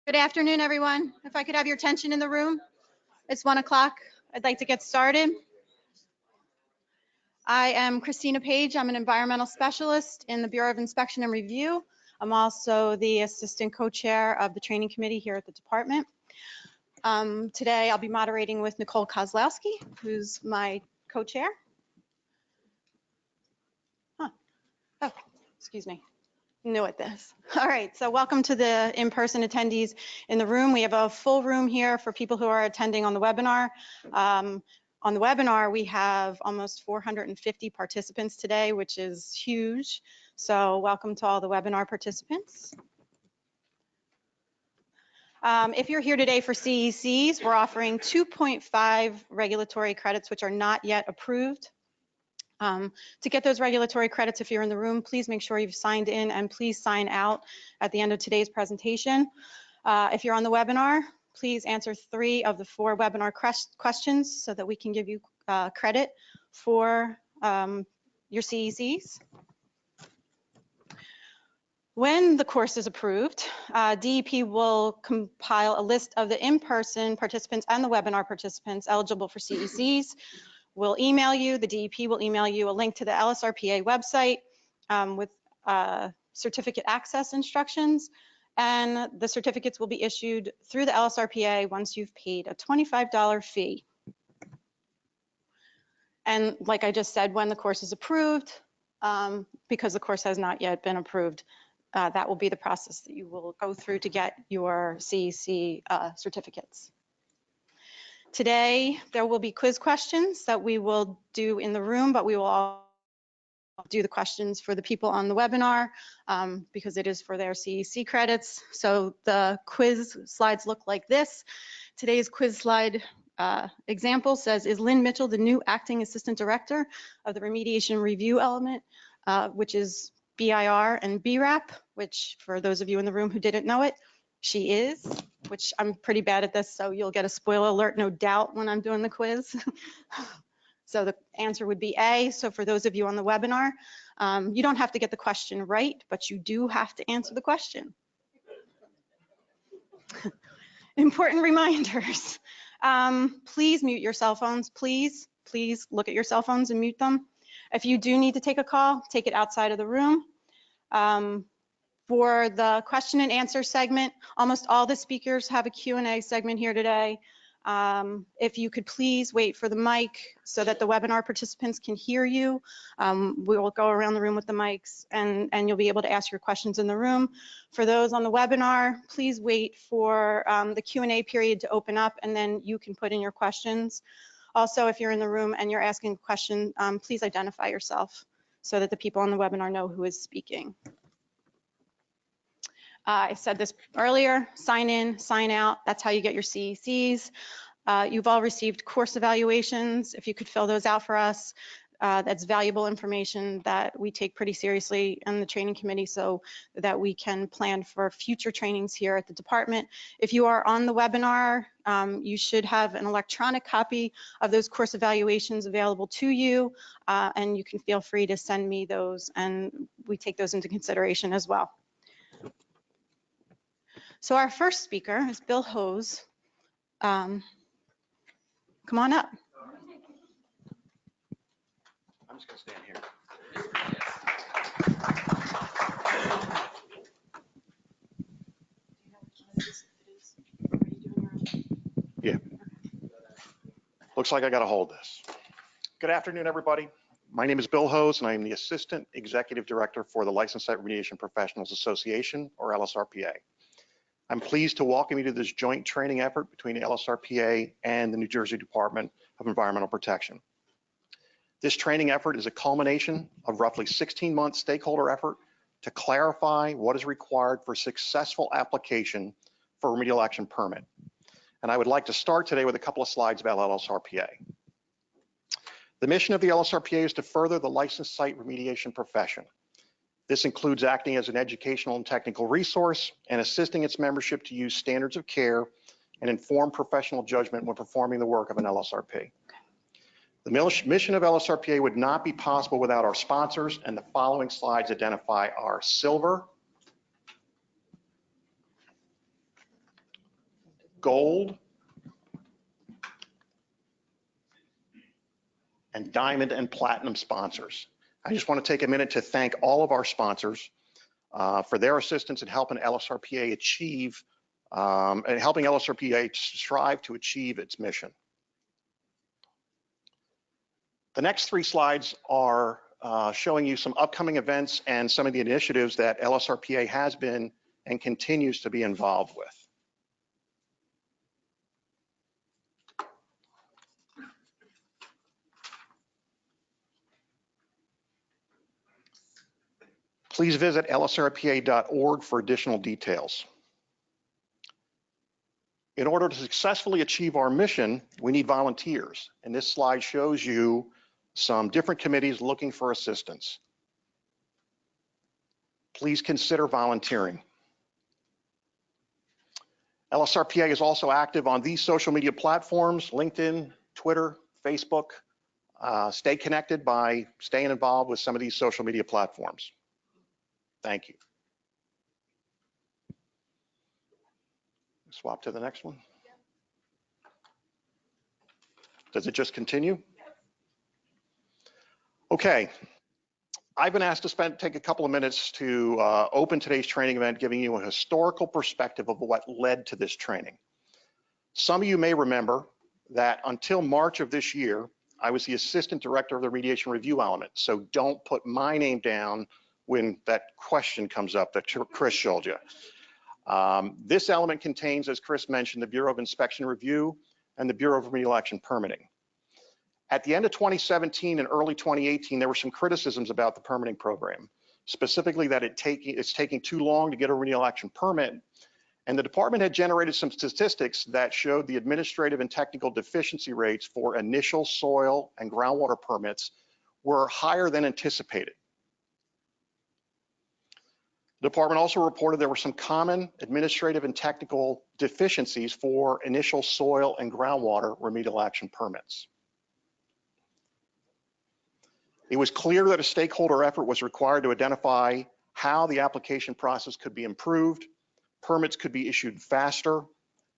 Good afternoon, everyone. If I could have your attention in the room, it's 1 o'clock. I'd like to get started. I am Christina Page. I'm an environmental specialist in the Bureau of Inspection and Review. I'm also the assistant co-chair of the training committee here at the department. Today, I'll be moderating with Nicole Kozlowski, who's my co-chair. Oh, excuse me. New at this. All right, so welcome to the in-person attendees in the room. We have a full room here for people who are attending on the webinar. On the webinar, we have almost 450 participants today, which is huge. So welcome to all the webinar participants. If you're here today for CECs, we're offering 2.5 regulatory credits, which are not yet approved. To get those regulatory credits, if you're in the room, please make sure you've signed in and please sign out at the end of today's presentation. If you're on the webinar, please answer 3 of the 4 webinar questions so that we can give you credit for your CECs. When the course is approved, DEP will compile a list of the in-person participants and the webinar participants eligible for CECs. We'll email you, the DEP will email you a link to the ELLSRPA website with certificate access instructions, and the certificates will be issued through the ELLSRPA once you've paid a $25 fee. And like I just said, when the course is approved, because the course has not yet been approved, that will be the process that you will go through to get your CEC certificates. Today, there will be quiz questions that we will do in the room, but we will all do the questions for the people on the webinar because it is for their CEC credits. So the quiz slides look like this. Today's quiz slide example says, is Lynn Mitchell the new acting assistant director of the remediation review element, which is BIR and BRAP, which for those of you in the room who didn't know it, she is, which I'm pretty bad at this, so you'll get a spoiler alert, no doubt, when I'm doing the quiz. So the answer would be A. So for those of you on the webinar, you don't have to get the question right, but you do have to answer the question. Important reminders. Please mute your cell phones. Please look at your cell phones and mute them. If you do need to take a call, take it outside of the room. For the question and answer segment, almost all the speakers have a Q&A segment here today. If you could please wait for the mic so that the webinar participants can hear you. We will go around the room with the mics and you'll be able to ask your questions in the room. For those on the webinar, please wait for the Q&A period to open up and then you can put in your questions. Also, if you're in the room and you're asking a question, please identify yourself so that the people on the webinar know who is speaking. I said this earlier, sign in, sign out, that's how you get your CECs. You've all received course evaluations. If you could fill those out for us, that's valuable information that we take pretty seriously in the training committee so that we can plan for future trainings here at the department. If you are on the webinar, you should have an electronic copy of those course evaluations available to you, and you can feel free to send me those, and we take those into consideration as well. So our first speaker is Bill Hose. Come on up. I'm just going to stand here. Yeah. Looks like I got to hold this. Good afternoon, everybody. My name is Bill Hose, and I am the Assistant Executive Director for the Licensed Site Remediation Professionals Association, or ELLSRPA. I'm pleased to welcome you to this joint training effort between the ELLSRPA and the New Jersey Department of Environmental Protection. This training effort is a culmination of roughly 16-month stakeholder effort to clarify what is required for successful application for a Remedial Action Permit. And I would like to start today with a couple of slides about ELLSRPA. The mission of the ELLSRPA is to further the licensed site remediation profession. This includes acting as an educational and technical resource and assisting its membership to use standards of care and inform professional judgment when performing the work of an ELLSRP. The mission of ELLSRPA would not be possible without our sponsors, and the following slides identify our silver gold, and diamond and platinum sponsors. I just want to take a minute to thank all of our sponsors for their assistance in helping ELLSRPA achieve, and helping ELLSRPA strive to achieve its mission. The next 3 slides are showing you some upcoming events and some of the initiatives that ELLSRPA has been and continues to be involved with. Please visit ellsrpa.org for additional details. In order to successfully achieve our mission, we need volunteers. And this slide shows you some different committees looking for assistance. Please consider volunteering. ELLSRPA is also active on these social media platforms: LinkedIn, Twitter, Facebook. Stay connected by staying involved with some of these social media platforms. Thank you. Swap to the next one. Does it just continue? Okay. I've been asked to take a couple of minutes to open today's training event, giving you a historical perspective of what led to this training. Some of you may remember that until March of this year, I was the assistant director of the remediation review element. So don't put my name down when that question comes up that Chris showed you. This element contains, as Chris mentioned, the Bureau of Inspection Review and the Bureau of Remedial Action Permitting. At the end of 2017 and early 2018, there were some criticisms about the permitting program, specifically that it's taking too long to get a remedial action permit. And the department had generated some statistics that showed the administrative and technical deficiency rates for initial soil and groundwater permits were higher than anticipated. The department also reported there were some common administrative and technical deficiencies for initial soil and groundwater remedial action permits. It was clear that a stakeholder effort was required to identify how the application process could be improved, permits could be issued faster,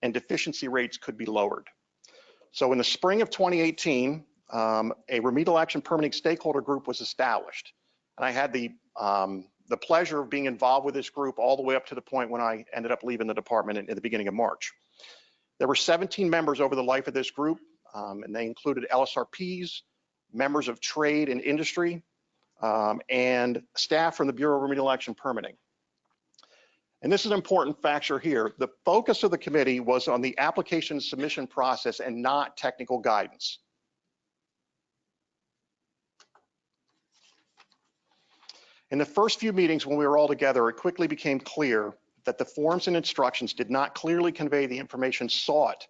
and deficiency rates could be lowered. So in the spring of 2018, a remedial action permitting stakeholder group was established. And I had the pleasure of being involved with this group all the way up to the point when I ended up leaving the department in the beginning of March. There were 17 members over the life of this group, and they included ELLSRPs, members of trade and industry, and staff from the Bureau of Remedial Action Permitting. And this is an important factor here. The focus of the committee was on the application submission process and not technical guidance. In the first few meetings when we were all together, it quickly became clear that the forms and instructions did not clearly convey the information sought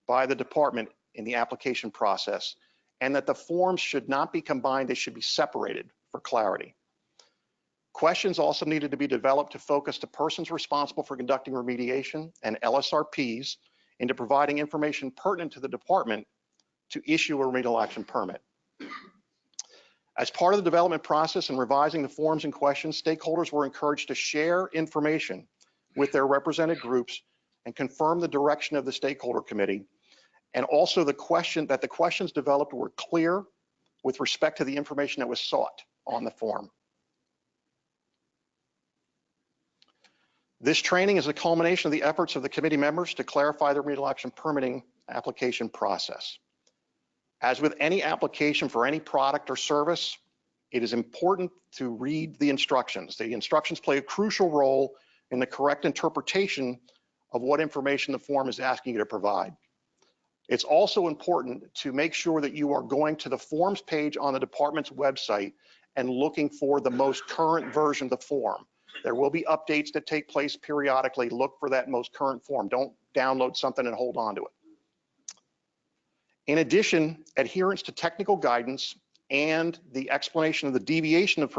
by the department in the application process, and that the forms should not be combined, they should be separated for clarity. Questions also needed to be developed to focus the persons responsible for conducting remediation and ELLSRPs into providing information pertinent to the department to issue a remedial action permit. As part of the development process and revising the forms and questions, stakeholders were encouraged to share information with their represented groups and confirm the direction of the stakeholder committee, and also the questions developed were clear with respect to the information that was sought on the form. This training is a culmination of the efforts of the committee members to clarify the remedial action permitting application process. As with any application for any product or service, it is important to read the instructions. The instructions play a crucial role in the correct interpretation of what information the form is asking you to provide. It's also important to make sure that you are going to the forms page on the department's website and looking for the most current version of the form. There will be updates that take place periodically. Look for that most current form. Don't download something and hold on to it. In addition, adherence to technical guidance and the explanation of the deviation of,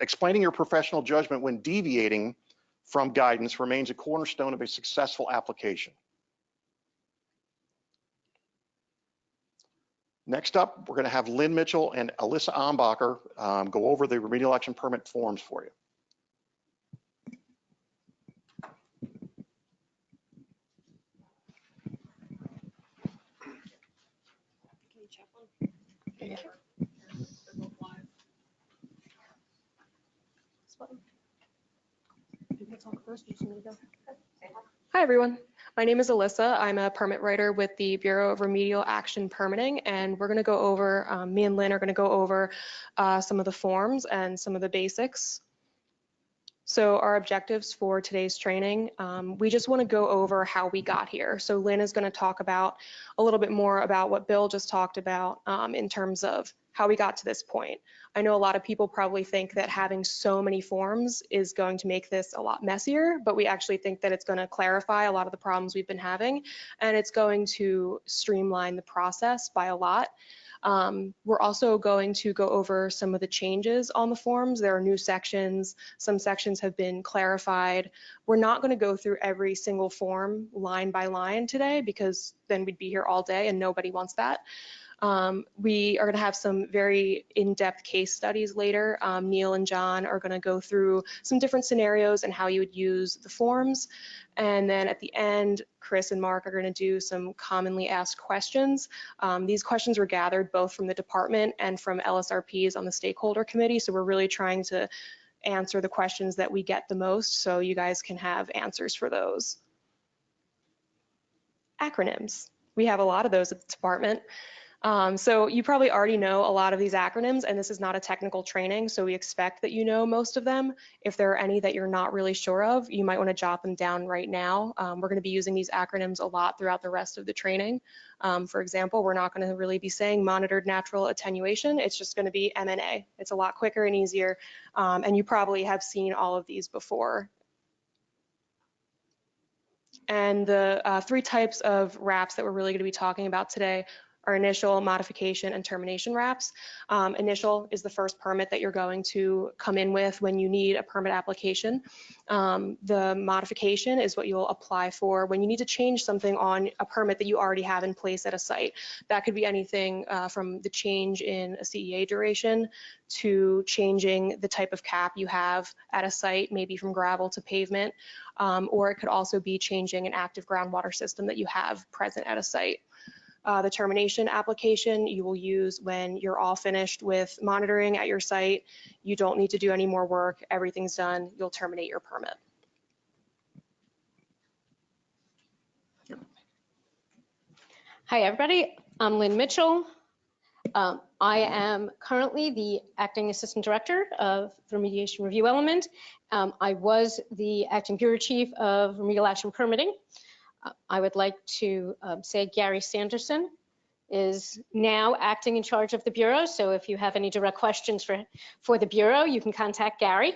explaining your professional judgment when deviating from guidance remains a cornerstone of a successful application. Next up, we're going to have Lynn Mitchell and Alyssa Bakker go over the remedial action permit forms for you. Hi, everyone. My name is Alyssa. I'm a permit writer with the Bureau of Remedial Action Permitting, and we're going to go over, me and Lynn are going to go over some of the forms and some of the basics. So our objectives for today's training, we just want to go over how we got here. So Lynn is going to talk about a little bit more about what Bill just talked about in terms of how we got to this point. I know a lot of people probably think that having so many forms is going to make this a lot messier, but we actually think that it's going to clarify a lot of the problems we've been having, and it's going to streamline the process by a lot. We're also going to go over some of the changes on the forms. There are new sections. Some sections have been clarified. We're not going to go through every single form line by line today because then we'd be here all day and nobody wants that. We are going to have some very in-depth case studies later. Neil and John are going to go through some different scenarios and how you would use the forms. And then at the end, Chris and Mark are going to do some commonly asked questions. These questions were gathered both from the department and from ELLSRPs on the stakeholder committee. So we're really trying to answer the questions that we get the most so you guys can have answers for those. Acronyms. We have a lot of those at the department. So you probably already know a lot of these acronyms, and this is not a technical training, so we expect that you know most of them. If there are any that you're not really sure of, you might want to jot them down right now. We're going to be using these acronyms a lot throughout the rest of the training. For example, we're not going to really be saying monitored natural attenuation. It's just going to be MNA. It's a lot quicker and easier, and you probably have seen all of these before. And the three types of RAPs that we're really going to be talking about today are initial, modification, and termination RAPs. Initial is the first permit that you're going to come in with when you need a permit application. The modification is what you'll apply for when you need to change something on a permit that you already have in place at a site. That could be anything from the change in a CEA duration to changing the type of cap you have at a site, maybe from gravel to pavement, or it could also be changing an active groundwater system that you have present at a site. The termination application you will use when you're all finished with monitoring at your site. You don't need to do any more work. Everything's done. You'll terminate your permit. Hi, everybody. I'm Lynn Mitchell. I am currently the Acting Assistant Director of the Remediation Review Element. I was the Acting Bureau Chief of Remedial Action Permitting. I would like to say Gary Sanderson is now acting in charge of the Bureau. So if you have any direct questions for the Bureau, you can contact Gary.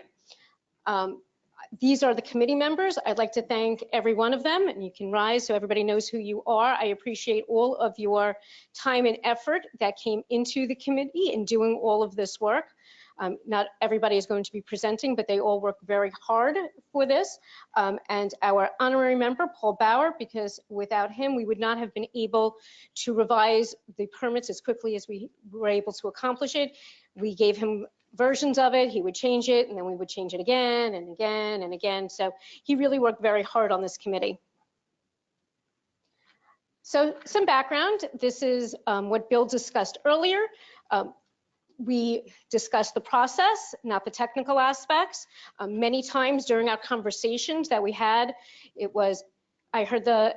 These are the committee members. I'd like to thank every one of them, and you can rise so everybody knows who you are. I appreciate all of your time and effort that came into the committee in doing all of this work. Not everybody is going to be presenting, but they all work very hard for this. And our honorary member, Paul Bauer, because without him, we would not have been able to revise the permits as quickly as we were able to accomplish it. We gave him versions of it, he would change it, and then we would change it again and again and again. So he really worked very hard on this committee. So some background, this is what Bill discussed earlier. We discussed the process, not the technical aspects. Many times during our conversations that we had, I heard the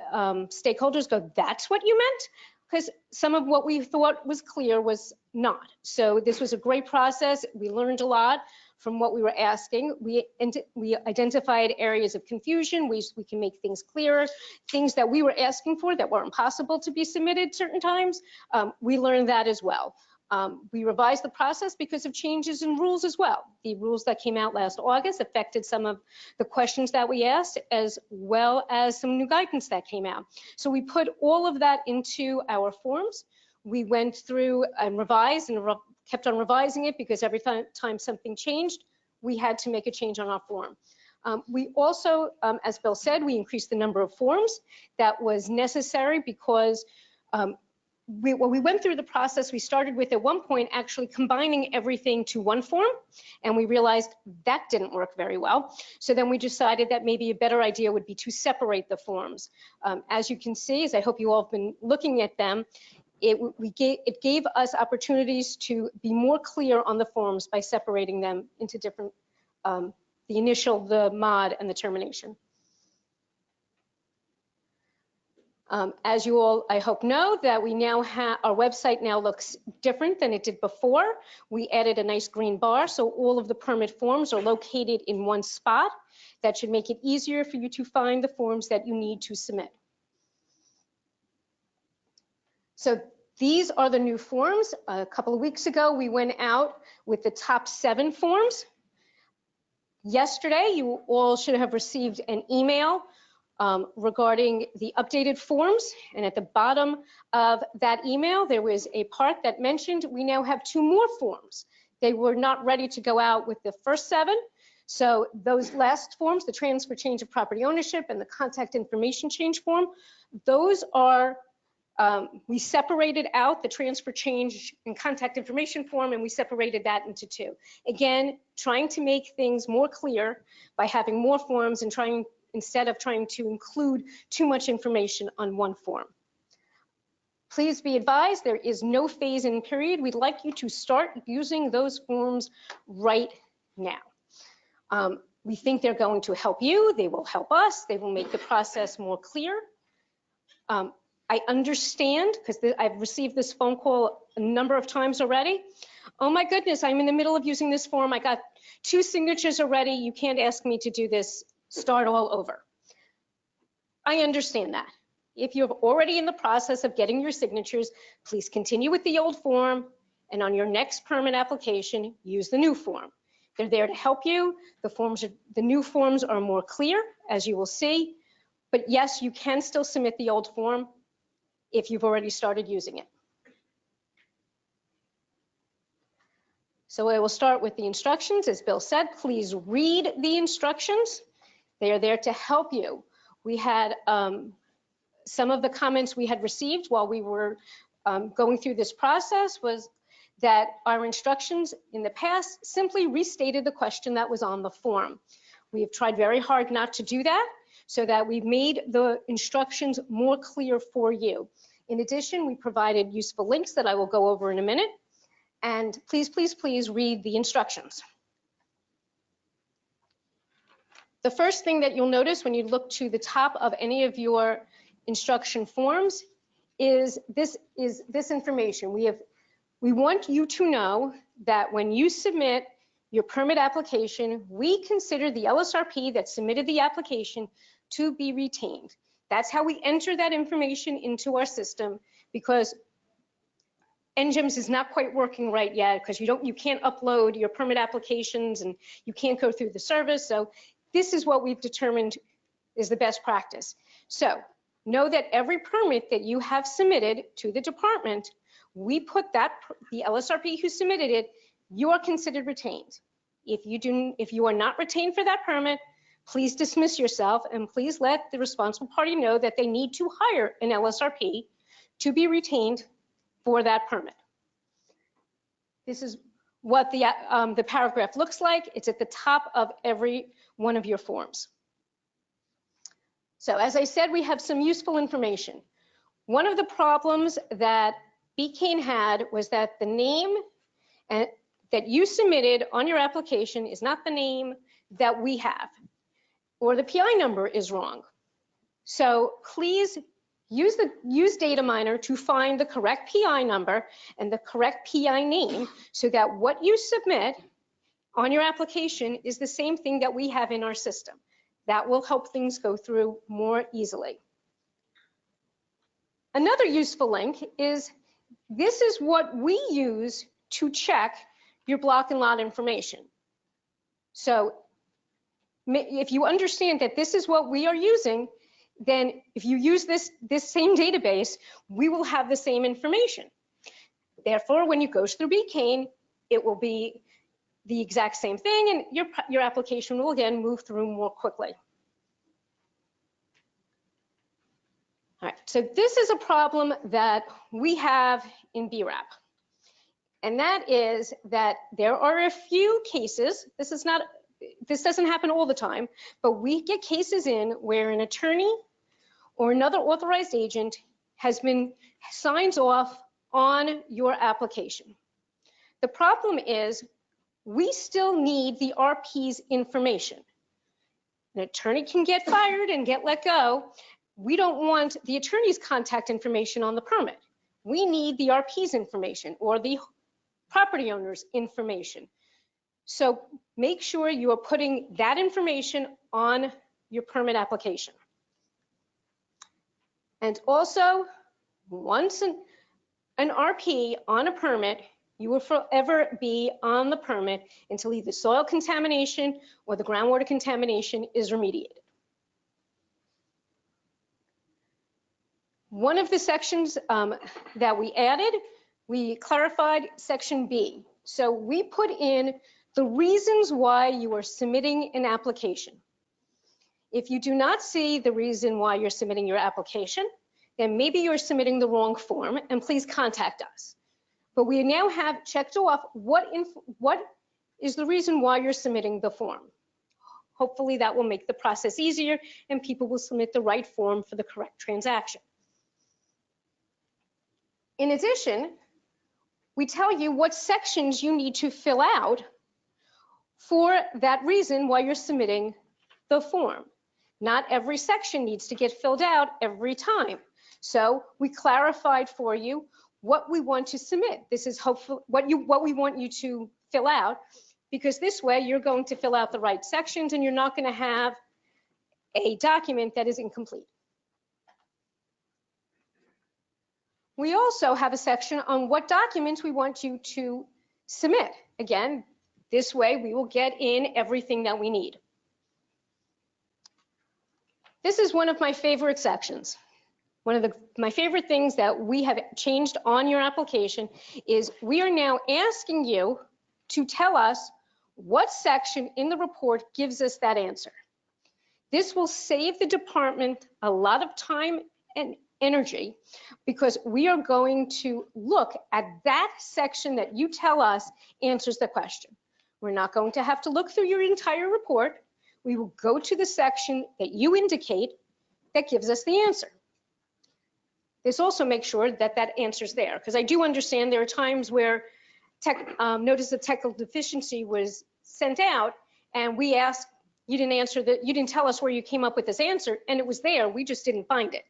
stakeholders go, "That's what you meant?" Because some of what we thought was clear was not. So this was a great process. We learned a lot from what we were asking. We identified areas of confusion. We can make things clearer. Things that we were asking for that weren't possible to be submitted certain times, we learned that as well. We revised the process because of changes in rules as well. The rules that came out last August affected some of the questions that we asked, as well as some new guidance that came out. So we put all of that into our forms. We went through and revised and kept on revising it because every time something changed, we had to make a change on our form. We also, as Bill said, we increased the number of forms. That was necessary because when we went through the process, we started with at one point actually combining everything to one form, and we realized that didn't work very well. So then we decided that maybe a better idea would be to separate the forms. As you can see, as I hope you all have been looking at them, it gave us opportunities to be more clear on the forms by separating them into different the mod, and the termination. As you all, I hope, know, that we now have, our website now looks different than it did before. We added a nice green bar, so all of the permit forms are located in one spot. That should make it easier for you to find the forms that you need to submit. So these are the new forms. A couple of weeks ago, we went out with the top 7 forms. Yesterday, you all should have received an email regarding the updated forms. And at the bottom of that email, there was a part that mentioned we now have 2 more forms. They were not ready to go out with the first 7. So those last forms, the transfer change of property ownership and the contact information change form, those are, we separated out the transfer change and contact information form, and we separated that into 2. Again, trying to make things more clear by having more forms and instead of trying to include too much information on one form. Please be advised, there is no phase-in period. We'd like you to start using those forms right now. We think they're going to help you. They will help us. They will make the process more clear. I understand, because I've received this phone call a number of times already. Oh my goodness, I'm in the middle of using this form. I got 2 signatures already. You can't ask me to do this. Start all over. I understand that. If you're already in the process of getting your signatures, please continue with the old form, and on your next permit application, use the new form. They're there to help you. The new forms are more clear, as you will see, but yes, you can still submit the old form if you've already started using it. So I will start with the instructions. As Bill said, please read the instructions. They are there to help you. We had some of the comments we had received while we were going through this process was that our instructions in the past simply restated the question that was on the form. We have tried very hard not to do that, so that we've made the instructions more clear for you. In addition, we provided useful links that I will go over in a minute. And please, please, please read the instructions. The first thing that you'll notice when you look to the top of any of your instruction forms is this information. We want you to know that when you submit your permit application, we consider the ELLSRP that submitted the application to be retained. That's how we enter that information into our system, because NGIMS is not quite working right yet, because you can't upload your permit applications and you can't go through the service. So this is what we've determined is the best practice. So know that every permit that you have submitted to the department, we put that, the ELLSRP who submitted it, you are considered retained. If you are not retained for that permit, please dismiss yourself, and please let the responsible party know that they need to hire an ELLSRP to be retained for that permit. This is what the paragraph looks like. It's at the top of every one of your forms. So as I said, we have some useful information. One of the problems that BCANE had was that the name that you submitted on your application is not the name that we have, or the PI number is wrong. So please use Data Miner to find the correct PI number and the correct PI name, so that what you submit on your application is the same thing that we have in our system. That will help things go through more easily. Another useful link is, this is what we use to check your block and lot information. So if you understand that this is what we are using, then if you use this same database, we will have the same information. Therefore, when you go through BCANE, it will be the exact same thing, and your application will again move through more quickly. All right, so this is a problem that we have in BRAP. And that is that there are a few cases, this doesn't happen all the time, but we get cases in where an attorney or another authorized agent signs off on your application. The problem is, we still need the RP's information. An attorney can get fired and get let go. We don't want the attorney's contact information on the permit. We need the RP's information or the property owner's information. So make sure you are putting that information on your permit application. And also, once an RP on a permit, you will forever be on the permit until either soil contamination or the groundwater contamination is remediated. One of the sections that we added, we clarified section B. So we put in the reasons why you are submitting an application. If you do not see the reason why you're submitting your application, then maybe you're submitting the wrong form, and please contact us. But we now have checked off what is the reason why you're submitting the form. Hopefully that will make the process easier and people will submit the right form for the correct transaction. In addition, we tell you what sections you need to fill out for that reason why you're submitting the form. Not every section needs to get filled out every time. So we clarified for you what we want to submit. This is hopefully what we want you to fill out, because this way you're going to fill out the right sections and you're not going to have a document that is incomplete. We also have a section on what documents we want you to submit. Again, this way we will get in everything that we need. This is one of my favorite sections. One of my favorite things that we have changed on your application is we are now asking you to tell us what section in the report gives us that answer. This will save the department a lot of time and energy, because we are going to look at that section that you tell us answers the question. We're not going to have to look through your entire report. We will go to the section that you indicate that gives us the answer. This also makes sure that that answer's there, because I do understand there are times where notice of technical deficiency was sent out and we asked, you didn't tell us where you came up with this answer, and it was there, we just didn't find it.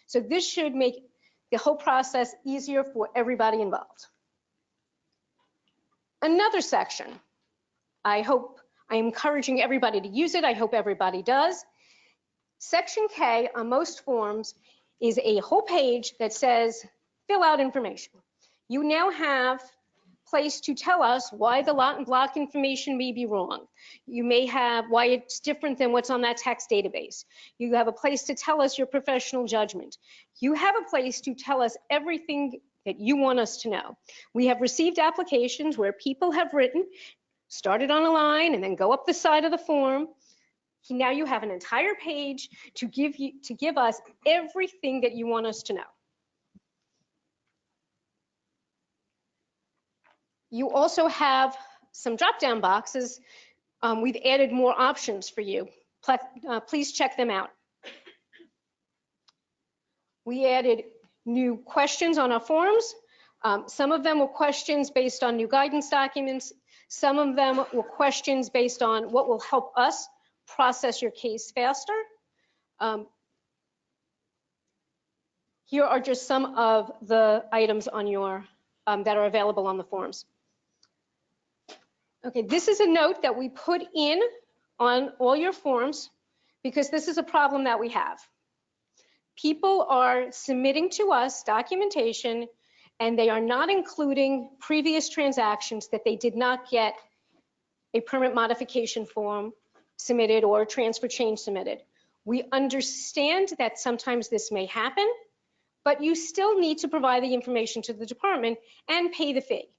So this should make the whole process easier for everybody involved. Another section, I'm encouraging everybody to use it. I hope everybody does. Section K on most forms is a whole page that says, fill out information. You now have a place to tell us why the lot and block information may be wrong. You may have why it's different than what's on that tax database. You have a place to tell us your professional judgment. You have a place to tell us everything that you want us to know. We have received applications where people have written, started on a line and then go up the side of the form. Now you have an entire page to give us everything that you want us to know. You also have some drop-down boxes. We've added more options for you. Please check them out. We added new questions on our forms. Some of them were questions based on new guidance documents. Some of them were questions based on what will help us process your case faster. Here are just some of the items on your that are available on the forms. Okay, this is a note that we put in on all your forms because this is a problem that we have. People are submitting to us documentation and they are not including previous transactions that they did not get a permit modification form submitted or a transfer change submitted. We understand that sometimes this may happen, but you still need to provide the information to the department and pay the fee.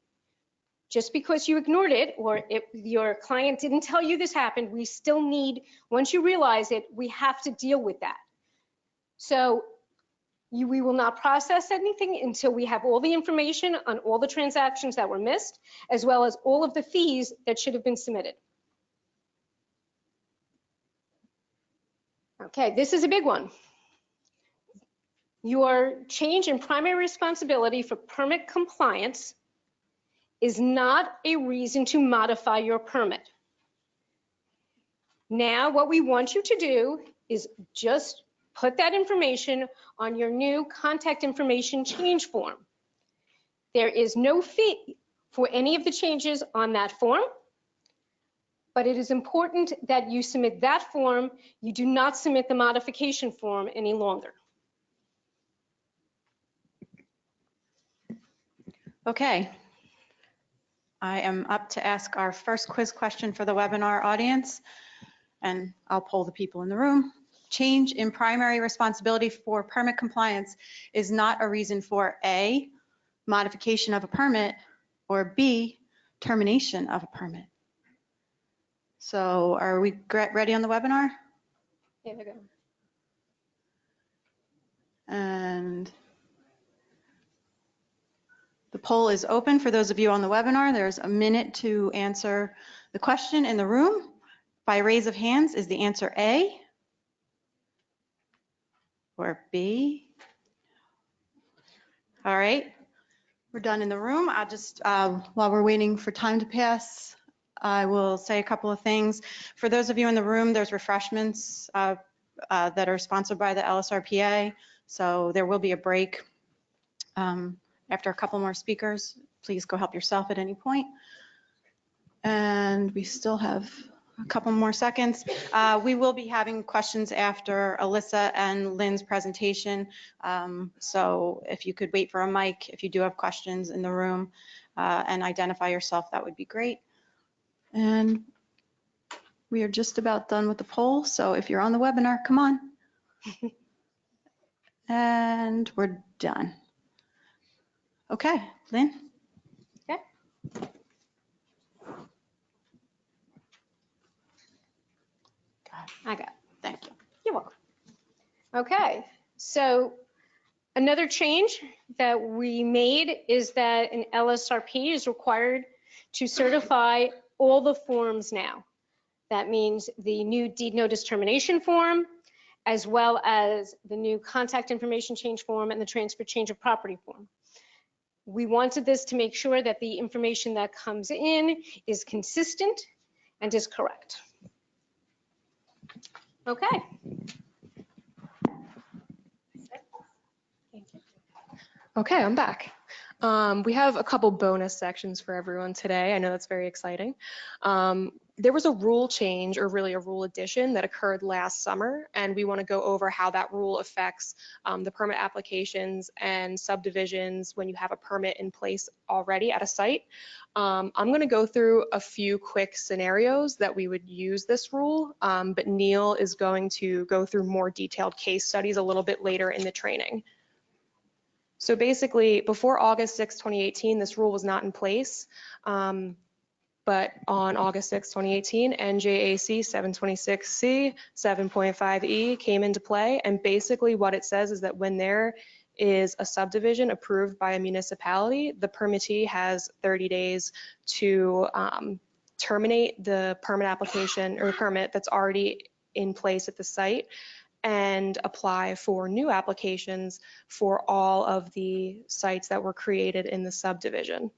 Just because you ignored it or if your client didn't tell you this happened, we still need, once you realize it, we have to deal with that. So we will not process anything until we have all the information on all the transactions that were missed, as well as all of the fees that should have been submitted. Okay, this is a big one. Your change in primary responsibility for permit compliance is not a reason to modify your permit. Now, what we want you to do is just put that information on your new contact information change form. There is no fee for any of the changes on that form, but it is important that you submit that form. You do not submit the modification form any longer. Okay. I am up to ask our first quiz question for the webinar audience, and I'll poll the people in the room. Change in primary responsibility for permit compliance is not a reason for A, modification of a permit, or B, termination of a permit. So are we ready on the webinar? Here we go. And the poll is open for those of you on the webinar. There's a minute to answer the question in the room. By raise of hands, is the answer A or B? All right, we're done in the room. I'll just, while we're waiting for time to pass, I will say a couple of things. For those of you in the room, there's refreshments that are sponsored by the ELLSRP, so there will be a break after a couple more speakers. Please go help yourself at any point. And we still have a couple more seconds. We will be having questions after Alyssa and Lynn's presentation. So if you could wait for a mic, if you do have questions in the room, and identify yourself, that would be great. And we are just about done with the poll. So if you're on the webinar, come on. And we're done. Okay, Lynn? Okay. I got it. Thank you. You're welcome. Okay, so another change that we made is that an ELLSRP is required to certify all the forms now. That means the new Deed Notice Termination Form, as well as the new Contact Information Change Form and the Transfer Change of Property Form. We wanted this to make sure that the information that comes in is consistent and is correct. Okay. Okay, I'm back. We have a couple bonus sections for everyone today. I know that's very exciting. There was a rule change, or really a rule addition, that occurred last summer, and we want to go over how that rule affects the permit applications and subdivisions when you have a permit in place already at a site. I'm going to go through a few quick scenarios that we would use this rule, but Neil is going to go through more detailed case studies a little bit later in the training. So basically, before August 6, 2018, this rule was not in place. But on August 6, 2018, NJAC 726C 7.5E came into play. And basically what it says is that when there is a subdivision approved by a municipality, the permittee has 30 days to terminate the permit application or permit that's already in place at the site and apply for new applications for all of the sites that were created in the subdivision.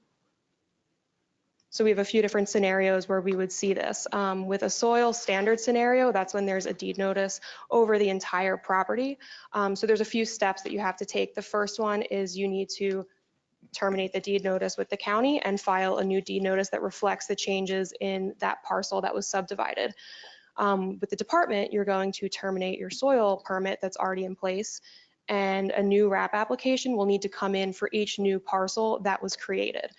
So we have a few different scenarios where we would see this. With a soil standard scenario, that's when there's a deed notice over the entire property. So there's a few steps that you have to take. The first one is you need to terminate the deed notice with the county and file a new deed notice that reflects the changes in that parcel that was subdivided. With the department, you're going to terminate your soil permit that's already in place, and a new RAP application will need to come in for each new parcel that was created.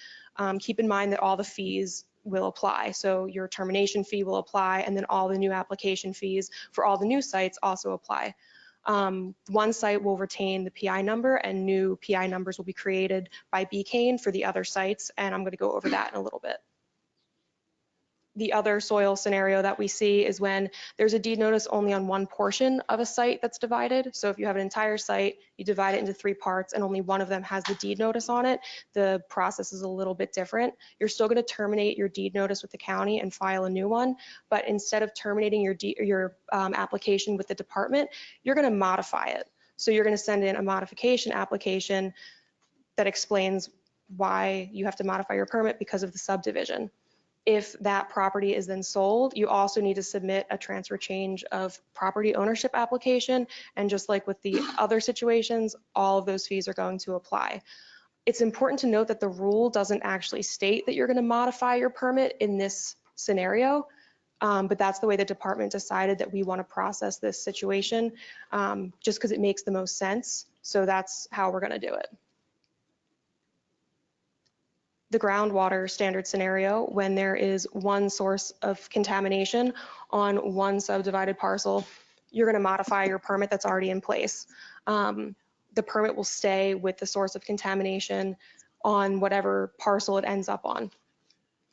Keep in mind that all the fees will apply. So your termination fee will apply, and then all the new application fees for all the new sites also apply. One site will retain the PI number, and new PI numbers will be created by BCANE for the other sites, and I'm going to go over that in a little bit. The other soil scenario that we see is when there's a deed notice only on one portion of a site that's divided. So if you have an entire site, you divide it into 3 parts and only one of them has the deed notice on it, the process is a little bit different. You're still going to terminate your deed notice with the county and file a new one, but instead of terminating your application with the department, you're going to modify it. So you're going to send in a modification application that explains why you have to modify your permit because of the subdivision. If that property is then sold, you also need to submit a transfer change of property ownership application. And just like with the other situations, all of those fees are going to apply. It's important to note that the rule doesn't actually state that you're going to modify your permit in this scenario, but that's the way the department decided that we want to process this situation, just because it makes the most sense. So that's how we're going to do it. The groundwater standard scenario, when there is one source of contamination on one subdivided parcel, you're going to modify your permit that's already in place. The permit will stay with the source of contamination on whatever parcel it ends up on.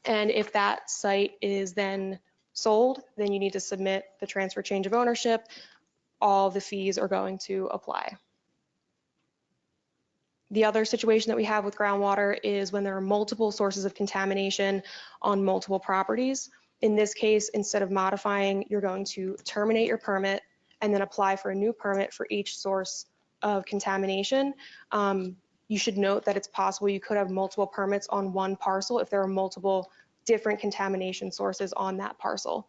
And if that site is then sold, then you need to submit the transfer change of ownership. All the fees are going to apply. The other situation that we have with groundwater is when there are multiple sources of contamination on multiple properties. In this case, instead of modifying, you're going to terminate your permit and then apply for a new permit for each source of contamination. You should note that it's possible you could have multiple permits on one parcel if there are multiple different contamination sources on that parcel.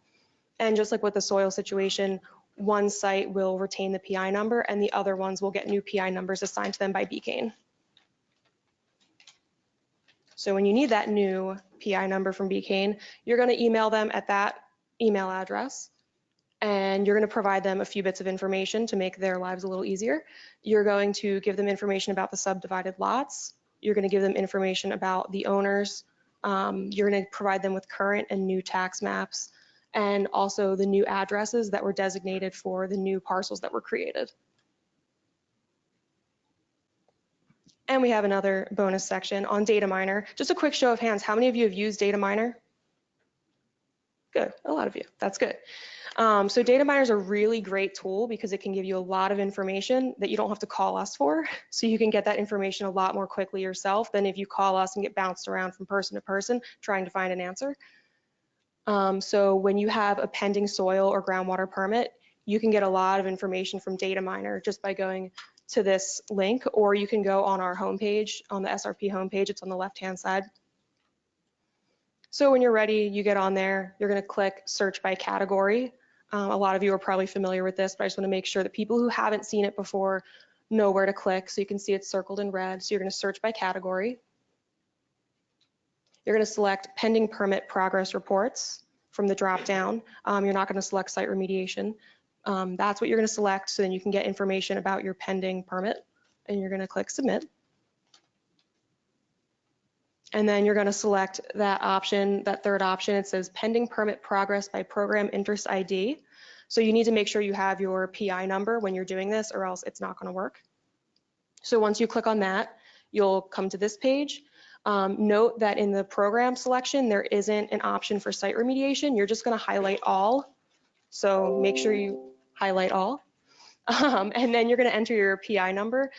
And just like with the soil situation, one site will retain the PI number and the other ones will get new PI numbers assigned to them by BCANE. So when you need that new PI number from BCANE, you're going to email them at that email address, and you're going to provide them a few bits of information to make their lives a little easier. You're going to give them information about the subdivided lots. You're going to give them information about the owners. You're going to provide them with current and new tax maps, and also the new addresses that were designated for the new parcels that were created. And we have another bonus section on data miner. Just a quick show of hands. How many of you have used data miner? Good, a lot of you, that's good. So data miner is a really great tool because it can give you a lot of information that you don't have to call us for. So you can get that information a lot more quickly yourself than if you call us and get bounced around from person to person trying to find an answer. So when you have a pending soil or groundwater permit, you can get a lot of information from data miner just by going to this link, or you can go on our homepage, on the SRP homepage. It's on the left-hand side. So when you're ready, you get on there, you're going to click search by category. A lot of you are probably familiar with this, but I just want to make sure that people who haven't seen it before know where to click. So you can see it's circled in red. So you're going to search by category. You're going to select pending permit progress reports from the drop down. You're not going to select site remediation. That's what you're going to select, so then you can get information about your pending permit, and you're going to click submit. And then you're going to select that option, that third option. It says pending permit progress by program interest ID. So you need to make sure you have your PI number when you're doing this, or else it's not going to work. So once you click on that, you'll come to this page. Note that in the program selection, there isn't an option for site remediation. You're just going to highlight all. So make sure you highlight all. And then you're going to enter your PI number.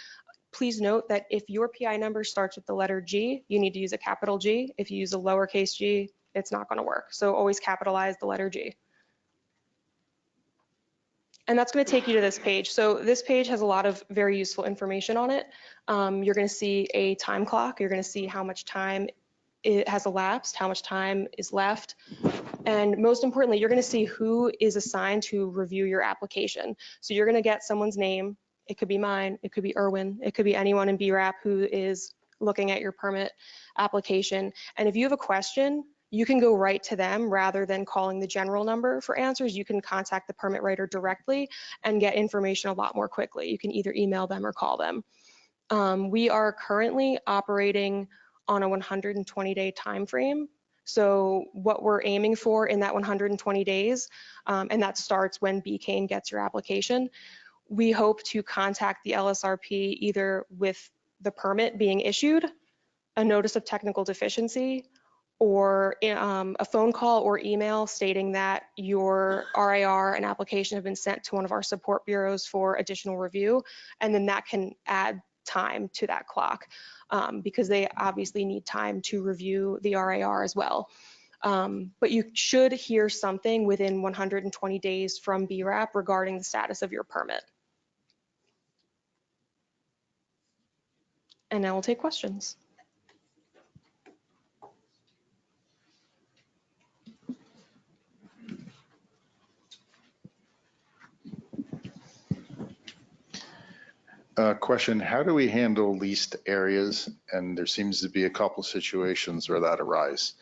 Please note that if your PI number starts with the letter G, you need to use a capital G. If you use a lowercase g, it's not going to work. So always capitalize the letter G. And that's going to take you to this page. So this page has a lot of very useful information on it. You're going to see a time clock. You're going to see how much time it has elapsed, how much time is left. And most importantly, you're going to see who is assigned to review your application. So you're going to get someone's name. It could be mine, it could be Erwin, it could be anyone in BRAP who is looking at your permit application. And if you have a question, you can go right to them rather than calling the general number for answers. You can contact the permit writer directly and get information a lot more quickly. You can either email them or call them. We are currently operating on a 120-day time frame. So what we're aiming for in that 120 days, and that starts when BCANE gets your application, we hope to contact the ELLSRP either with the permit being issued, a notice of technical deficiency, or a phone call or email stating that your RAR and application have been sent to one of our support bureaus for additional review, and then that can add time to that clock because they obviously need time to review the RAR as well. But you should hear something within 120 days from BRAP regarding the status of your permit. And now we'll take questions. Question, how do we handle leased areas? And there seems to be a couple situations where that arise.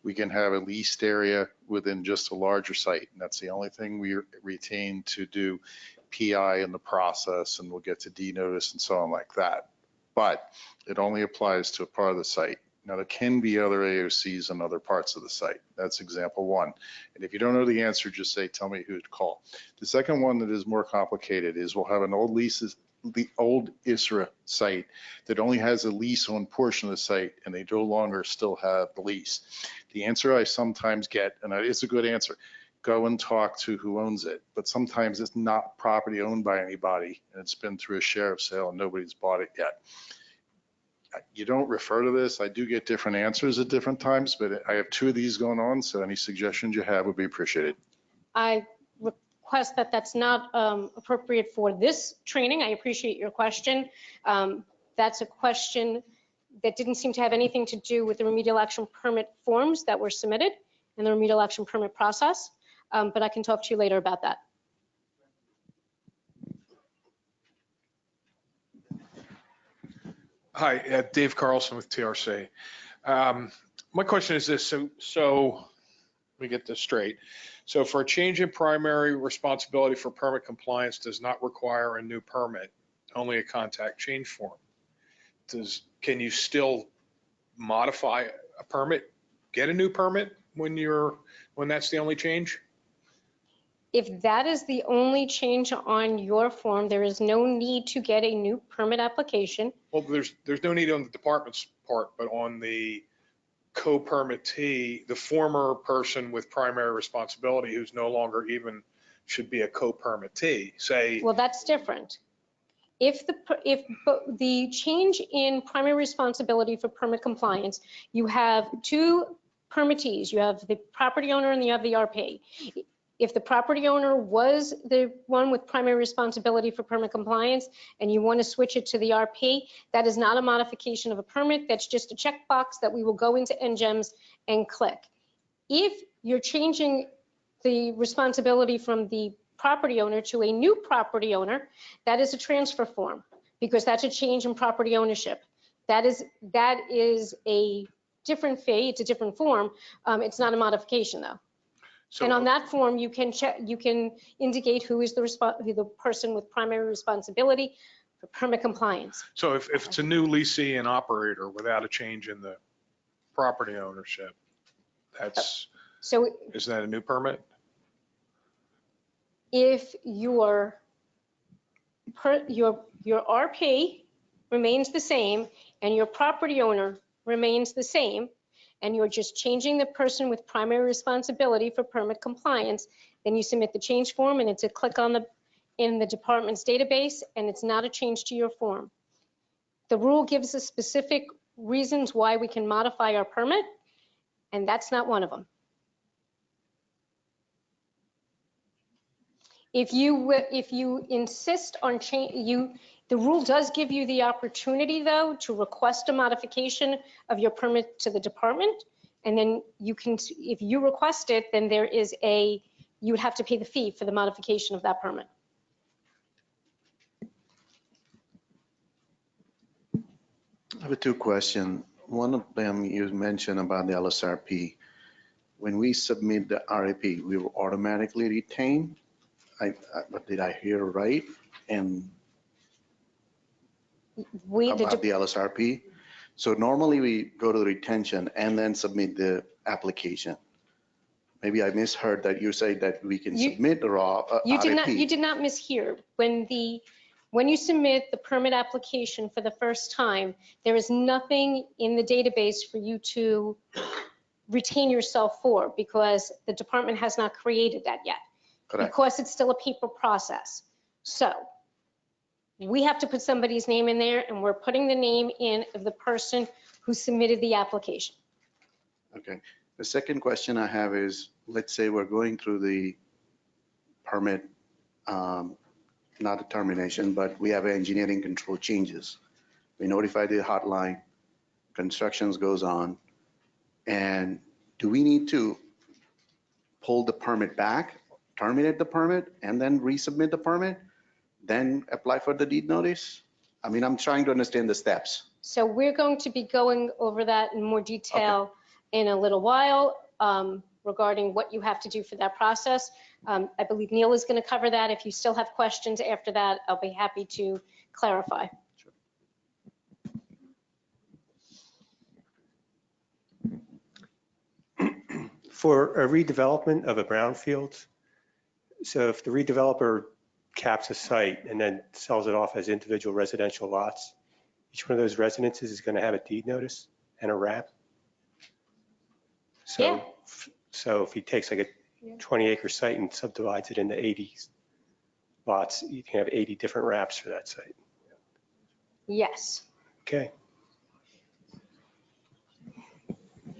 We can have a leased area within just a larger site, and that's the only thing we retain to do PI in the process, and we'll get to Deed Notice and so on like that. But it only applies to a part of the site. Now, there can be other AOCs in other parts of the site. That's example one. And if you don't know the answer, just say, tell me who to call. The second one that is more complicated is we'll have an old the old ISRA site that only has a lease on portion of the site, and they no longer still have the lease. The answer I sometimes get, and it's a good answer, go and talk to who owns it. But sometimes it's not property owned by anybody, and it's been through a sheriff's sale and nobody's bought it yet. You don't refer to this. I do get different answers at different times, but I have two of these going on, so any suggestions you have would be appreciated. I request that that's not appropriate for this training. I appreciate your question. That's a question that didn't seem to have anything to do with the remedial action permit forms that were submitted in the remedial action permit process, but I can talk to you later about that. Hi, Dave Carlson with TRC. My question is this, so let me get this straight. So for a change in primary responsibility for permit compliance does not require a new permit, only a contact change form. Can you still modify a permit, get a new permit when that's the only change? If that is the only change on your form, there is no need to get a new permit application. Well, there's no need on the department's part, but on the co-permittee, the former person with primary responsibility who's no longer even should be a co-permittee, say. Well, that's different. If the change in primary responsibility for permit compliance, you have two permittees. You have the property owner and you have the RP. If the property owner was the one with primary responsibility for permit compliance and you want to switch it to the RP, that is not a modification of a permit. That's just a checkbox that we will go into NGEMS and click. If you're changing the responsibility from the property owner to a new property owner, that is a transfer form because that's a change in property ownership. That is a different fee. It's a different form. It's not a modification though. So, and on that form, you can check, you can indicate who is the person with primary responsibility for permit compliance. so if it's a new leasee and operator without a change in the property ownership, is that a new permit? If your RP remains the same and your property owner remains the same, and you're just changing the person with primary responsibility for permit compliance, then you submit the change form and it's a click on in the department's database, and it's not a change to your form. The rule gives us specific reasons why we can modify our permit, and that's not one of them. If you insist on change, the rule does give you the opportunity though to request a modification of your permit to the department, and then you can, if you request it, then there is you would have to pay the fee for the modification of that permit. I have two questions. One of them you mentioned about the ELLSRP. When we submit the RAP, we will automatically retain. But did I hear right? And about the ELLSRP. So normally we go to the retention and then submit the application. Maybe I misheard that you say that we can submit the raw RAP. You did not mishear. When you submit the permit application for the first time, there is nothing in the database for you to retain yourself for because the department has not created that yet. Correct. Because it's still a paper process. So we have to put somebody's name in there, and we're putting the name in of the person who submitted the application. Okay. The second question I have is, let's say we're going through the permit, not the termination, but we have engineering control changes. We notify the hotline, constructions goes on, and do we need to pull the permit back, terminate the permit, and then resubmit the permit, then apply for the deed notice? I mean, I'm trying to understand the steps. So we're going to be going over that in more detail in a little while regarding what you have to do for that process. I believe Neil is going to cover that. If you still have questions after that, I'll be happy to clarify. For a redevelopment of a brownfield, so if the redeveloper caps a site and then sells it off as individual residential lots, each one of those residences is going to have a deed notice and a RAP. So, Yeah. so if he takes like a 20-acre site and subdivides it into 80 lots, you can have 80 different RAPs for that site. Yes. Okay.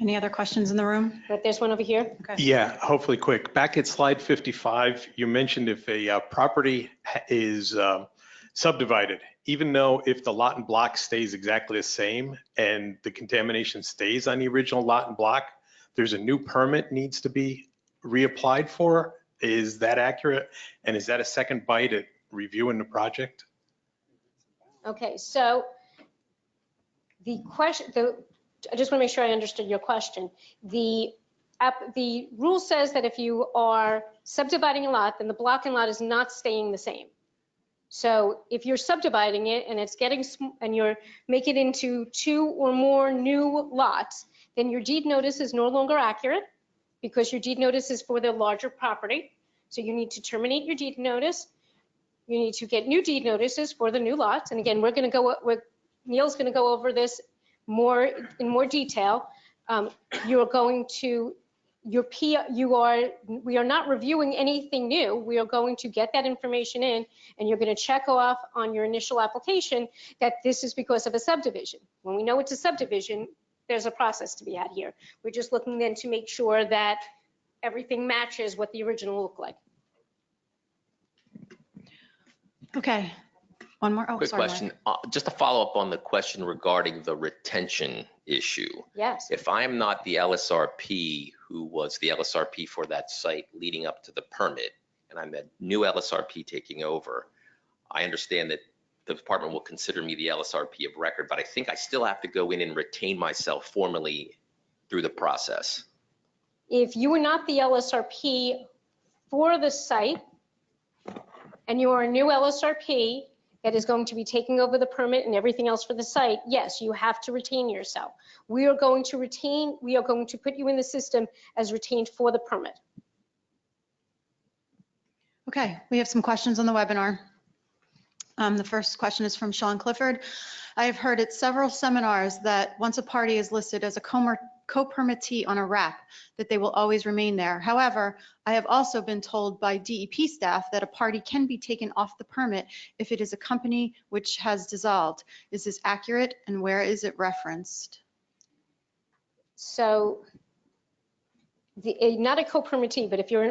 Any other questions in the room? But there's one over here. Okay. Yeah, hopefully quick. Back at slide 55, you mentioned if a property is subdivided, even though if the lot and block stays exactly the same and the contamination stays on the original lot and block, there's a new permit needs to be reapplied for. Is that accurate? And is that a second bite at reviewing the project? Okay, so the question, I just want to make sure I understood your question. The rule says that if you are subdividing a lot, then the block and lot is not staying the same. So if you're subdividing it and it's getting, and you're making it into 2 or more new lots, then your deed notice is no longer accurate because your deed notice is for the larger property. So you need to terminate your deed notice. You need to get new deed notices for the new lots. And again, Neil's going to go over this in more detail. You're going to, we are not reviewing anything new. We are going to get that information in and you're going to check off on your initial application that this is because of a subdivision. When we know it's a subdivision, there's a process to be had here. We're just looking then to make sure that everything matches what the original looked like. Okay. One more. Oh, Quick sorry, question, just to follow up on the question regarding the retention issue. Yes. If I am not the LSRP who was the LSRP for that site leading up to the permit, and I'm a new LSRP taking over, I understand that the department will consider me the LSRP of record, but I think I still have to go in and retain myself formally through the process. If you are not the LSRP for the site and you are a new LSRP that is going to be taking over the permit and everything else for the site, yes, you have to retain yourself. We are going to put you in the system as retained for the permit. Okay, we have some questions on the webinar. The first question is from Sean Clifford. I have heard at several seminars that once a party is listed as a co-permittee on a RAP, that they will always remain there. However, I have also been told by DEP staff that a party can be taken off the permit if it is a company which has dissolved. Is this accurate and where is it referenced? So not a co-permittee, but if you're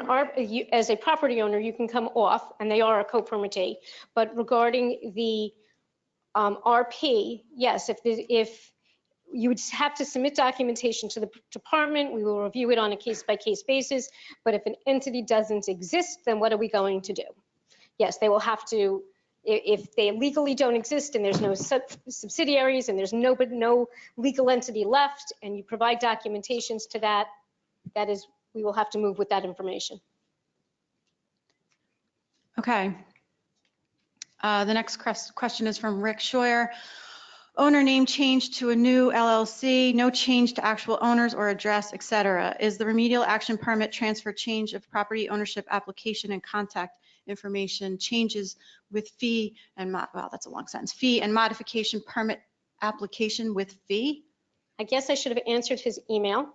as a property owner, you can come off and they are a co-permittee. But regarding the RP, yes, if you would have to submit documentation to the department, we will review it on a case-by-case basis. But if an entity doesn't exist, then what are we going to do? Yes, they will have to, if they legally don't exist and there's no subsidiaries and there's no legal entity left, and you provide documentations to that, we will have to move with that information. Okay. The next question is from Rick Scheuer. Owner name changed to a new LLC, no change to actual owners or address, etc. Is the remedial action permit transfer change of property ownership application and contact information changes with fee and, wow, that's a long sentence, fee and modification permit application with fee? I guess I should have answered his email,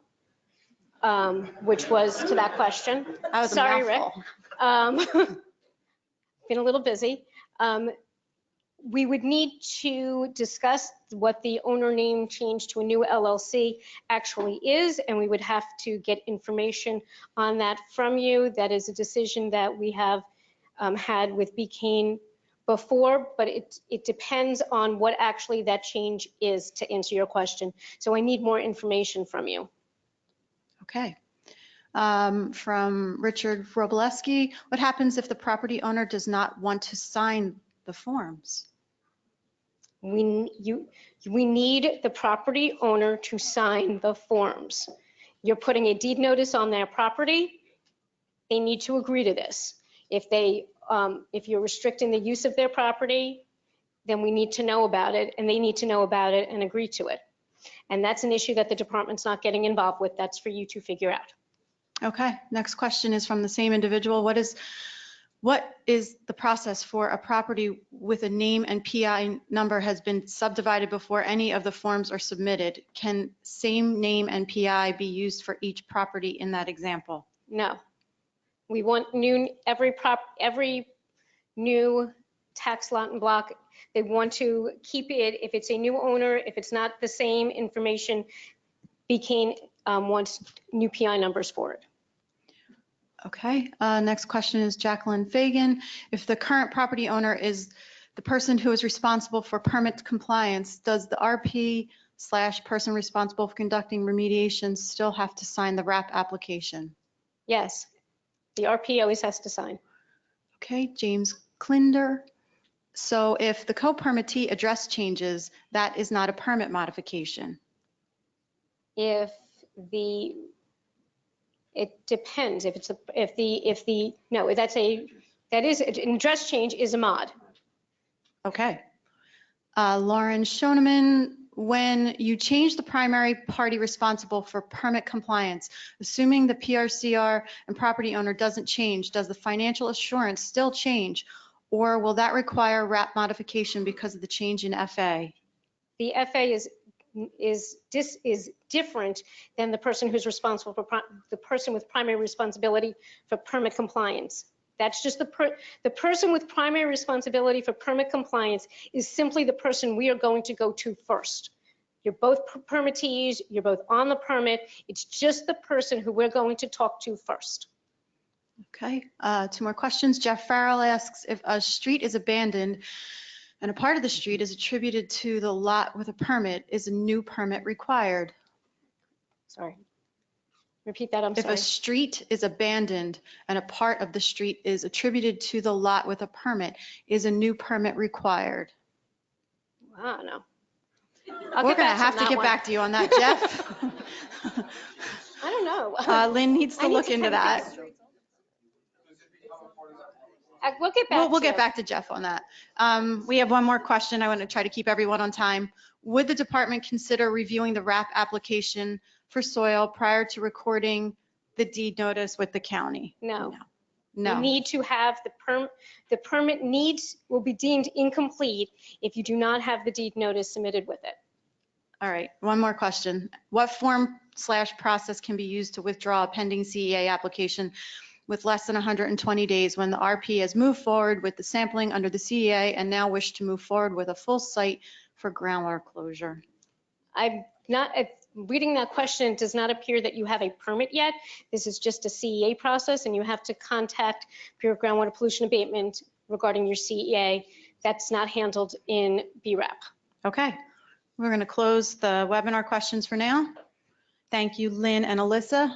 which was to that question. That was Sorry, a Rick. mouthful. Been a little busy. We would need to discuss what the owner name change to a new LLC actually is, and we would have to get information on that from you. That is a decision that we have had with BCANE before, but it depends on what actually that change is, to answer your question. So I need more information from you. Okay. From Richard Robleski, what happens if the property owner does not want to sign the forms? We need the property owner to sign the forms. You're putting a deed notice on their property. They need to agree to this. If you're restricting the use of their property, then we need to know about it, and they need to know about it and agree to it. And that's an issue that the department's not getting involved with. That's for you to figure out. Okay, next question is from the same individual. What is the process for a property with a name and PI number has been subdivided before any of the forms are submitted? Can same name and PI be used for each property in that example? No. We want every new tax lot and block, they want to keep it, if it's a new owner, if it's not the same information, wants new PI numbers for it. Okay, next question is Jacqueline Fagan. If the current property owner is the person who is responsible for permit compliance, does the RP/person responsible for conducting remediation still have to sign the RAP application? Yes, the RP always has to sign. Okay, James Klinder. So if the co-permittee address changes, that is not a permit modification. It depends. If it's an address change is a mod. Okay. Lauren Schoeneman, when you change the primary party responsible for permit compliance, assuming the PRCR and property owner doesn't change, does the financial assurance still change? Or will that require RAP modification because of the change in FA? The FA is different than the person who's responsible for the person with primary responsibility for permit compliance. That's just the person with primary responsibility for permit compliance is simply the person we are going to go to first. You're both permittees, you're both on the permit. It's just the person who we're going to talk to first. Okay, 2 more questions. Jeff Farrell asks if a street is abandoned and a part of the street is attributed to the lot with a permit, is a new permit required? Sorry. Repeat that, I'm If sorry. a street is abandoned and a part of the street is attributed to the lot with a permit, is a new permit required? I don't know. We're going to have to get back to you on that, Jeff. I don't know. Lynn needs to look into that. We'll get back. We'll get back to Jeff on that. We have one more question. I want to try to keep everyone on time. Would the department consider reviewing the RAP application for soil prior to recording the deed notice with the county? No. No. You need to have the permit will be deemed incomplete if you do not have the deed notice submitted with it. All right, one more question. What form/process can be used to withdraw a pending CEA application with less than 120 days when the RP has moved forward with the sampling under the CEA and now wish to move forward with a full site for groundwater closure? Reading that question, it does not appear that you have a permit yet. This is just a CEA process, and you have to contact Bureau of Groundwater Pollution Abatement regarding your CEA. That's not handled in BRAP. Okay, we're going to close the webinar questions for now. Thank you, Lynn and Alyssa.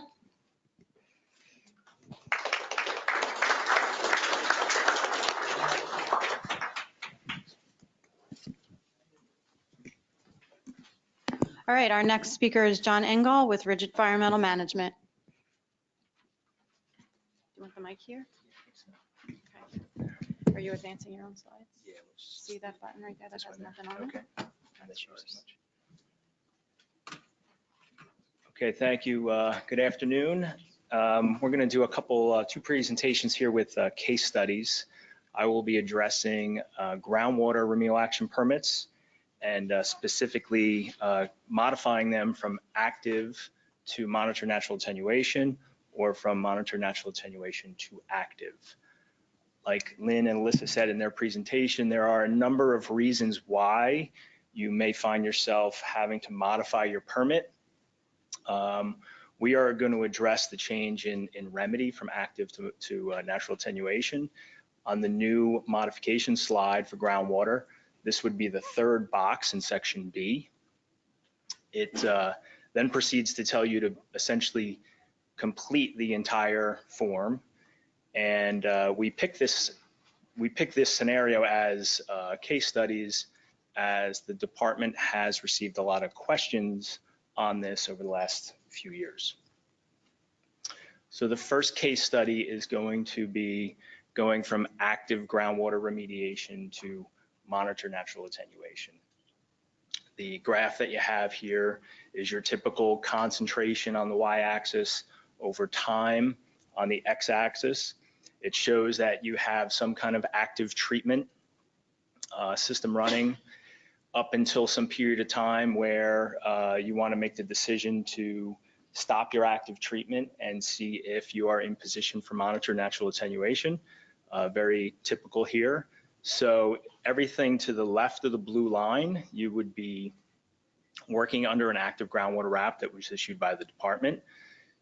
All right, our next speaker is John Engel with Rigid Environmental Management. Do you want the mic here? Okay. Are you advancing your own slides? Yeah. See that button right there that has nothing on it? That's yours. Okay, thank you. Good afternoon. We're going to do a couple, 2 presentations here with case studies. I will be addressing groundwater remedial action permits and specifically modifying them from active to monitor natural attenuation or from monitor natural attenuation to active. Like Lynn and Alyssa said in their presentation, there are a number of reasons why you may find yourself having to modify your permit. We are going to address the change in remedy from active to natural attenuation. On the new modification slide for groundwater, this would be the 3rd box in section B. It then proceeds to tell you to essentially complete the entire form. And we pick this scenario as case studies as the department has received a lot of questions on this over the last few years. So the first case study is going to be going from active groundwater remediation to monitor natural attenuation. The graph that you have here is your typical concentration on the y-axis over time on the x-axis. It shows that you have some kind of active treatment system running up until some period of time where you want to make the decision to stop your active treatment and see if you are in position for monitor natural attenuation. Very typical here. So everything to the left of the blue line, you would be working under an active groundwater RAP that was issued by the department.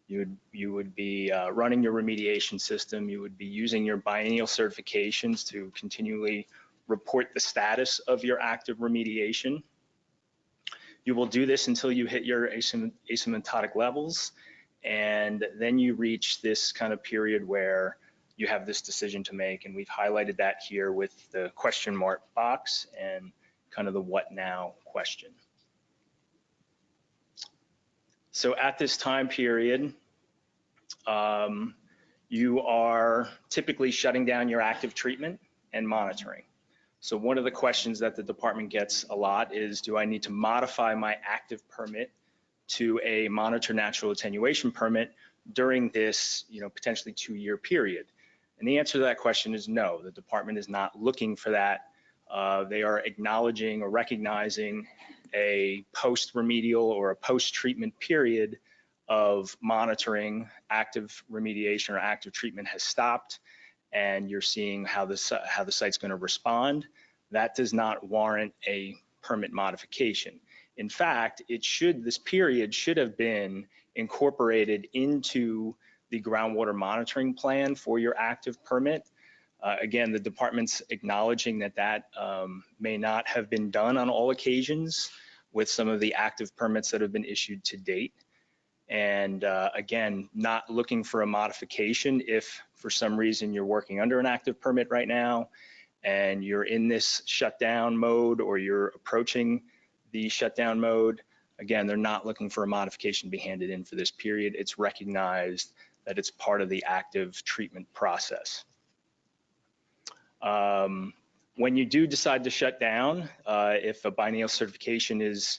You would be running your remediation system. You would be using your biennial certifications to continually report the status of your active remediation. You will do this until you hit your asymptotic levels, and then you reach this kind of period where you have this decision to make, and we've highlighted that here with the question mark box and kind of the what now question. So at this time period, you are typically shutting down your active treatment and monitoring. So one of the questions that the department gets a lot is, do I need to modify my active permit to a monitor natural attenuation permit during this, potentially 2-year period? And the answer to that question is no. The department is not looking for that. They are acknowledging or recognizing a post-remedial or a post-treatment period of monitoring. Active remediation or active treatment has stopped, and you're seeing how the site's going to respond. That does not warrant a permit modification. In fact, this period should have been incorporated into the groundwater monitoring plan for your active permit. Again, the department's acknowledging that may not have been done on all occasions with some of the active permits that have been issued to date. And again, not looking for a modification if for some reason you're working under an active permit right now and you're in this shutdown mode or you're approaching the shutdown mode. Again, they're not looking for a modification to be handed in for this period. It's recognized that it's part of the active treatment process. When you do decide to shut down, if a biennial certification is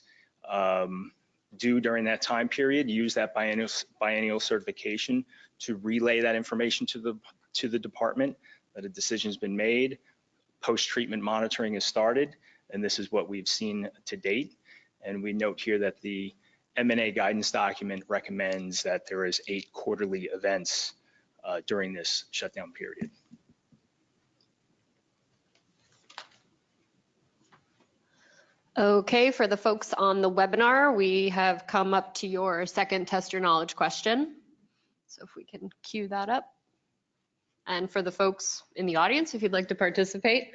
due during that time period, use that biennial certification to relay that information to the department that a decision has been made. Post-treatment monitoring has started, and this is what we've seen to date. And we note here that the M&A guidance document recommends that there is 8 quarterly events during this shutdown period. Okay, for the folks on the webinar, we have come up to your second test your knowledge question. So if we can cue that up. And for the folks in the audience, if you'd like to participate.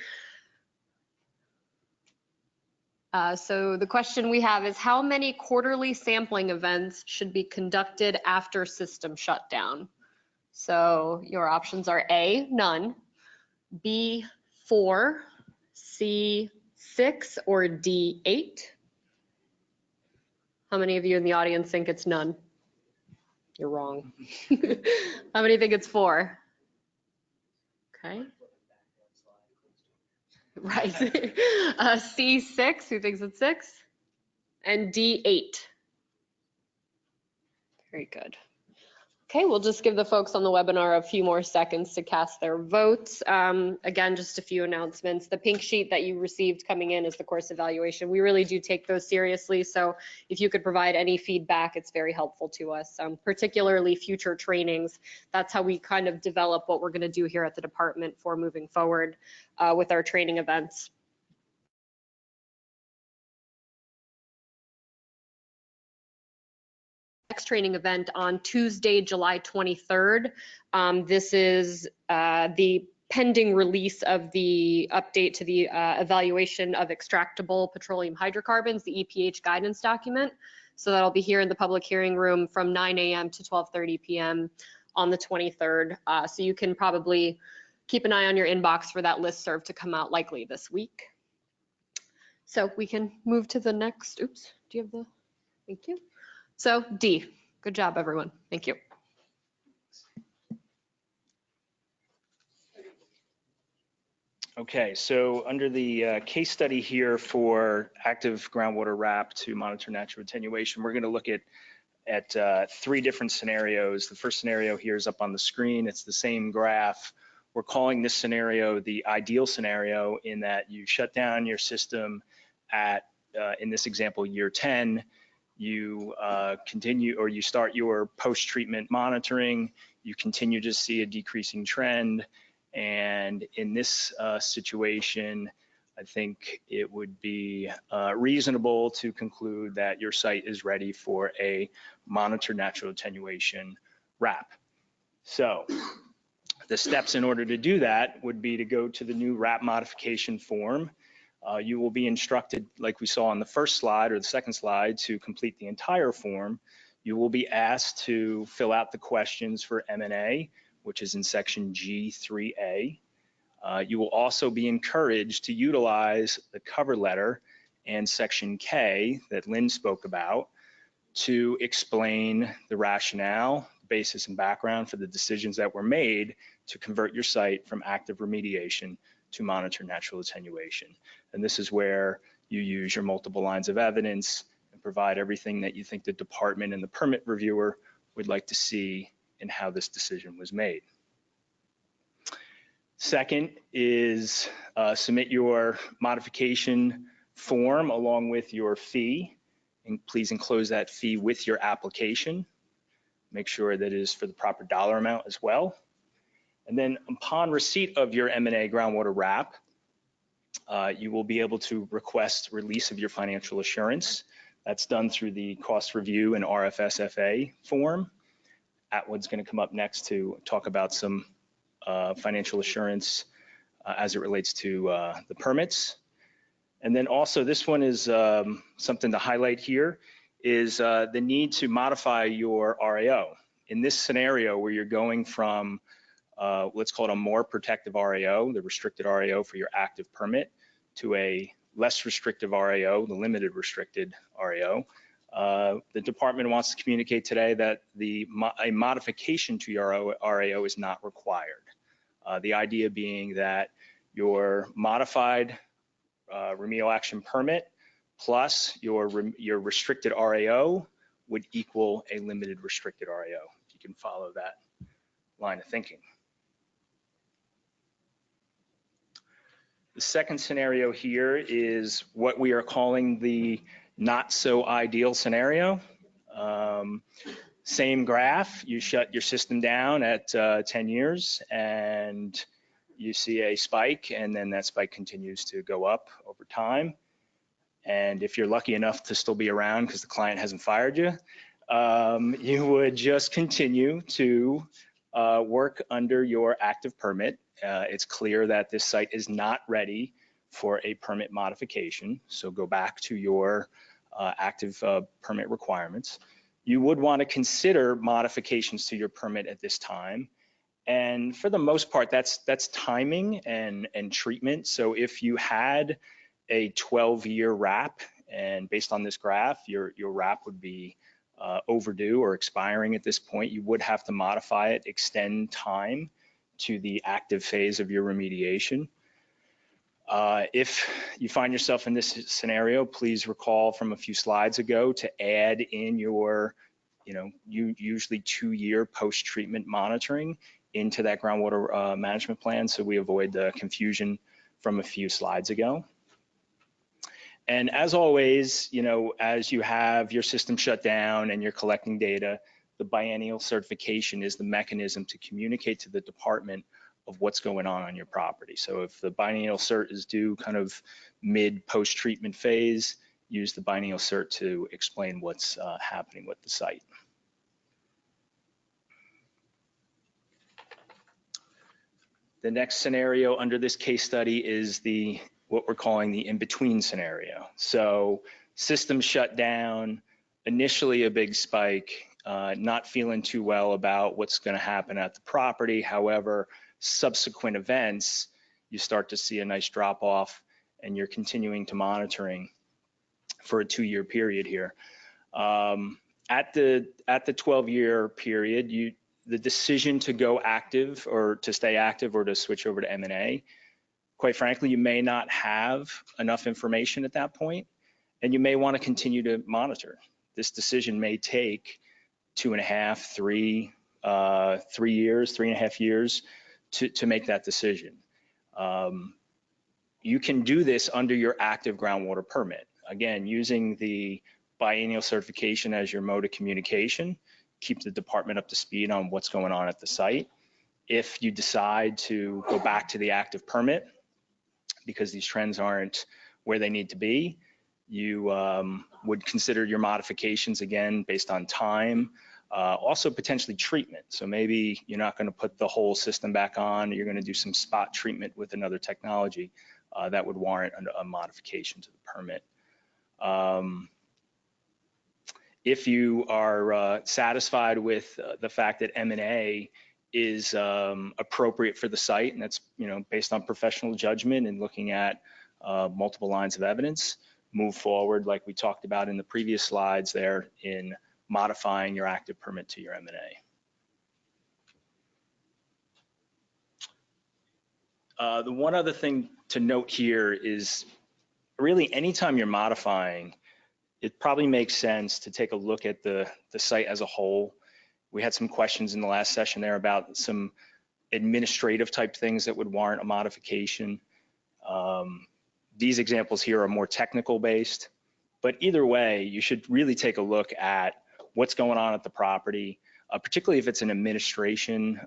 So the question we have is, how many quarterly sampling events should be conducted after system shutdown? So your options are A, none, B, 4, C, 6, or D, 8. How many of you in the audience think it's none? You're wrong. How many think it's 4? Okay. Right. C6, who thinks it's 6? And D8. Very good. Okay, we'll just give the folks on the webinar a few more seconds to cast their votes. Again, just a few announcements. The pink sheet that you received coming in is the course evaluation. We really do take those seriously, so if you could provide any feedback, it's very helpful to us, particularly future trainings. That's how we kind of develop what we're going to do here at the department for moving forward with our training events. Next training event on Tuesday, July 23rd. This is the pending release of the update to the evaluation of extractable petroleum hydrocarbons, the EPH guidance document. So that'll be here in the public hearing room from 9 a.m. to 12:30 p.m. on the 23rd. So you can probably keep an eye on your inbox for that listserv to come out likely this week. So we can move to the next, oops, do you have the, thank you. So D, good job, everyone. Thank you. Okay, so under the case study here for active groundwater RAP to monitor natural attenuation, we're going to look at 3 different scenarios. The first scenario here is up on the screen. It's the same graph. We're calling this scenario the ideal scenario in that you shut down your system at, in this example, year 10. You continue or you start your post-treatment monitoring. You continue to see a decreasing trend. And in this situation, I think it would be reasonable to conclude that your site is ready for a monitor natural attenuation RAP. So the steps in order to do that would be to go to the new RAP modification form. You will be instructed, like we saw on the first slide or the second slide, to complete the entire form. You will be asked to fill out the questions for M&A, which is in section G3A. You will also be encouraged to utilize the cover letter and section K that Lynn spoke about to explain the rationale, basis, and background for the decisions that were made to convert your site from active remediation to monitor natural attenuation. And this is where you use your multiple lines of evidence and provide everything that you think the department and the permit reviewer would like to see in how this decision was made. Second is submit your modification form along with your fee, and please enclose that fee with your application. Make sure that it is for the proper dollar amount as well. And then upon receipt of your M&A groundwater RAP, you will be able to request release of your financial assurance. That's done through the cost review and RFSFA form. Atwood's going to come up next to talk about some financial assurance as it relates to the permits. And then also this one is something to highlight here is the need to modify your RAO. In this scenario where you're going from, let's call it a more protective RAO, the restricted RAO for your active permit, to a less restrictive RAO, the limited restricted RAO, the department wants to communicate today that a modification to your RAO is not required. The idea being that your modified remedial action permit plus your restricted RAO would equal a limited restricted RAO, if you can follow that line of thinking. The second scenario here is what we are calling the not so ideal scenario. Same graph, you shut your system down at 10 years and you see a spike, and then that spike continues to go up over time. And if you're lucky enough to still be around because the client hasn't fired you, you would just continue to work under your active permit. It's clear that this site is not ready for a permit modification, so go back to your active permit requirements. You would want to consider modifications to your permit at this time. And for the most part, that's timing and treatment. So if you had a 12-year RAP, and based on this graph, your RAP would be overdue or expiring at this point, you would have to modify it, extend time to the active phase of your remediation. If you find yourself in this scenario, please recall from a few slides ago to add in your, usually 2-year post-treatment monitoring into that groundwater management plan, so we avoid the confusion from a few slides ago. And as always, as you have your system shut down and you're collecting data, the biennial certification is the mechanism to communicate to the department of what's going on your property. So if the biennial cert is due kind of mid post-treatment phase, use the biennial cert to explain what's happening with the site. The next scenario under this case study is what we're calling the in-between scenario. So system shut down, initially a big spike, not feeling too well about what's going to happen at the property. However, subsequent events, you start to see a nice drop off and you're continuing to monitoring for a 2-year period here. At the 12-year period, the decision to go active or to stay active or to switch over to M&A, quite frankly, you may not have enough information at that point, and you may want to continue to monitor. This decision may take 2.5, 3 years, 3.5 years to make that decision. You can do this under your active groundwater permit. Again, using the biennial certification as your mode of communication, keep the department up to speed on what's going on at the site. If you decide to go back to the active permit because these trends aren't where they need to be, you would consider your modifications again based on time, also potentially treatment. So maybe you're not going to put the whole system back on, you're going to do some spot treatment with another technology that would warrant a modification to the permit. If you are satisfied with the fact that M&A is appropriate for the site, and that's based on professional judgment and looking at multiple lines of evidence, move forward like we talked about in the previous slides there in modifying your active permit to your M&A. The one other thing to note here is really anytime you're modifying, it probably makes sense to take a look at the site as a whole. We had some questions in the last session there about some administrative type things that would warrant a modification. These examples here are more technical based, but either way, you should really take a look at what's going on at the property, particularly if it's an administration,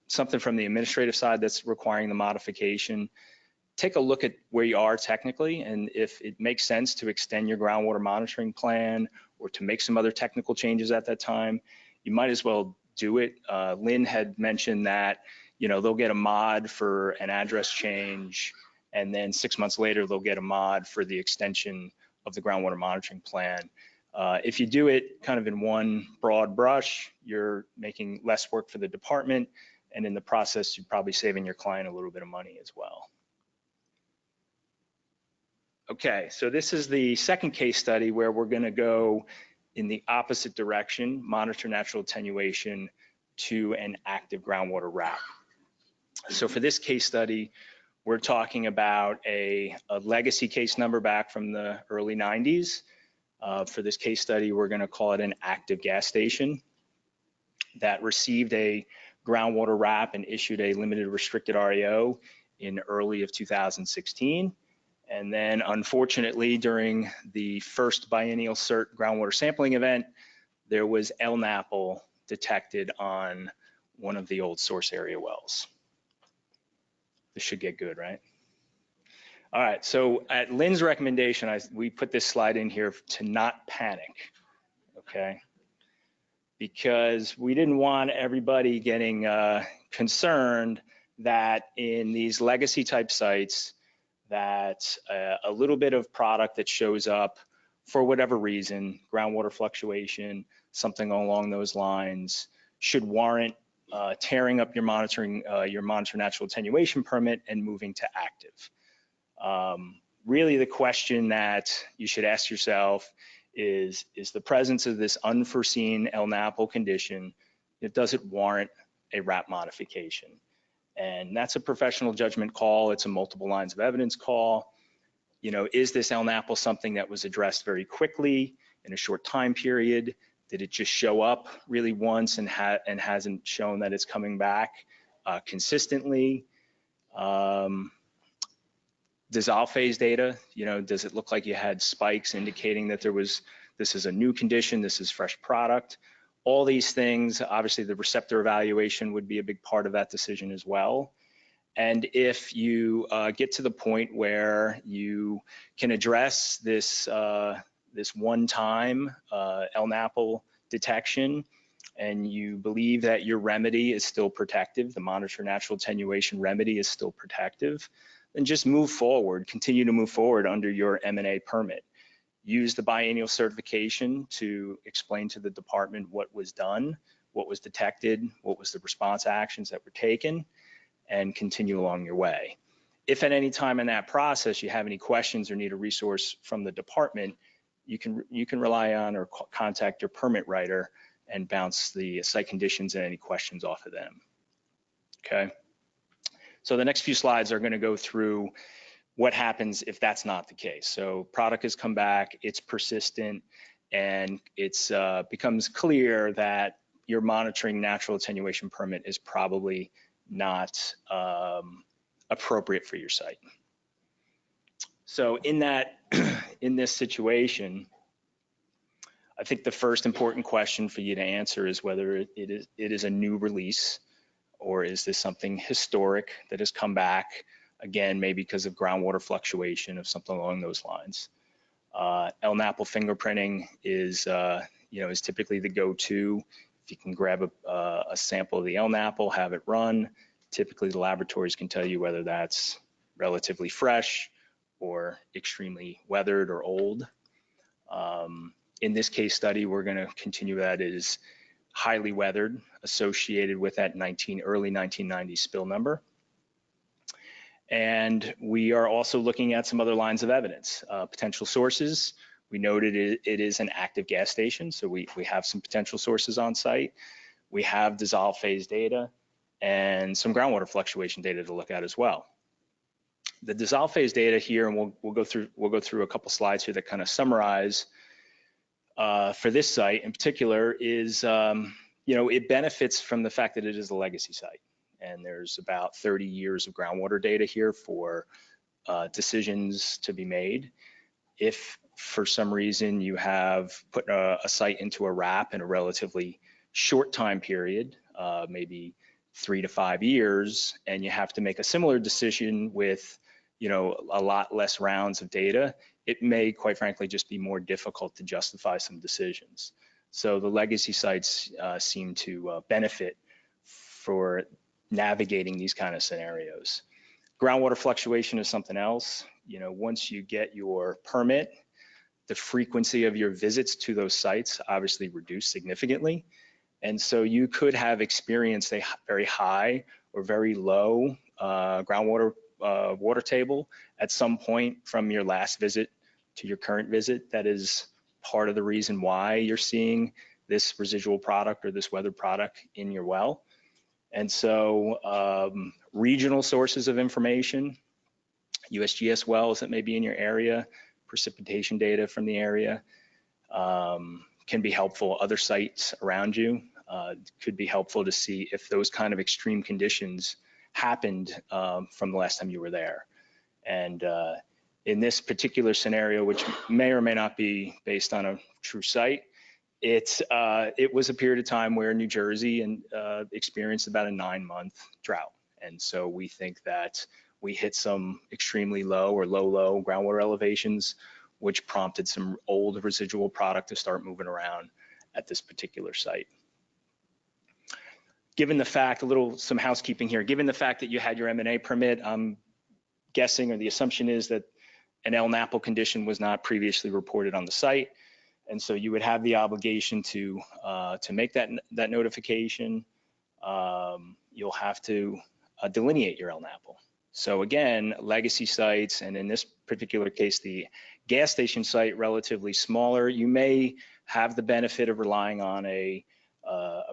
something from the administrative side that's requiring the modification. Take a look at where you are technically, and if it makes sense to extend your groundwater monitoring plan or to make some other technical changes at that time, you might as well do it. Lynn had mentioned that they'll get a mod for an address change, and then 6 months later they'll get a mod for the extension of the groundwater monitoring plan. If you do it kind of in one broad brush, you're making less work for the department, and in the process, you're probably saving your client a little bit of money as well. Okay, so this is the second case study where we're going to go in the opposite direction, monitor natural attenuation to an active groundwater RAP. So for this case study, we're talking about a legacy case number back from the early 90s. For this case study, we're going to call it an active gas station that received a groundwater RAP and issued a limited restricted REO in early of 2016. And then unfortunately, during the first biennial CERT groundwater sampling event, there was LNAPL detected on one of the old source area wells. This should get good, right? All right, so at Lynn's recommendation, we put this slide in here to not panic, okay? Because we didn't want everybody getting concerned that in these legacy type sites, that a little bit of product that shows up for whatever reason, groundwater fluctuation, something along those lines, should warrant tearing up your monitor natural attenuation permit and moving to active. Really the question that you should ask yourself is the presence of this unforeseen LNAPL condition, does it warrant a RAP modification? And that's a professional judgment call. It's a multiple lines of evidence call. Is this LNAPL something that was addressed very quickly in a short time period? Did it just show up really once and hasn't shown that it's coming back consistently? Dissolve phase data, does it look like you had spikes indicating that this is a new condition, this is fresh product? All these things, obviously the receptor evaluation would be a big part of that decision as well. And if you get to the point where you can address this one-time LNAPL detection, and you believe that your remedy is still protective, the monitor natural attenuation remedy is still protective, then just move forward, continue to move forward under your M&A permit. Use the biennial certification to explain to the department what was done, what was detected, what was the response actions that were taken, and continue along your way. If at any time in that process you have any questions or need a resource from the department, you can rely on or contact your permit writer and bounce the site conditions and any questions off of them. Okay. So the next few slides are going to go through what happens if that's not the case. So product has come back, it's persistent, and it's becomes clear that your monitoring natural attenuation permit is probably not appropriate for your site. So in this situation, I think the first important question for you to answer is whether it is a new release, or is this something historic that has come back, again, maybe because of groundwater fluctuation or something along those lines. LNAPL fingerprinting is typically the go-to. If you can grab a sample of the LNAPL, have it run, typically the laboratories can tell you whether that's relatively fresh or extremely weathered or old. In this case study, we're going to continue that it is highly weathered, associated with that early 1990 spill number. And we are also looking at some other lines of evidence, potential sources. We noted it is an active gas station, so we have some potential sources on site. We have dissolved phase data and some groundwater fluctuation data to look at as well. The dissolved phase data here, and we'll go through a couple slides here that kind of summarize for this site in particular is, it benefits from the fact that it is a legacy site. And there's about 30 years of groundwater data here for decisions to be made. If for some reason you have put a site into a RAP in a relatively short time period, maybe 3 to 5 years, and you have to make a similar decision with a lot less rounds of data, it may, quite frankly, just be more difficult to justify some decisions. So the legacy sites seem to benefit for navigating these kind of scenarios. Groundwater fluctuation is something else. Once you get your permit, the frequency of your visits to those sites obviously reduce significantly. And so you could have experienced a very high or very low groundwater water table at some point from your last visit to your current visit. That is part of the reason why you're seeing this residual product or this weathered product in your well. And so regional sources of information, USGS wells that may be in your area, precipitation data from the area can be helpful. Other sites around you could be helpful to see if those kind of extreme conditions happened from the last time you were there. And in this particular scenario, which may or may not be based on a true site, it was a period of time where New Jersey experienced about a 9-month drought. And so we think that we hit some extremely low or low groundwater elevations, which prompted some old residual product to start moving around at this particular site. Given the fact, some housekeeping here, given the fact that you had your M&A permit, I'm guessing, or the assumption is that an LNAPL condition was not previously reported on the site. And so you would have the obligation to make that notification. You'll have to delineate your LNAPL. So again, legacy sites, and in this particular case, the gas station site, relatively smaller, you may have the benefit of relying on a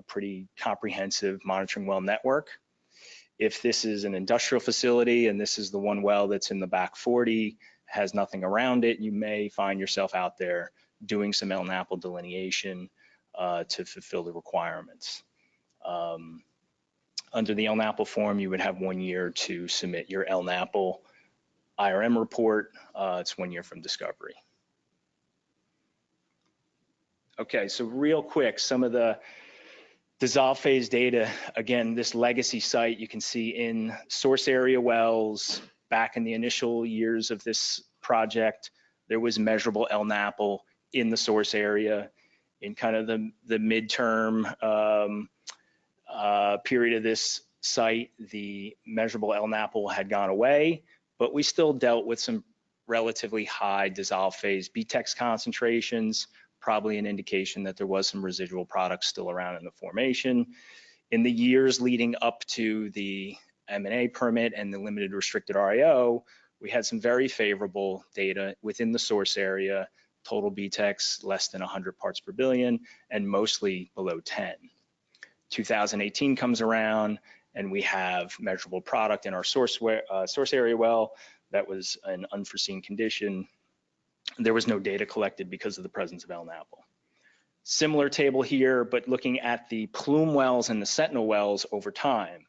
pretty comprehensive monitoring well network. If this is an industrial facility and this is the one well that's in the back 40, has nothing around it, you may find yourself out there doing some LNAPL delineation to fulfill the requirements. Under the LNAPL form, you would have 1 year to submit your LNAPL IRM report. It's 1 year from discovery. Okay, so real quick, some of the dissolved phase data. Again, this legacy site, you can see in source area wells, back in the initial years of this project, there was measurable LNAPL in the source area. In kind of the midterm period of this site, the measurable LNAPL had gone away, but we still dealt with some relatively high dissolved phase BTEX concentrations, probably an indication that there was some residual products still around in the formation. In the years leading up to the M&A permit and the limited restricted RAO, we had some very favorable data within the source area, total BTEX less than 100 parts per billion and mostly below 10. 2018 comes around and we have measurable product in our source area well that was an unforeseen condition. There was no data collected because of the presence of LNAPL. Similar table here, but looking at the plume wells and the sentinel wells over time.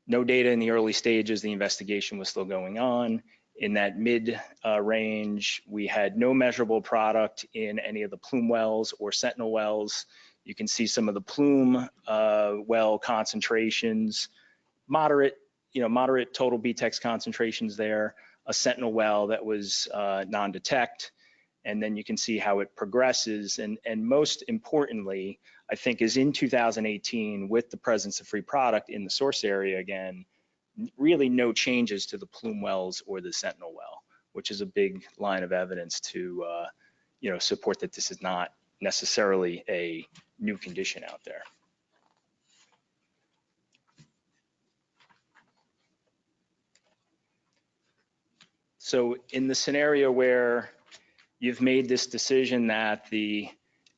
No data in the early stages, the investigation was still going on. In that mid range, we had no measurable product in any of the plume wells or sentinel wells. You can see some of the plume well concentrations, moderate total BTEX concentrations there, a sentinel well that was non-detect, and then you can see how it progresses. And most importantly, I think is in 2018 with the presence of free product in the source area again, really no changes to the plume wells or the sentinel well, which is a big line of evidence to support that this is not necessarily a new condition out there. So in the scenario where you've made this decision that the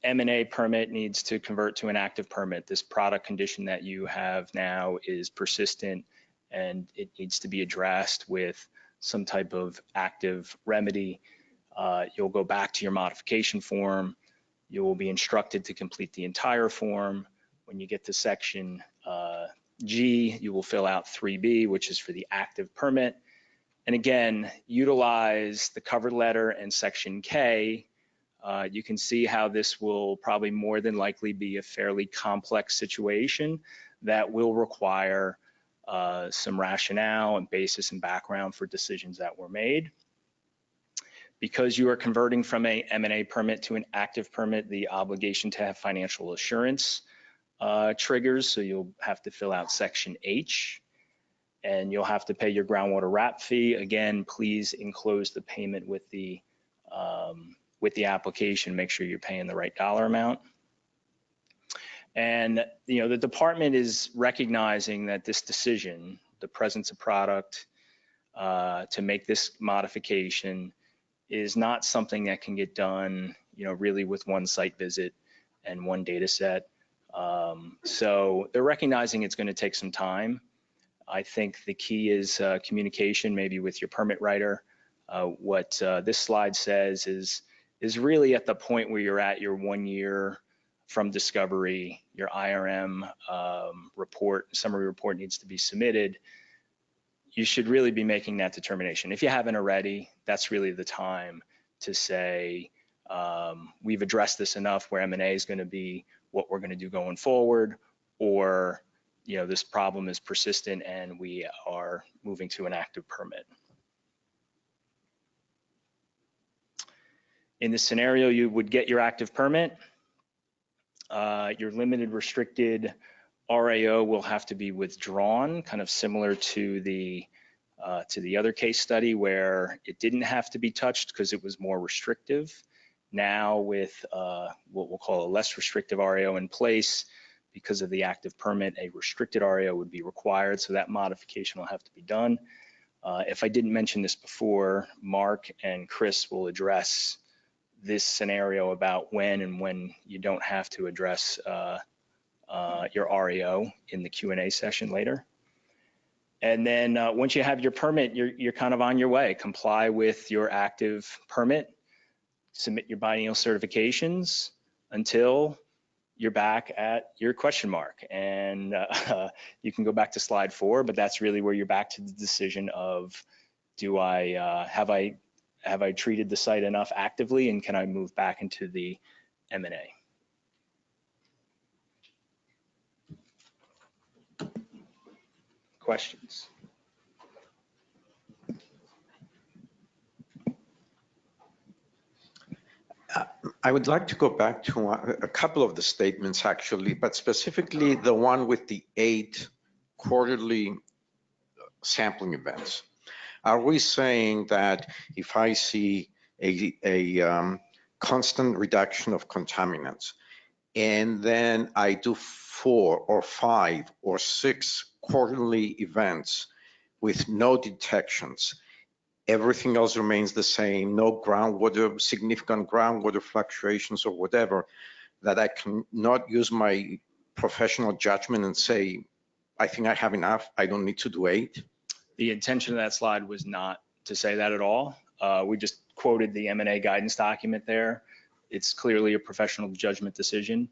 M&A permit needs to convert to an active permit, this product condition that you have now is persistent and it needs to be addressed with some type of active remedy, you'll go back to your modification form. You will be instructed to complete the entire form. When you get to section G, you will fill out 3B, which is for the active permit. And again, utilize the cover letter and section K. You can see how this will probably more than likely be a fairly complex situation that will require some rationale and basis and background for decisions that were made. Because you are converting from a M&A permit to an active permit, the obligation to have financial assurance triggers. So you'll have to fill out section H and you'll have to pay your groundwater RAP fee. Again, please enclose the payment with the application. Make sure you're paying the right dollar amount. And the department is recognizing that this decision, the presence of product to make this modification, is not something that can get done, really with one site visit and one data set. So they're recognizing it's going to take some time. I think the key is communication, maybe with your permit writer. What this slide says is really at the point where you're at your 1 year from discovery, your IRM summary report needs to be submitted. You should really be making that determination. If you haven't already, that's really the time to say, we've addressed this enough where M&A is going to be what we're going to do going forward, or this problem is persistent and we are moving to an active permit. In this scenario, you would get your active permit. Your limited restricted RAO will have to be withdrawn, kind of similar to the other case study where it didn't have to be touched because it was more restrictive. Now with what we'll call a less restrictive RAO in place, because of the active permit, a restricted RAO would be required, so that modification will have to be done. If I didn't mention this before, Mark and Chris will address this scenario about when you don't have to address your RAO in the Q&A session later. And then once you have your permit, you're kind of on your way. Comply with your active permit, submit your biennial certifications until you're back at your question mark. And you can go back to slide 4, but that's really where you're back to the decision of, have I treated the site enough actively, and can I move back into the M&A? Questions? I would like to go back to a couple of the statements actually, but specifically the one with the 8 quarterly sampling events. Are we saying that if I see a constant reduction of contaminants and then I do 4 or 5 or 6 quarterly events with no detections, everything else remains the same, no groundwater, significant groundwater fluctuations or whatever, that I cannot use my professional judgment and say, I think I have enough, I don't need to do 8? The intention of that slide was not to say that at all. We just quoted the M&A guidance document there. It's clearly a professional judgment decision.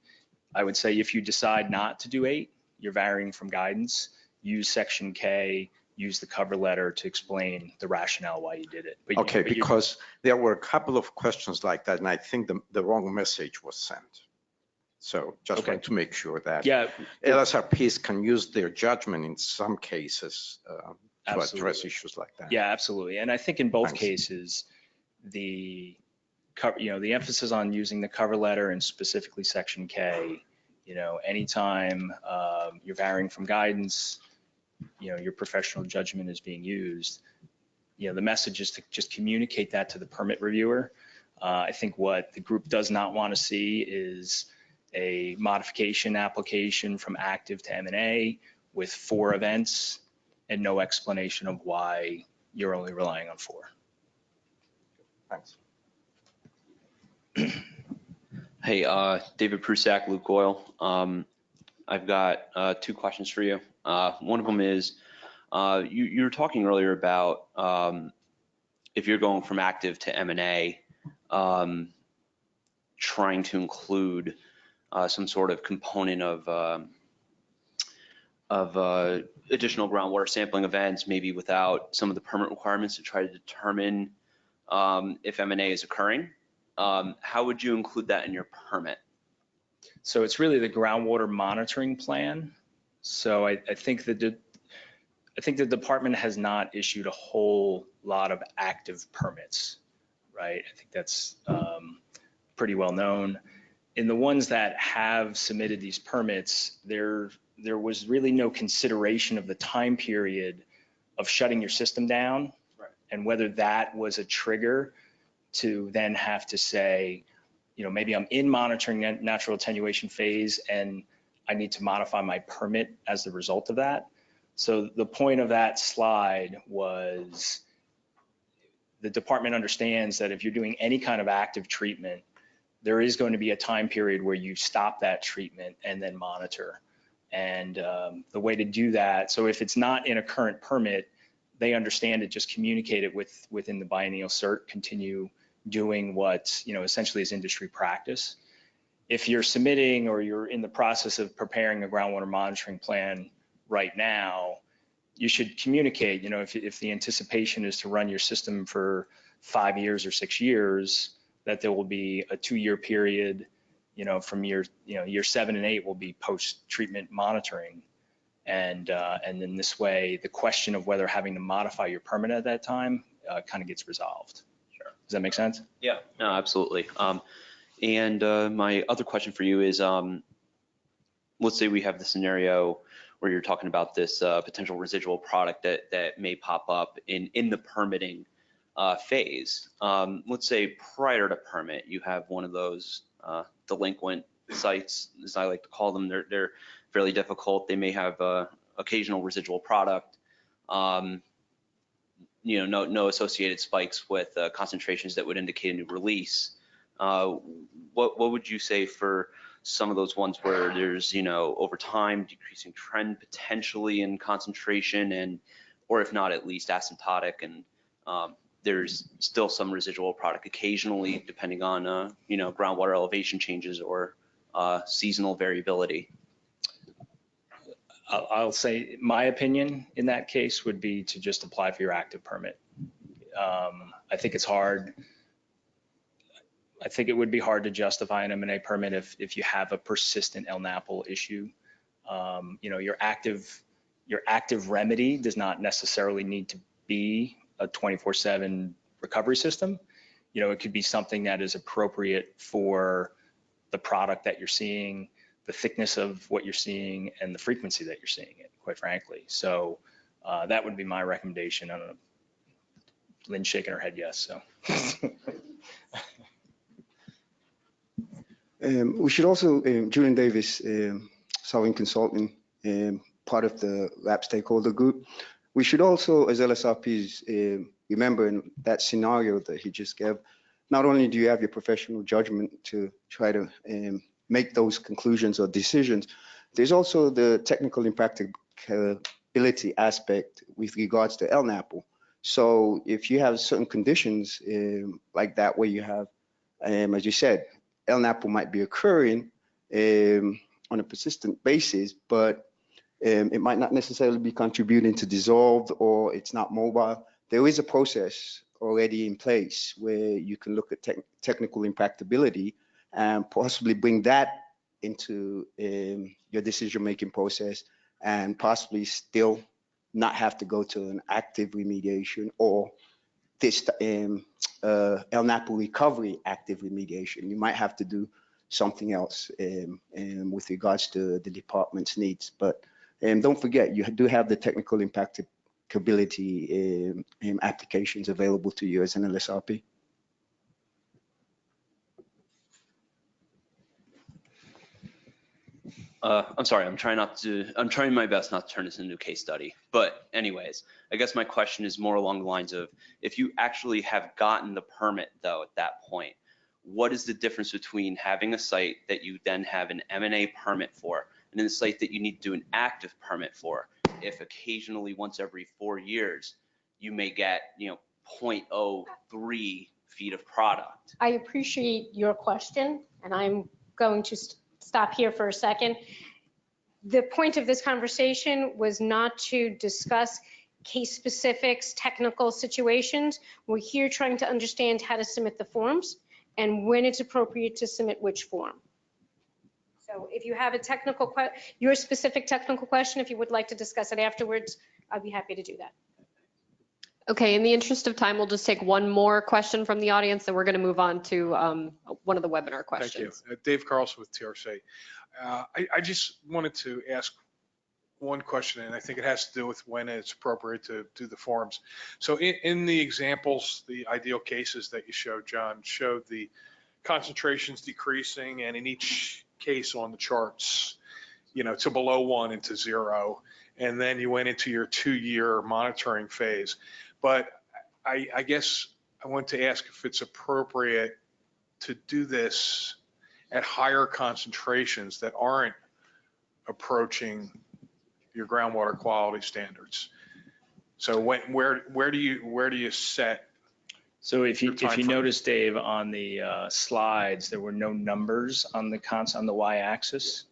I would say if you decide not to do 8, you're varying from guidance, use section K, use the cover letter to explain the rationale why you did it. Okay, because there were a couple of questions like that, and I think the wrong message was sent. So just want to make sure that LSRPs can use their judgment in some cases to address issues like that. Yeah, absolutely. And I think in both cases, the emphasis on using the cover letter and specifically section K, anytime you're varying from guidance, your professional judgment is being used. The message is to just communicate that to the permit reviewer. I think what the group does not want to see is a modification application from active to M&A with 4 events and no explanation of why you're only relying on 4. Thanks. Hey, David Prusak, Luke Oil. I've got 2 questions for you. One of them is, you were talking earlier about if you're going from active to M&A, trying to include some sort of component of additional groundwater sampling events, maybe without some of the permit requirements to try to determine if M&A is occurring. How would you include that in your permit? So it's really the groundwater monitoring plan. So I think the department has not issued a whole lot of active permits, right? I think that's pretty well known. In the ones that have submitted these permits, there was really no consideration of the time period of shutting your system down, and whether that was a trigger to then have to say, maybe I'm in monitoring natural attenuation phase and I need to modify my permit as the result of that. So the point of that slide was the department understands that if you're doing any kind of active treatment, there is going to be a time period where you stop that treatment and then monitor. And the way to do that, so if it's not in a current permit, they understand it, just communicate it within the biennial cert, continue doing what essentially is industry practice. If you're submitting or you're in the process of preparing a groundwater monitoring plan right now, you should communicate, if the anticipation is to run your system for 5 years or 6 years, that there will be a 2-year period, from year 7 and 8 will be post-treatment monitoring. And then this way, the question of whether having to modify your permit at that time kind of gets resolved. Sure. Does that make sense? Yeah, no, absolutely. And my other question for you is, let's say we have the scenario where you're talking about this potential residual product that may pop up in the permitting phase. Let's say prior to permit, you have one of those delinquent sites, as I like to call them. They're fairly difficult. They may have occasional residual product, no associated spikes with concentrations that would indicate a new release. What would you say for some of those ones where there's, over time decreasing trend potentially in concentration, or if not, at least asymptotic, and there's still some residual product occasionally, depending on groundwater elevation changes or seasonal variability? I'll say my opinion in that case would be to just apply for your active permit. I think it's hard. I think it would be hard to justify an M&A permit if you have a persistent LNAPL issue. Your active remedy does not necessarily need to be a 24/7 recovery system. It could be something that is appropriate for the product that you're seeing, the thickness of what you're seeing, and the frequency that you're seeing it, quite frankly. So that would be my recommendation. I don't know. Lynn's shaking her head yes, so. We should also, Julian Davis, Solving Consulting, part of the RAP stakeholder group. We should also, as LSRPs, remember in that scenario that he just gave, not only do you have your professional judgment to try to make those conclusions or decisions, there's also the technical impracticability aspect with regards to LNAPL. So if you have certain conditions like that where you have, as you said, LNAPL might be occurring on a persistent basis, but it might not necessarily be contributing to dissolved, or it's not mobile. There is a process already in place where you can look at technical impracticability and possibly bring that into your decision-making process, and possibly still not have to go to an active remediation or this LNAPL recovery active remediation. You might have to do something else with regards to the department's needs. But don't forget, you do have the technical impracticability applications available to you as an LSRP. I'm sorry, I'm trying my best not to turn this into a case study. But anyways, I guess my question is more along the lines of, if you actually have gotten the permit though at that point, what is the difference between having a site that you then have an M&A permit for and then a site that you need to do an active permit for? If occasionally once every 4 years, you may get, 0.03 feet of product. I appreciate your question, and I'm going to stop here for a second. The point of this conversation was not to discuss case specifics, technical situations. We're here trying to understand how to submit the forms and when it's appropriate to submit which form. So if you have a your specific technical question, if you would like to discuss it afterwards, I'd be happy to do that. Okay, in the interest of time, we'll just take one more question from the audience, and we're going to move on to one of the webinar questions. Thank you. Dave Carlson with TRC. I just wanted to ask one question, and I think it has to do with when it's appropriate to do the forms. So in the examples, the ideal cases that you showed, John, showed the concentrations decreasing, and in each case on the charts, to below 1 and to 0. And then you went into your 2-year monitoring phase. But I guess I want to ask if it's appropriate to do this at higher concentrations that aren't approaching your groundwater quality standards. So where do you set? So if you notice, Dave, on the slides, there were no numbers on the y-axis.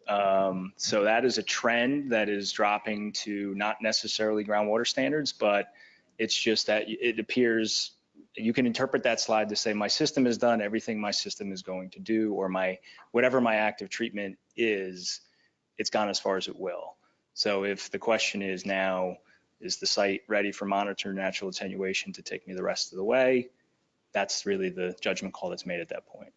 So that is a trend that is dropping to not necessarily groundwater standards, but it's just that it appears you can interpret that slide to say my system has done everything my system is going to do, or whatever my active treatment is, it's gone as far as it will. So if the question is now, is the site ready for monitor natural attenuation to take me the rest of the way? That's really the judgment call that's made at that point.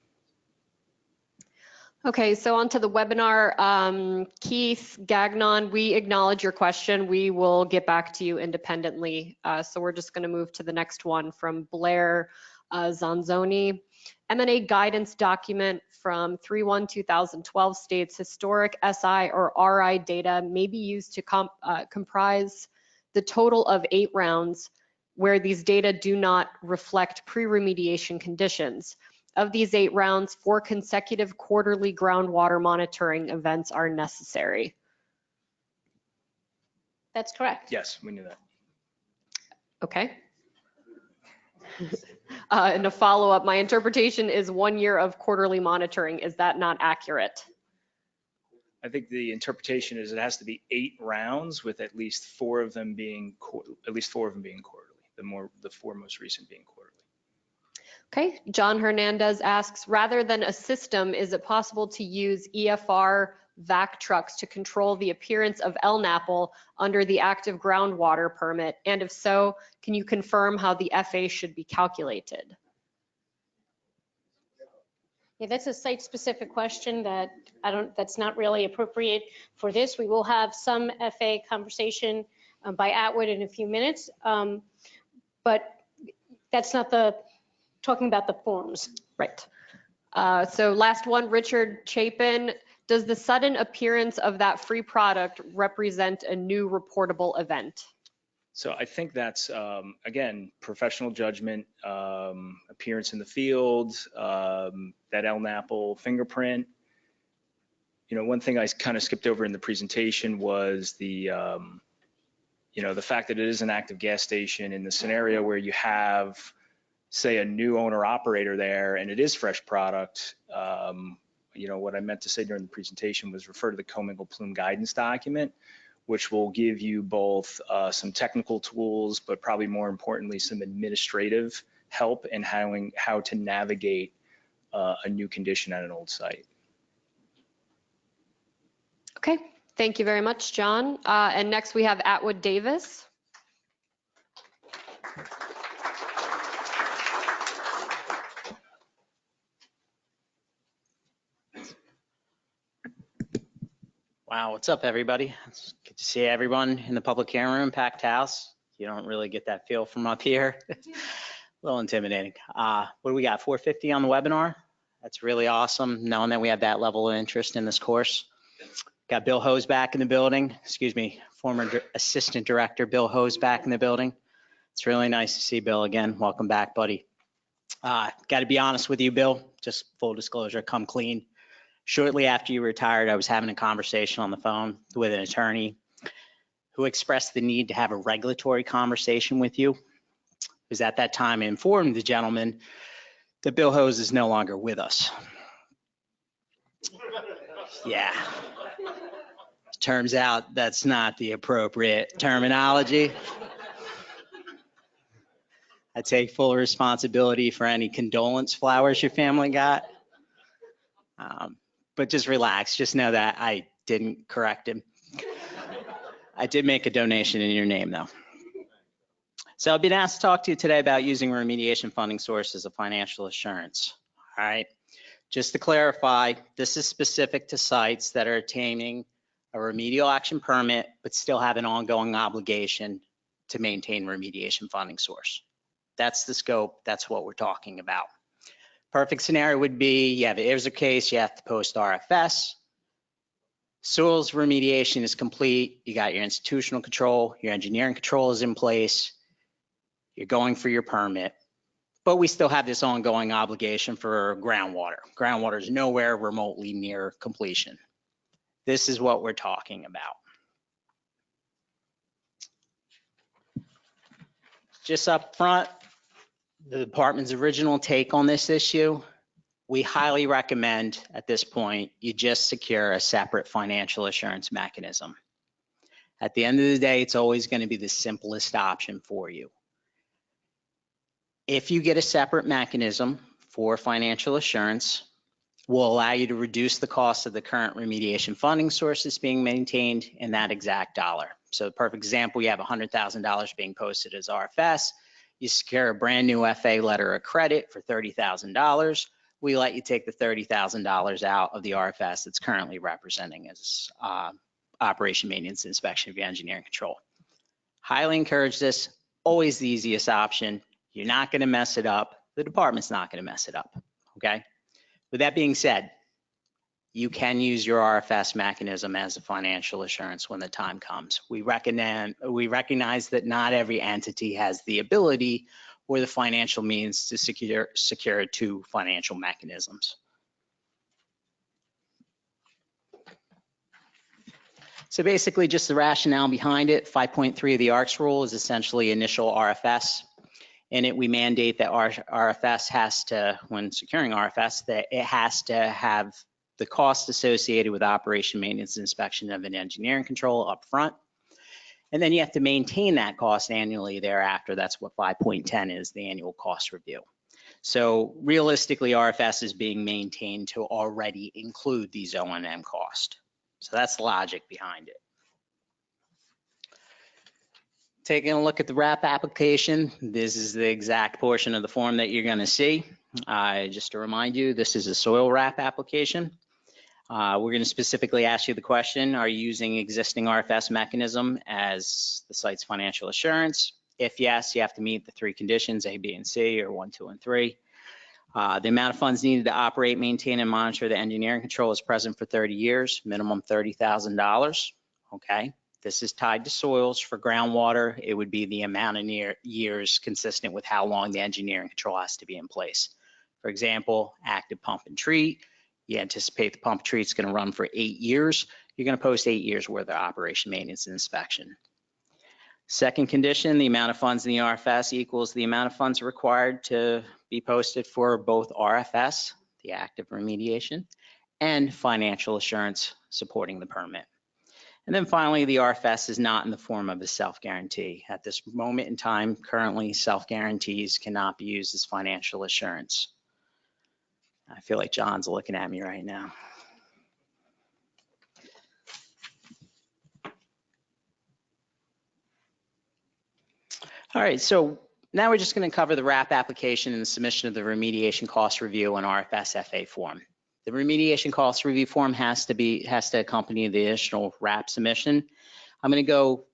Okay, so on to the webinar. Keith Gagnon, we acknowledge your question. We will get back to you independently. So we're just going to move to the next one from Blair Zanzoni. M&A guidance document from 3/1/2012 states historic SI or RI data may be used to comprise the total of 8 rounds where these data do not reflect pre-remediation conditions. Of these 8 rounds, 4 consecutive quarterly groundwater monitoring events are necessary. That's correct. Yes, we knew that. Okay. And a follow-up, my interpretation is 1 year of quarterly monitoring. Is that not accurate? I think the interpretation is it has to be 8 rounds with at least 4 of them being quarterly. The 4 most recent being quarterly. Okay, John Hernandez asks, rather than a system, is it possible to use EFR vac trucks to control the appearance of LNAPL under the active groundwater permit? And if so, can you confirm how the FA should be calculated? Yeah, that's a site-specific question that that's not really appropriate for this. We will have some FA conversation by Atwood in a few minutes, but that's not talking about the forms. Right. So last one, Richard Chapin. Does the sudden appearance of that free product represent a new reportable event? So I think that's, again, professional judgment, appearance in the field, that LNAPL fingerprint. You know, one thing I kind of skipped over in the presentation was the, you know, the fact that it is an active gas station in the scenario where you have, say, a new owner operator there and it is fresh product. You know, what I meant to say during the presentation was refer to the commingled plume guidance document, which will give you both some technical tools, but probably more importantly, some administrative help in how to navigate a new condition at an old site. Okay, thank you very much, John. And next we have Atwood Davis. Wow, what's up, everybody? It's good to see everyone in the public hearing room, packed house. You don't really get that feel from up here. A little intimidating. What do we got, 450 on the webinar? That's really awesome, knowing that we have that level of interest in this course. Got Bill Hose back in the building. Excuse me, former assistant director Bill Hose back in the building. It's really nice to see Bill again. Welcome back, buddy. Got to be honest with you, Bill, just full disclosure, come clean. Shortly after you retired, I was having a conversation on the phone with an attorney who expressed the need to have a regulatory conversation with you. Because at that time I informed the gentleman that Bill Hose is no longer with us. Yeah. Turns out that's not the appropriate terminology. I take full responsibility for any condolence flowers your family got. But just relax, just know that I didn't correct him. I did make a donation in your name though. So I've been asked to talk to you today about using remediation funding source as a financial assurance. All right, just to clarify, this is specific to sites that are attaining a remedial action permit, but still have an ongoing obligation to maintain remediation funding source. That's the scope, that's what we're talking about. Perfect scenario would be you have an IRSA case, you have to post RFS. Soils remediation is complete. You got your institutional control, your engineering control is in place. You're going for your permit, but we still have this ongoing obligation for groundwater. Groundwater is nowhere remotely near completion. This is what we're talking about. Just up front, the department's original take on this issue, we highly recommend at this point you just secure a separate financial assurance mechanism. At the end of the day, it's always going to be the simplest option for you. If you get a separate mechanism for financial assurance, will allow you to reduce the cost of the current remediation funding sources being maintained in that exact dollar. So the perfect example, you have $100,000 being posted as RFS. You secure a brand new FA letter of credit for $30,000. We let you take the $30,000 out of the RFS that's currently representing as operation, maintenance, inspection of your engineering control. Highly encourage this, always the easiest option. You're not gonna mess it up. The department's not gonna mess it up, okay? With that being said, you can use your RFS mechanism as a financial assurance when the time comes. We recognize that not every entity has the ability or the financial means to secure two financial mechanisms. So basically just the rationale behind it, 5.3 of the ARCS rule is essentially initial RFS. In it, we mandate that our RFS has to, when securing RFS, that it has to have the cost associated with operation, maintenance, inspection of an engineering control up front. And then you have to maintain that cost annually thereafter. That's what 5.10 is, the annual cost review. So realistically, RFS is being maintained to already include these O&M costs. So that's the logic behind it. Taking a look at the RAP application, this is the exact portion of the form that you're going to see. Just to remind you, this is a soil RAP application. We're going to specifically ask you the question, are you using existing RFS mechanism as the site's financial assurance? If yes, you have to meet the three conditions, A, B, and C, or 1, 2, and 3. The amount of funds needed to operate, maintain, and monitor the engineering control is present for 30 years, minimum $30,000. Okay. This is tied to soils. For groundwater, it would be the amount of years consistent with how long the engineering control has to be in place. For example, active pump and treat, you anticipate the pump treat is going to run for 8 years. You're going to post 8 years worth of operation, maintenance, and inspection. Second condition, the amount of funds in the RFS equals the amount of funds required to be posted for both RFS, the active remediation, and financial assurance supporting the permit. And then finally, the RFS is not in the form of a self-guarantee. At this moment in time, currently, self-guarantees cannot be used as financial assurance. I feel like John's looking at me right now. All right, so now we're just going to cover the RAP application and the submission of the remediation cost review and RFS FA form. The remediation cost review form has to accompany the additional RAP submission. I'm going to go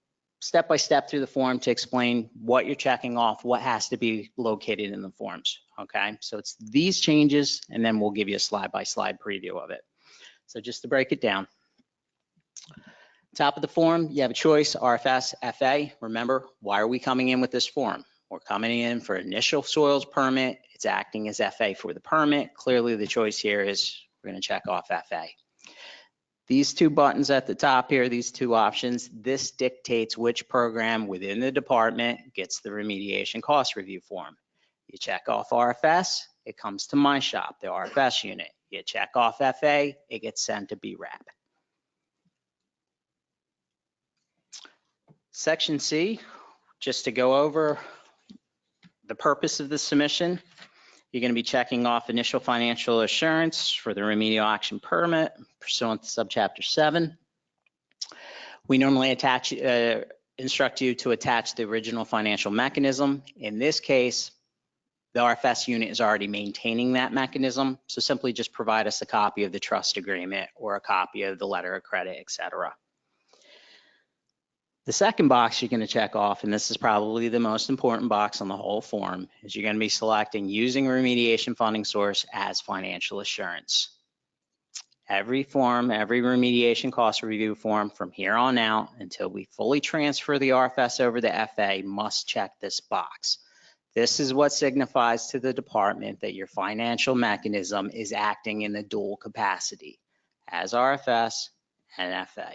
step by step through the form to explain what you're checking off, what has to be located in the forms. Okay, so it's these changes, and then we'll give you a slide-by-slide preview of it. So just to break it down. Top of the form, you have a choice, RFS, FA. Remember, why are we coming in with this form? We're coming in for initial soils permit. It's acting as FA for the permit. Clearly, the choice here is we're going to check off FA. These two buttons at the top here, these two options, this dictates which program within the department gets the remediation cost review form. You check off RFS, it comes to my shop, the RFS unit. You check off FA, it gets sent to BRAP. Section C, just to go over the purpose of the submission, you're going to be checking off initial financial assurance for the remedial action permit pursuant to subchapter 7. We normally instruct you to attach the original financial mechanism. In this case, the RFS unit is already maintaining that mechanism, so simply just provide us a copy of the trust agreement or a copy of the letter of credit, etc. The second box you're going to check off, and this is probably the most important box on the whole form, is you're going to be selecting using remediation funding source as financial assurance. Every form, every remediation cost review form from here on out until we fully transfer the RFS over to FA must check this box. This is what signifies to the department that your financial mechanism is acting in the dual capacity as RFS and FA.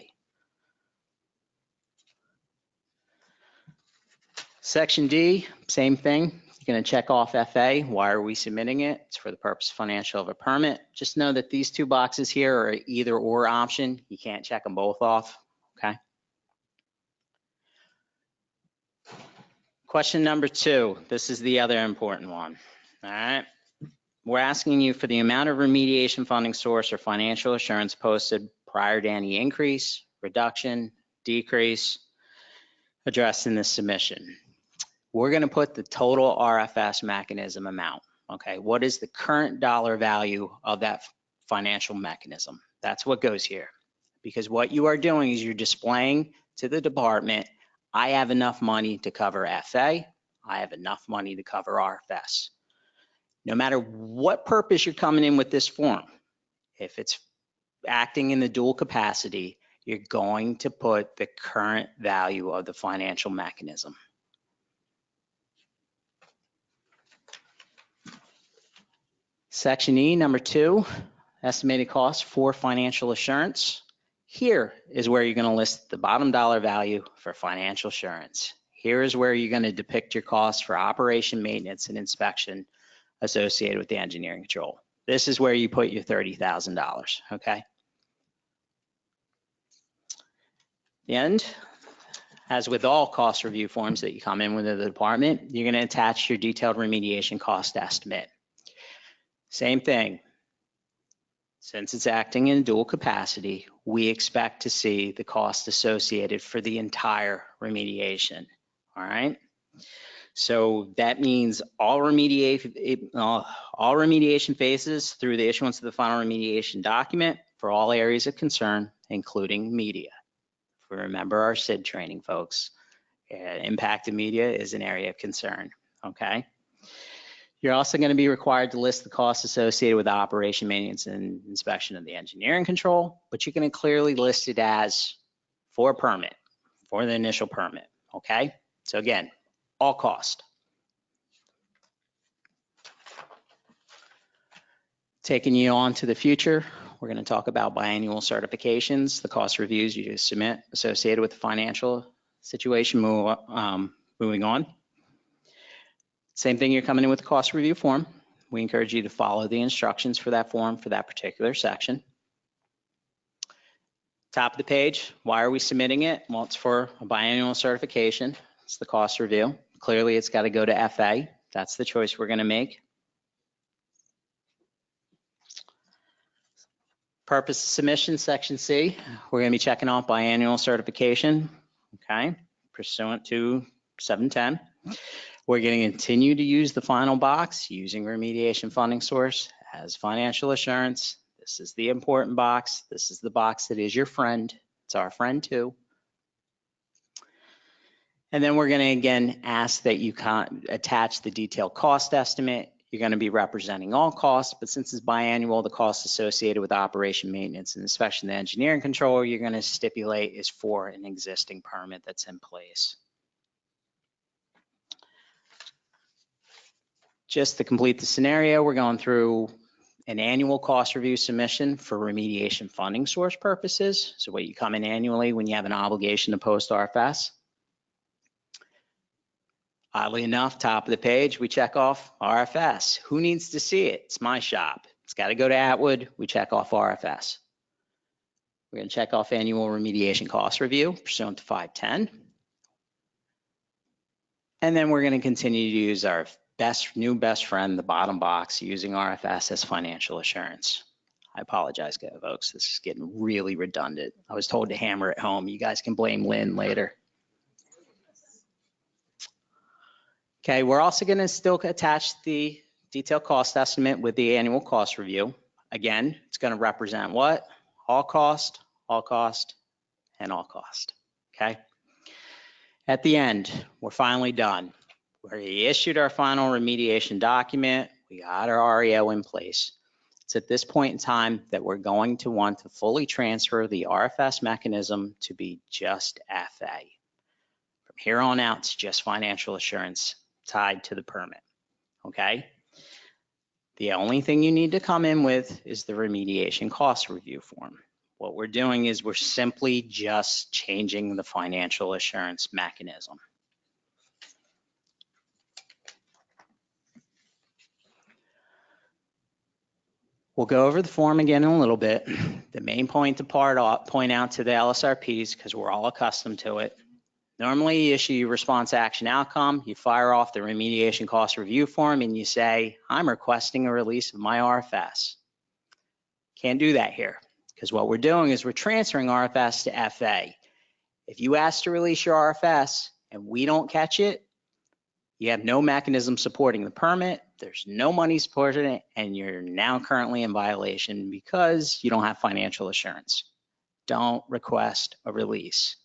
Section D, same thing. You're going to check off FA. Why are we submitting it? It's for the purpose of financial of a permit. Just know that these two boxes here are either or option. You can't check them both off, okay? Question number 2. This is the other important one, all right? We're asking you for the amount of remediation funding source or financial assurance posted prior to any increase, reduction, decrease addressed in this submission. We're going to put the total RFS mechanism amount. Okay, what is the current dollar value of that financial mechanism? That's what goes here. Because what you are doing is you're displaying to the department, I have enough money to cover FA, I have enough money to cover RFS. No matter what purpose you're coming in with this form, if it's acting in the dual capacity, you're going to put the current value of the financial mechanism. Section E, number 2, estimated cost for financial assurance. Here is where you're going to list the bottom dollar value for financial assurance. Here is where you're going to depict your costs for operation, maintenance, and inspection associated with the engineering control. This is where you put your $30,000, okay? The end, as with all cost review forms that you come in with the department, you're going to attach your detailed remediation cost estimate. Same thing. Since it's acting in dual capacity, we expect to see the cost associated for the entire remediation. All right. So that means all remediation phases through the issuance of the final remediation document for all areas of concern, including media. If we remember our SID training, folks, impacted media is an area of concern. Okay. You're also going to be required to list the costs associated with operation, maintenance, and inspection of the engineering control, but you're going to clearly list it as for permit, for the initial permit, okay? So again, all cost. Taking you on to the future, we're going to talk about biannual certifications, the cost reviews you just submit associated with the financial situation. Moving on. Same thing, you're coming in with a cost review form. We encourage you to follow the instructions for that form for that particular section. Top of the page, why are we submitting it? Well, it's for a biannual certification. It's the cost review. Clearly, it's got to go to FA. That's the choice we're going to make. Purpose of submission, section C, we're going to be checking off biannual certification, okay, pursuant to 710. We're going to continue to use the final box using remediation funding source as financial assurance. This is the important box. This is the box that is your friend. It's our friend too. And then we're going to again ask that you attach the detailed cost estimate. You're going to be representing all costs, but since it's biannual, the costs associated with operation, maintenance, and inspection of the engineering control, you're going to stipulate is for an existing permit that's in place. Just to complete the scenario, we're going through an annual cost review submission for remediation funding source purposes. So what you come in annually when you have an obligation to post RFS. Oddly enough, top of the page, we check off RFS. Who needs to see it? It's my shop. It's got to go to Atwood. We check off RFS. We're going to check off annual remediation cost review pursuant to 510. And then we're going to continue to use our new best friend, the bottom box, using RFS as financial assurance. I apologize, folks. This is getting really redundant. I was told to hammer it home. You guys can blame Lynn later. Okay, we're also going to still attach the detailed cost estimate with the annual cost review. Again, it's going to represent what? All cost, and all cost. Okay. At the end, we're finally done. We issued our final remediation document. We got our REO in place. It's at this point in time that we're going to want to fully transfer the RFS mechanism to be just FA. From here on out, it's just financial assurance tied to the permit, okay? The only thing you need to come in with is the remediation cost review form. What we're doing is we're simply just changing the financial assurance mechanism. We'll go over the form again in a little bit. The main point to point out to the LSRPs, because we're all accustomed to it. Normally you issue your response action outcome, you fire off the remediation cost review form and you say, I'm requesting a release of my RFS. Can't do that here, because what we're doing is we're transferring RFS to FA. If you ask to release your RFS and we don't catch it, you have no mechanism supporting the permit, there's no money supporting it, and you're now currently in violation because you don't have financial assurance. Don't request a release.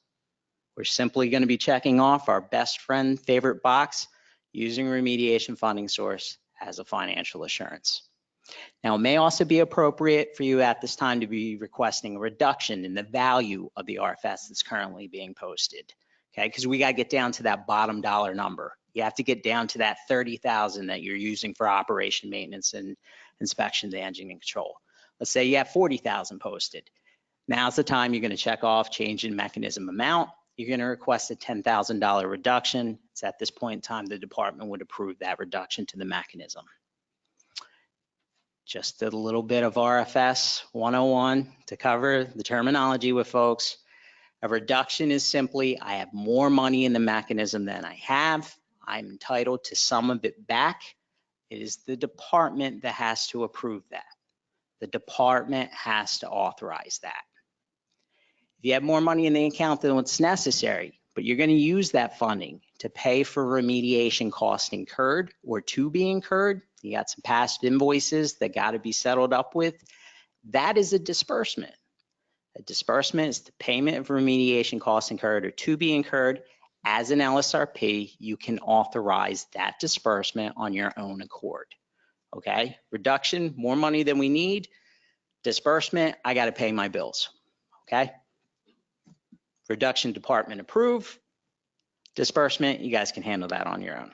We're simply going to be checking off our best friend favorite box using remediation funding source as a financial assurance. Now, it may also be appropriate for you at this time to be requesting a reduction in the value of the RFS that's currently being posted, okay? Because we got to get down to that bottom dollar number. You have to get down to that 30,000 that you're using for operation, maintenance, and inspection of the engine and control. Let's say you have 40,000 posted. Now's the time you're going to check off change in mechanism amount. You're going to request a $10,000 reduction. It's at this point in time the department would approve that reduction to the mechanism. Just a little bit of RFS 101 to cover the terminology with folks. A reduction is simply, I have more money in the mechanism than I have. I'm entitled to some of it back. It is the department that has to approve that. The department has to authorize that. If you have more money in the account than what's necessary, but you're going to use that funding to pay for remediation costs incurred or to be incurred, you got some past invoices that got to be settled up with, that is a disbursement. A disbursement is the payment of remediation costs incurred or to be incurred as an LSRP, you can authorize that disbursement on your own accord. Okay, reduction, more money than we need. Disbursement, I got to pay my bills. Okay. Reduction, department approve. Disbursement, you guys can handle that on your own.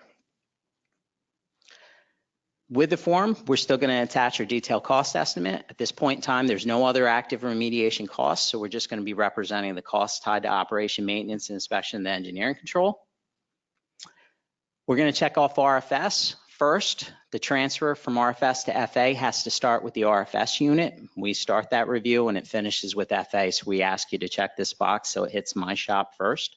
With the form, we're still going to attach our detailed cost estimate. At this point in time, there's no other active remediation costs, so we're just going to be representing the costs tied to operation, maintenance, and inspection and the engineering control. We're going to check off RFS. First, the transfer from RFS to FA has to start with the RFS unit. We start that review and it finishes with FA, so we ask you to check this box so it hits my shop first.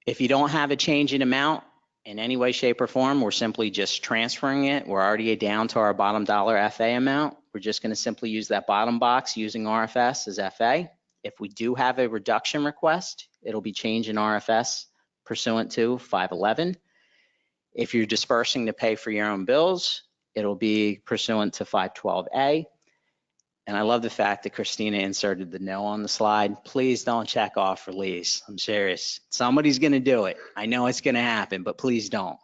If you don't have a change in amount in any way, shape, or form, we're simply just transferring it. We're already down to our bottom dollar FA amount. We're just going to simply use that bottom box using RFS as FA. If we do have a reduction request, it'll be changed in RFS pursuant to 511. If you're dispersing to pay for your own bills, it'll be pursuant to 512A. And I love the fact that Christina inserted the no on the slide. Please don't check off release. I'm serious. Somebody's going to do it. I know it's going to happen, but please don't.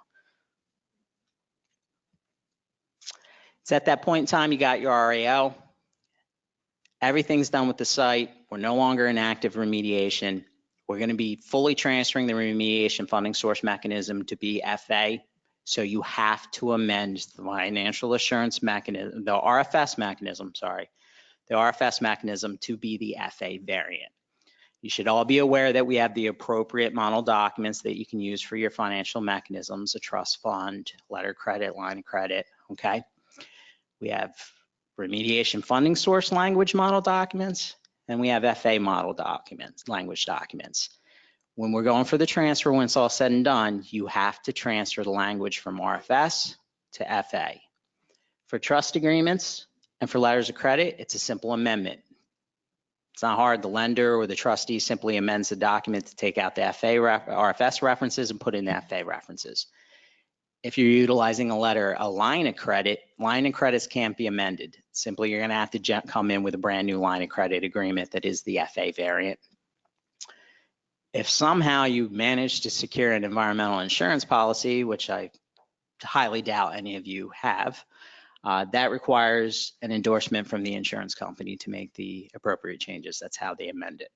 It's at that point in time you got your RAO. Everything's done with the site. We're no longer in active remediation. We're going to be fully transferring the remediation funding source mechanism to be FA. So you have to amend the financial assurance mechanism, the RFS mechanism, sorry, the RFS mechanism to be the FA variant. You should all be aware that we have the appropriate model documents that you can use for your financial mechanisms, a trust fund, letter of credit, line of credit, okay? We have remediation funding source language model documents, and we have FA model documents, language documents. When we're going for the transfer, when it's all said and done, you have to transfer the language from RFS to FA. For trust agreements and for letters of credit, it's a simple amendment. It's not hard. The lender or the trustee simply amends the document to take out the RFS references and put in the FA references. If you're utilizing a line of credits can't be amended. Simply, you're going to have to come in with a brand new line of credit agreement that is the FA variant. If somehow you manage to secure an environmental insurance policy, which I highly doubt any of you have, that requires an endorsement from the insurance company to make the appropriate changes. That's how they amend it.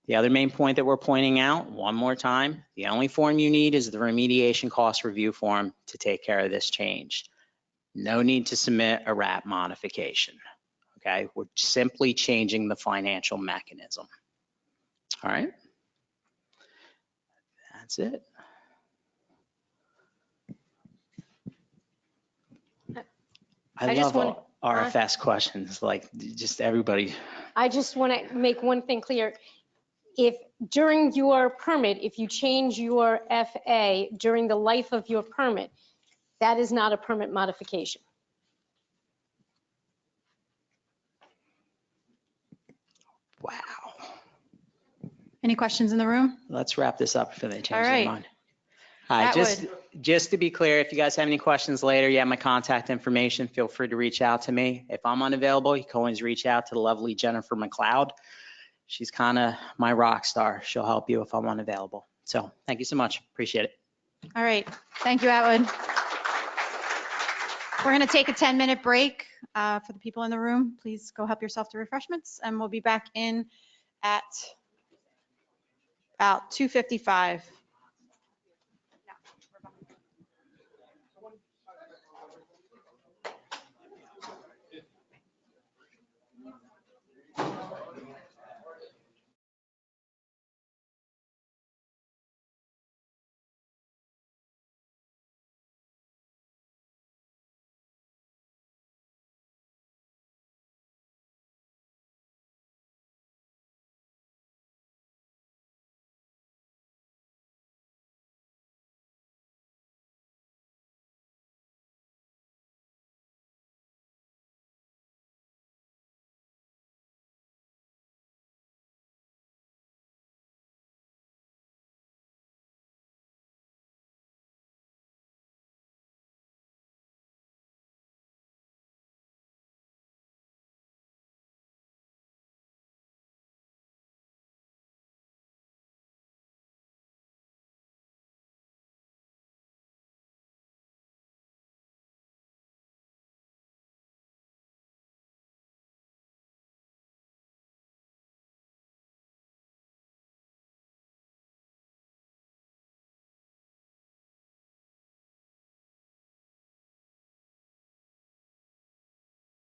The other main point that we're pointing out, one more time, the only form you need is the remediation cost review form to take care of this change. No need to submit a RAP modification, okay? We're simply changing the financial mechanism, all right? That's it. I love all RFS questions, like just everybody. I just want to make one thing clear. If during your permit, if you change your FA during the life of your permit, that is not a permit modification. Wow. Any questions in the room? Let's wrap this up before they change All their right. mind. Just to be clear, if you guys have any questions later, you have my contact information. Feel free to reach out to me. If I'm unavailable, you can always reach out to the lovely Jennifer McLeod. She's kind of my rock star. She'll help you if I'm unavailable. So thank you so much. Appreciate it. All right. Thank you, Atwood. We're going to take a 10-minute break for the people in the room. Please go help yourself to refreshments, and we'll be back in at about 2:55.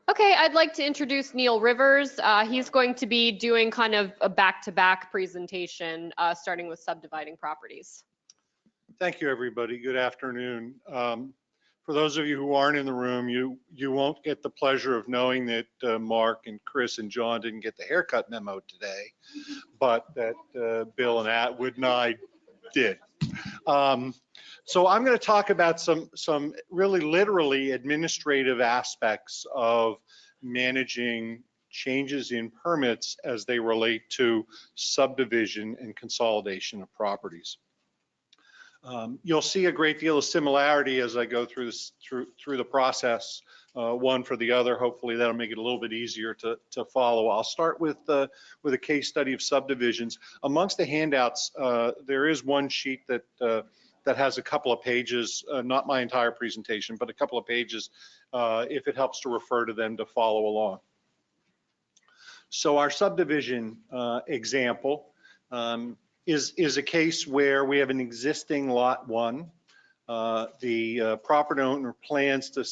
Okay, I'd like to introduce Neil Rivers. He's going to be doing kind of a back-to-back presentation, starting with subdividing properties. Thank you, everybody. Good afternoon. For those of you who aren't in the room, you won't get the pleasure of knowing that Mark and Chris and John didn't get the haircut memo today, but that Bill and Atwood and I did. So I'm going to talk about some really literally administrative aspects of managing changes in permits as they relate to subdivision and consolidation of properties. You'll see a great deal of similarity as I go through this, through the process, one for the other. Hopefully that'll make it a little bit easier to follow. I'll start with a case study of subdivisions. Amongst the handouts, there is one sheet that has a couple of pages, not my entire presentation, but a couple of pages, if it helps to refer to them to follow along. So our subdivision example is a case where we have an existing lot 1. The property owner plans to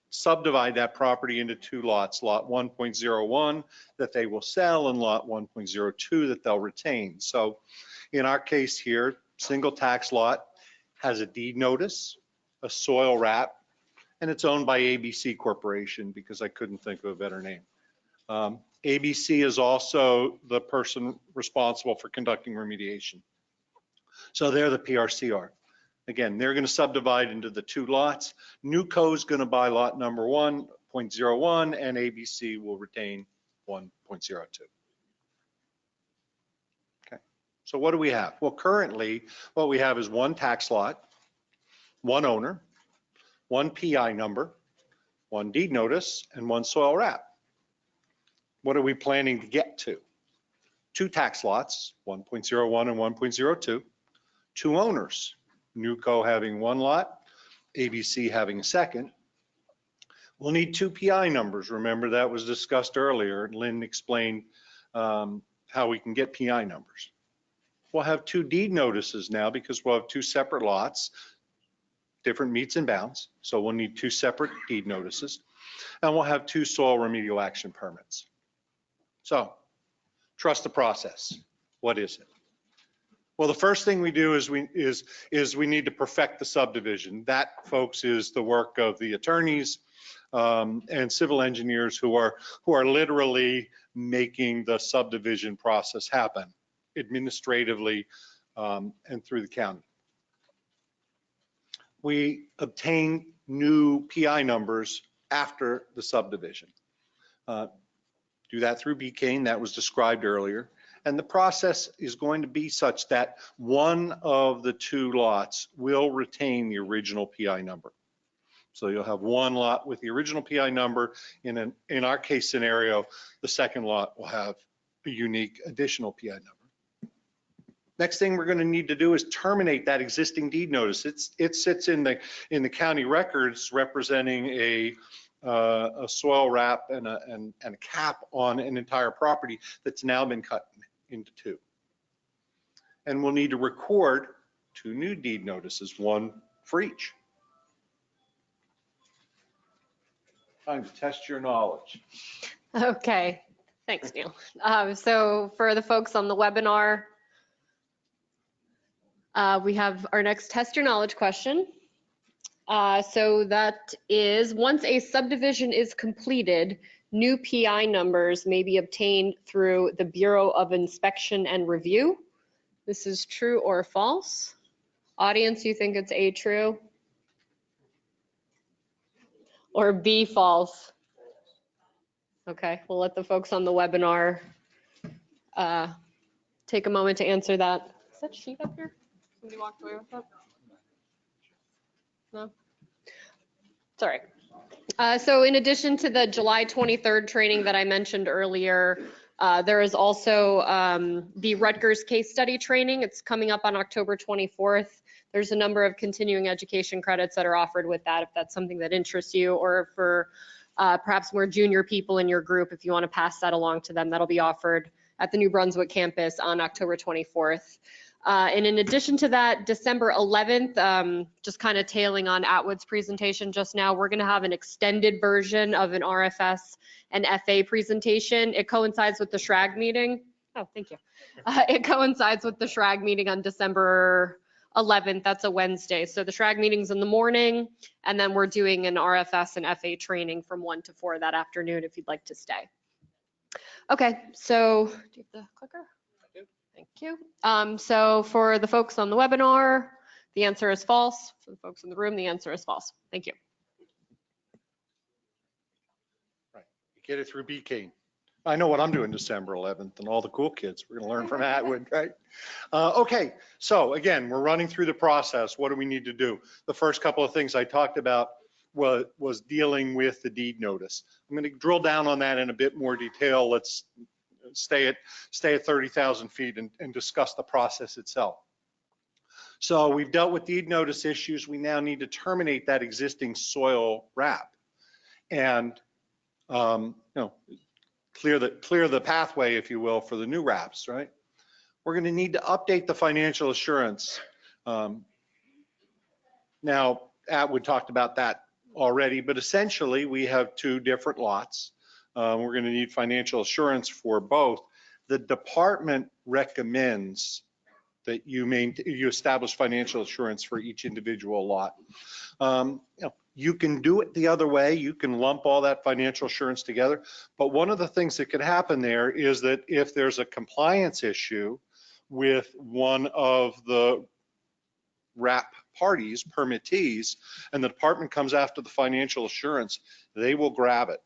subdivide that property into 2 lots, lot 1.01 that they will sell and lot 1.02 that they'll retain. So in our case here, single tax lot has a deed notice, a soil RAP, and it's owned by ABC Corporation because I couldn't think of a better name. ABC is also the person responsible for conducting remediation. So they're the PRCR. Again, they're going to subdivide into the 2 lots. Newco is going to buy lot number 1.01 and ABC will retain 1.02. Okay, so what do we have? Well, currently what we have is 1 tax lot, 1 owner, 1 PI number, 1 deed notice, and 1 soil RAP. What are we planning to get to? 2 tax lots, 1.01 and 1.02, 2 owners, Newco having 1 lot, ABC having a second. We'll need 2 PI numbers. Remember that was discussed earlier. Lynn explained how we can get PI numbers. We'll have 2 deed notices now because we'll have 2 separate lots, different meets and bounds. So we'll need 2 separate deed notices, and we'll have 2 soil remedial action permits. So trust the process. What is it? Well, the first thing we do is we need to perfect the subdivision. That, folks, is the work of the attorneys and civil engineers who are literally making the subdivision process happen administratively and through the county. We obtain new PI numbers after the subdivision. Do that through BCANE, that was described earlier. And the process is going to be such that one of the 2 lots will retain the original PI number. So you'll have 1 lot with the original PI number. In our case scenario, the second lot will have a unique additional PI number. Next thing we're going to need to do is terminate that existing deed notice. It sits in the county records representing a soil RAP and a cap on an entire property that's now been cut into 2. And we'll need to record 2 new deed notices, 1 for each. Time to test your knowledge. Okay, thanks, Neil. So for the folks on the webinar, we have our next test your knowledge question. So that is, once a subdivision is completed, new PI numbers may be obtained through the Bureau of Inspection and Review. This is true or false? Audience, you think it's A, true? Or B, false? Okay, we'll let the folks on the webinar take a moment to answer that. Is that sheet up here? Somebody walked away with that? No? It's all right. So in addition to the July 23rd training that I mentioned earlier, there is also the Rutgers case study training. It's coming up on October 24th. There's a number of continuing education credits that are offered with that, if that's something that interests you, or for perhaps more junior people in your group, if you want to pass that along to them, that'll be offered at the New Brunswick campus on October 24th. And in addition to that, December 11th, just kind of tailing on Atwood's presentation just now, we're going to have an extended version of an RFS and FA presentation. It coincides with the SHRAG meeting. Oh, thank you. It coincides with the SHRAG meeting on December 11th. That's a Wednesday. So the SHRAG meeting's in the morning, and then we're doing an RFS and FA training from 1 to 4 that afternoon if you'd like to stay. Okay, so do you have the clicker? I do. Thank you. So for the folks on the webinar, the answer is false. For the folks in the room, the answer is false. Thank you. Right. You get it through BCANE. I know what I'm doing December 11th, and all the cool kids. We're going to learn from Atwood, right? Okay, so again, we're running through the process. What do we need to do? The first couple of things I talked about was dealing with the deed notice. I'm going to drill down on that in a bit more detail. Let's stay at 30,000 feet and discuss the process itself. So we've dealt with deed notice issues. We now need to terminate that existing soil RAP and clear the pathway, if you will, for the new RAPs, right? We're going to need to update the financial assurance. Now, Atwood talked about that already, but essentially we have two different lots. We're going to need financial assurance for both. The department recommends that you establish financial assurance for each individual lot. You can do it the other way. You can lump all that financial assurance together. But one of the things that could happen there is that if there's a compliance issue with one of the RAP parties, permittees, and the department comes after the financial assurance, they will grab it,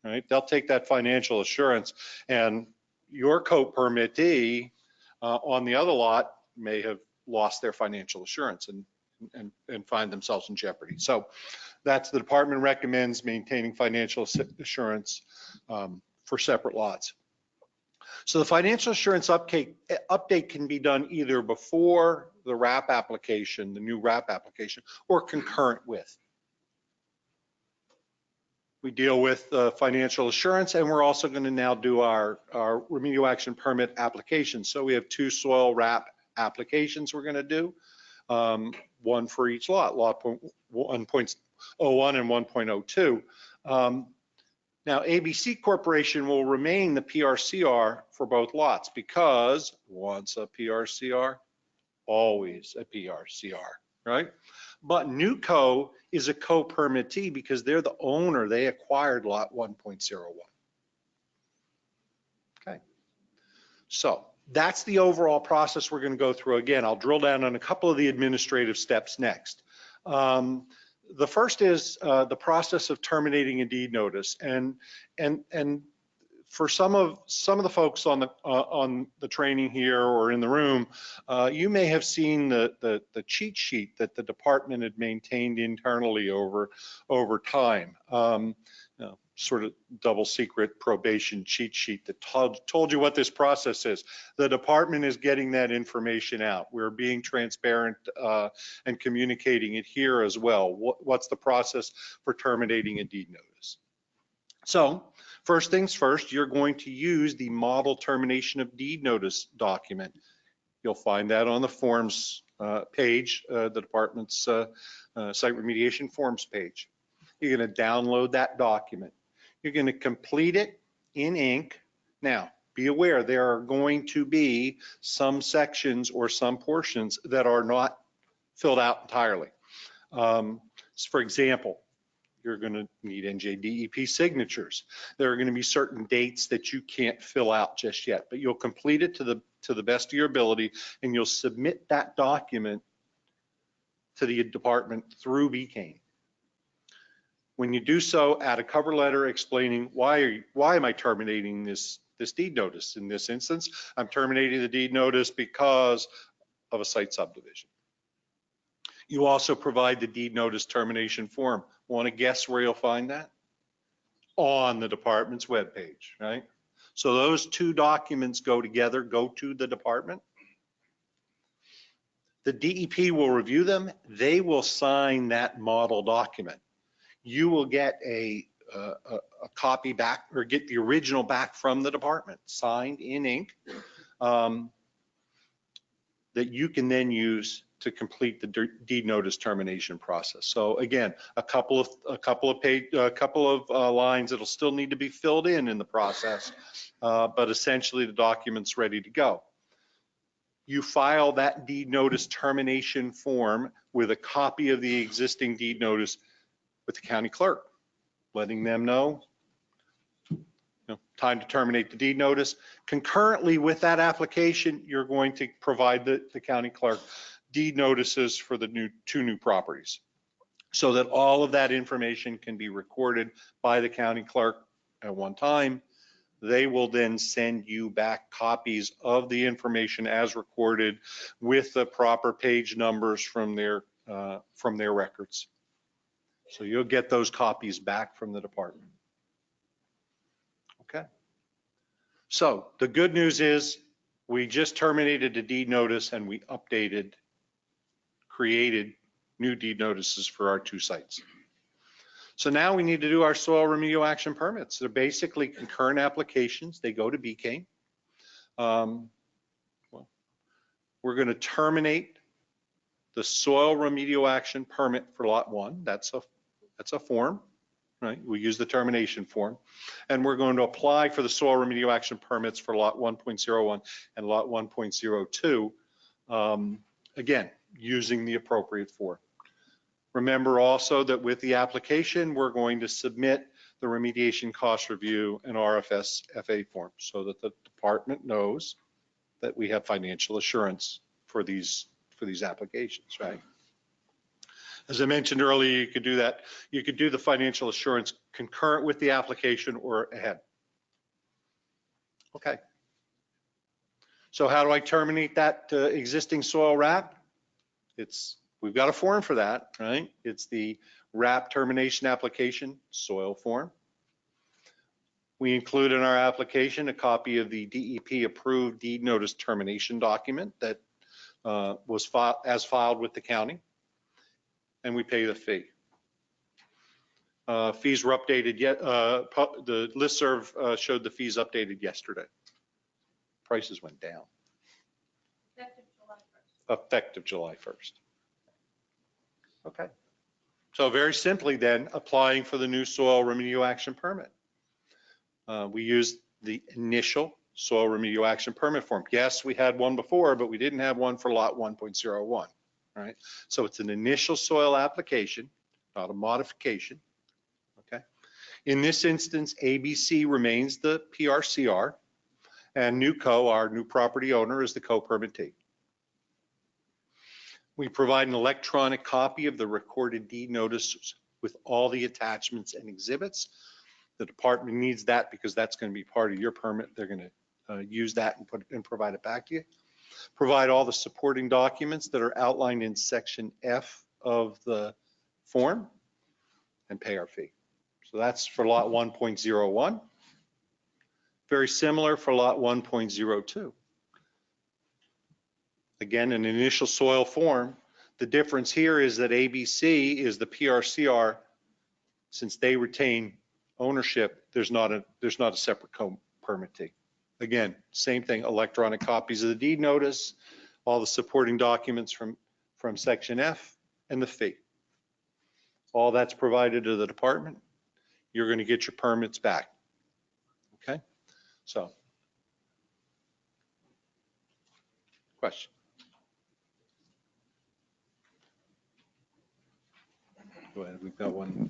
right? They'll take that financial assurance, and your co-permittee on the other lot may have lost their financial assurance and find themselves in jeopardy. So that's the department recommends maintaining financial assurance for separate lots. So the financial assurance update can be done either before the RAP application, the new RAP application, or concurrent with. We deal with financial assurance, and we're also going to now do our remedial action permit application. So we have two soil RAP applications we're going to do, one for each lot, lot 1.01 and 1.02. Now, ABC Corporation will remain the PRCR for both lots because once a PRCR, always a PRCR, right? But NewCo is a co-permittee because they're the owner. They acquired lot 1.01. Okay. So that's the overall process we're going to go through. Again, I'll drill down on a couple of the administrative steps next. The first is the process of terminating a deed notice, and for some of the folks on the training here or in the room, you may have seen the cheat sheet that the department had maintained internally over time. Sort of double secret probation cheat sheet that told you what this process is. The department is getting that information out. We're being transparent and communicating it here as well. What's the process for terminating a deed notice? So first things first, you're going to use the model termination of deed notice document. You'll find that on the forms page, the department's site remediation forms page. You're going to download that document. You're going to complete it in ink. Now, be aware there are going to be some sections or some portions that are not filled out entirely. For example, you're going to need NJDEP signatures. There are going to be certain dates that you can't fill out just yet, but you'll complete it to the best of your ability, and you'll submit that document to the department through BCANE. When you do so, add a cover letter explaining why am I terminating this deed notice. In this instance, I'm terminating the deed notice because of a site subdivision. You also provide the deed notice termination form. Want to guess where you'll find that? On the department's webpage, right? So those two documents go together, go to the department. The DEP will review them. They will sign that model document. You will get a copy back, or get the original back from the department, signed in ink. that you can then use to complete the deed notice termination process. So again, a couple of lines that'll still need to be filled in the process, but essentially the document's ready to go. You file that deed notice termination form with a copy of the existing deed notice with the county clerk, letting them know, time to terminate the deed notice. Concurrently with that application, you're going to provide the county clerk deed notices for the two new properties, so that all of that information can be recorded by the county clerk at one time. They will then send you back copies of the information as recorded with the proper page numbers from their records. So you'll get those copies back from the department. Okay. So the good news is we just terminated the deed notice and we created new deed notices for our two sites. So now we need to do our soil remedial action permits. They're basically concurrent applications. They go to BCANE. We're going to terminate the soil remedial action permit for lot 1. That's a form, right? We use the termination form. And we're going to apply for the soil remedial action permits for lot 1.01 and lot 1.02, again, using the appropriate form. Remember also that with the application, we're going to submit the remediation cost review and RFS FA form so that the department knows that we have financial assurance for these applications, right? As I mentioned earlier, you could do that. You could do the financial assurance concurrent with the application or ahead. Okay. So how do I terminate that existing soil RAP? We've got a form for that, right? It's the RAP Termination Application Soil Form. We include in our application a copy of the DEP approved deed notice termination document that was filed with the county, and we pay the fee. Fees were updated yet. The listserv showed the fees updated yesterday. Prices went down. Effective July 1st. Okay. So very simply then, applying for the new soil remedial action permit. We used the initial soil remedial action permit form. Yes, we had one before, but we didn't have one for lot 1.01, right? So it's an initial soil application, not a modification, okay? In this instance, ABC remains the PRCR, and NewCo, our new property owner, is the co-permittee. We provide an electronic copy of the recorded deed notice with all the attachments and exhibits. The department needs that because that's going to be part of your permit. They're going to use that and provide it back to you. Provide all the supporting documents that are outlined in section F of the form and pay our fee. So that's for lot 1.01. Very similar for lot 1.02. Again, an initial soil form. The difference here is that ABC is the PRCR. Since they retain ownership, there's not a separate co-permittee. Again, same thing, electronic copies of the deed notice, all the supporting documents from section F, and the fee. All that's provided to the department. You're going to get your permits back. Okay? So, question? Go ahead, we've got one.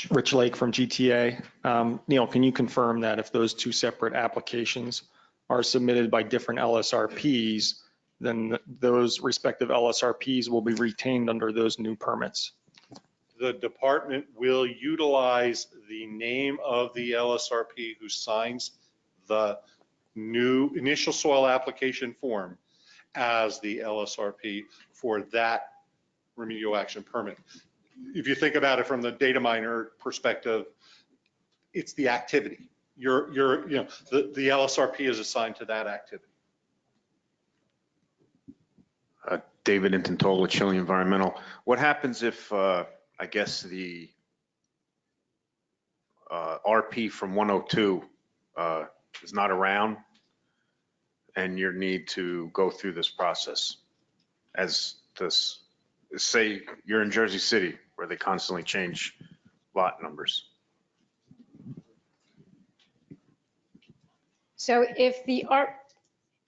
Rich Lake from GTA. Neil, can you confirm that if those two separate applications are submitted by different LSRPs, then those respective LSRPs will be retained under those new permits? The department will utilize the name of the LSRP who signs the new initial soil application form as the LSRP for that remedial action permit. If you think about it from the data miner perspective, it's the activity. The LSRP is assigned to that activity. David Intantola, Chile Environmental. What happens if, I guess, the RP from 102 is not around? and your need to go through this process as this, say you're in Jersey City where they constantly change lot numbers? So if the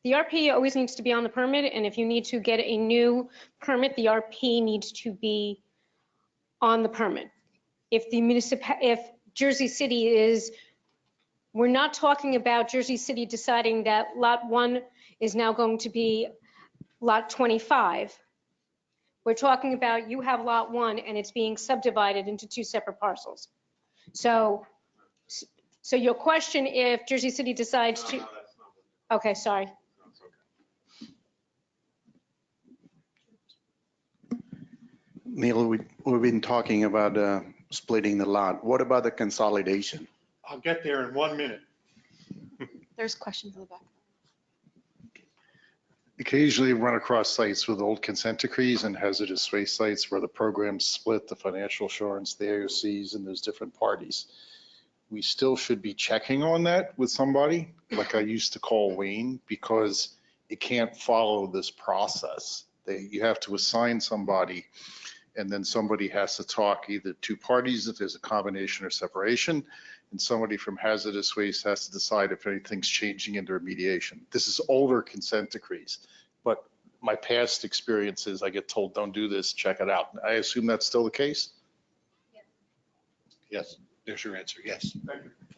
RP always needs to be on the permit, and if you need to get a new permit, the RP needs to be on the permit. If Jersey City is, we're not talking about Jersey City deciding that lot 1 is now going to be lot 25. We're talking about you have lot 1 and it's being subdivided into 2 separate parcels. So your question, if Jersey City decides to, okay, sorry. Neil, we've been talking about splitting the lot. What about the consolidation? I'll get there in 1 minute. There's questions in the back. Occasionally run across sites with old consent decrees and hazardous waste sites where the programs split, the financial assurance, the AOCs, and there's different parties. We still should be checking on that with somebody, like I used to call Wayne, because it can't follow this process. You have to assign somebody, and then somebody has to talk either two parties if there's a combination or separation, and somebody from hazardous waste has to decide if anything's changing into remediation. This is older consent decrees, but my past experiences, I get told, don't do this, check it out. I assume that's still the case? Yes, there's your answer. Yes.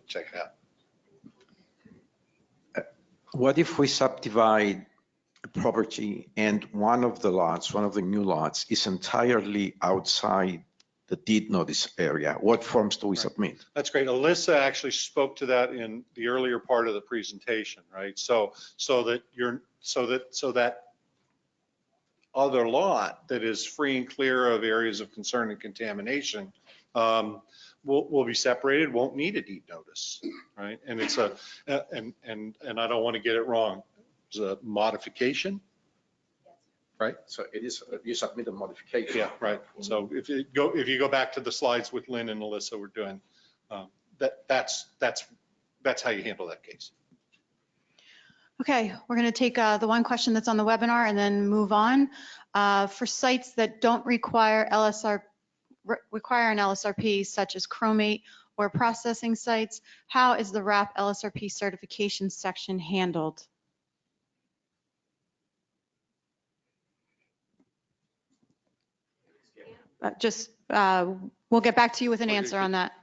Check it out. What if we subdivide a property and one of the lots, one of the new lots, is entirely outside the deed notice area? What forms do we submit? That's great. Alyssa actually spoke to that in the earlier part of the presentation, right? So that other lot that is free and clear of areas of concern and contamination will be separated, won't need a deed notice, right? And it's and I don't want to get it wrong. It's a modification, right? So it is, you submit a modification. Yeah, right. So if you go back to the slides with Lynn and Alyssa we're doing, that's how you handle that case. Okay, we're going to take the one question that's on the webinar and then move on. For sites that don't require an LSRP, such as chromate or processing sites, how is the RAP LSRP certification section handled? We'll get back to you with an answer on that.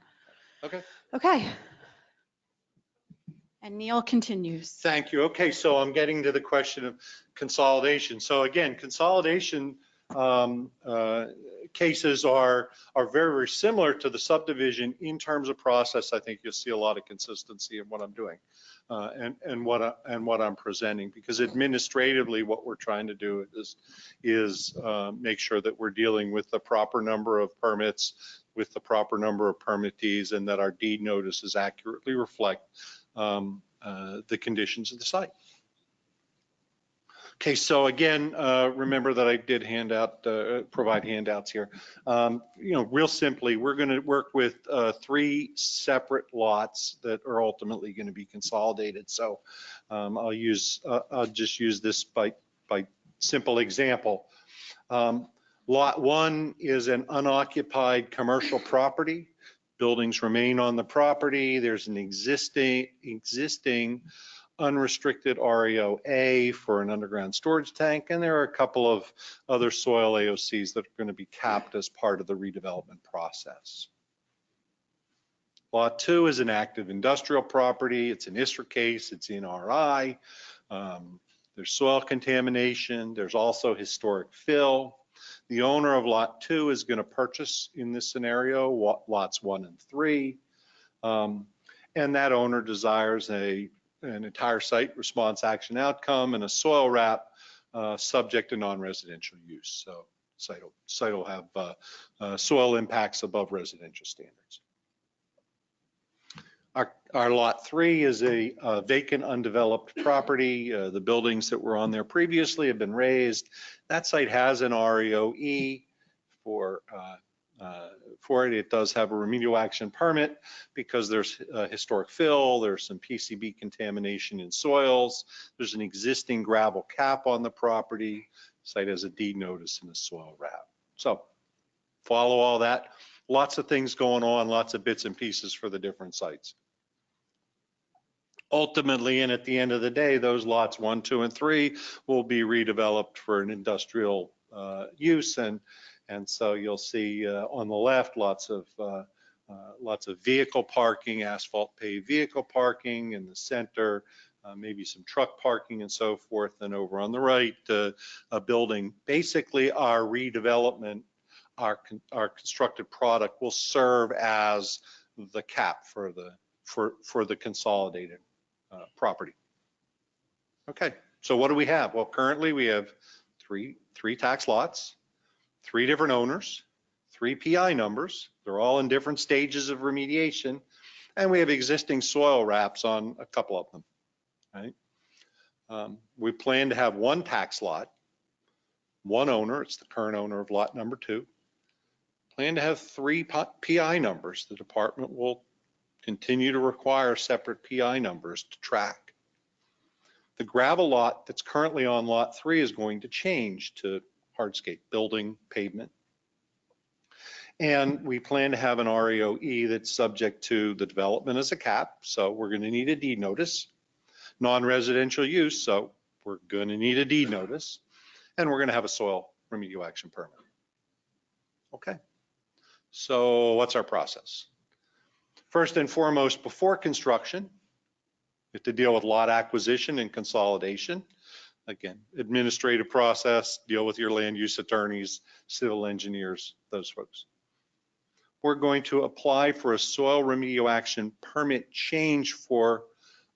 Okay. Okay. And Neil continues. Thank you. Okay, so I'm getting to the question of consolidation. So again, consolidation cases are very, very similar to the subdivision in terms of process. I think you'll see a lot of consistency in what I'm doing and what I'm presenting, because administratively what we're trying to do is make sure that we're dealing with the proper number of permits, with the proper number of permittees, and that our deed notices accurately reflect the conditions of the site. Okay, so again, remember that I did provide handouts here. Real simply, we're going to work with 3 separate lots that are ultimately going to be consolidated. So I'll just use this by simple example. Lot 1 is an unoccupied commercial property. Buildings remain on the property. There's an existing unrestricted REO-A for an underground storage tank, and there are a couple of other soil AOCs that are going to be capped as part of the redevelopment process. Lot 2 is an active industrial property. It's an ISRA case. It's in RI. There's soil contamination. There's also historic fill. The owner of Lot 2 is going to purchase, in this scenario, lots 1 and 3. And that owner desires an entire site response action outcome and a soil RAP subject to non-residential use. So site will have soil impacts above residential standards. Our Lot 3 is a vacant, undeveloped property. The buildings that were on there previously have been raised. That site has an REO-E for for it. It does have a remedial action permit because there's historic fill, there's some PCB contamination in soils, there's an existing gravel cap on the property, site has a deed notice and a soil wrap. So follow all that. Lots of things going on, lots of bits and pieces for the different sites. Ultimately, and at the end of the day, those lots 1, 2, and 3 will be redeveloped for an industrial use, and so you'll see on the left lots of vehicle parking, asphalt paved vehicle parking in the center, maybe some truck parking and so forth, and over on the right, a building. Basically, our redevelopment, our constructed product will serve as the cap for the consolidated property. Okay, so what do we have? Well, currently we have three tax lots, 3 different owners, 3 PI numbers. They're all in different stages of remediation, and we have existing soil wraps on a couple of them, right? We plan to have 1 tax lot, 1 owner. It's the current owner of lot number 2. Plan to have 3 PI numbers. The department will continue to require separate PI numbers to track. The gravel lot that's currently on lot 3 is going to change to hardscape, building, pavement. And we plan to have an RAOE that's subject to the development as a cap. So we're going to need a deed notice. Non-residential use, so we're going to need a deed notice. And we're going to have a soil remedial action permit. Okay. So what's our process? First and foremost, before construction, you have to deal with lot acquisition and consolidation. Again, administrative process, deal with your land use attorneys, civil engineers, those folks. We're going to apply for a soil remedial action permit change for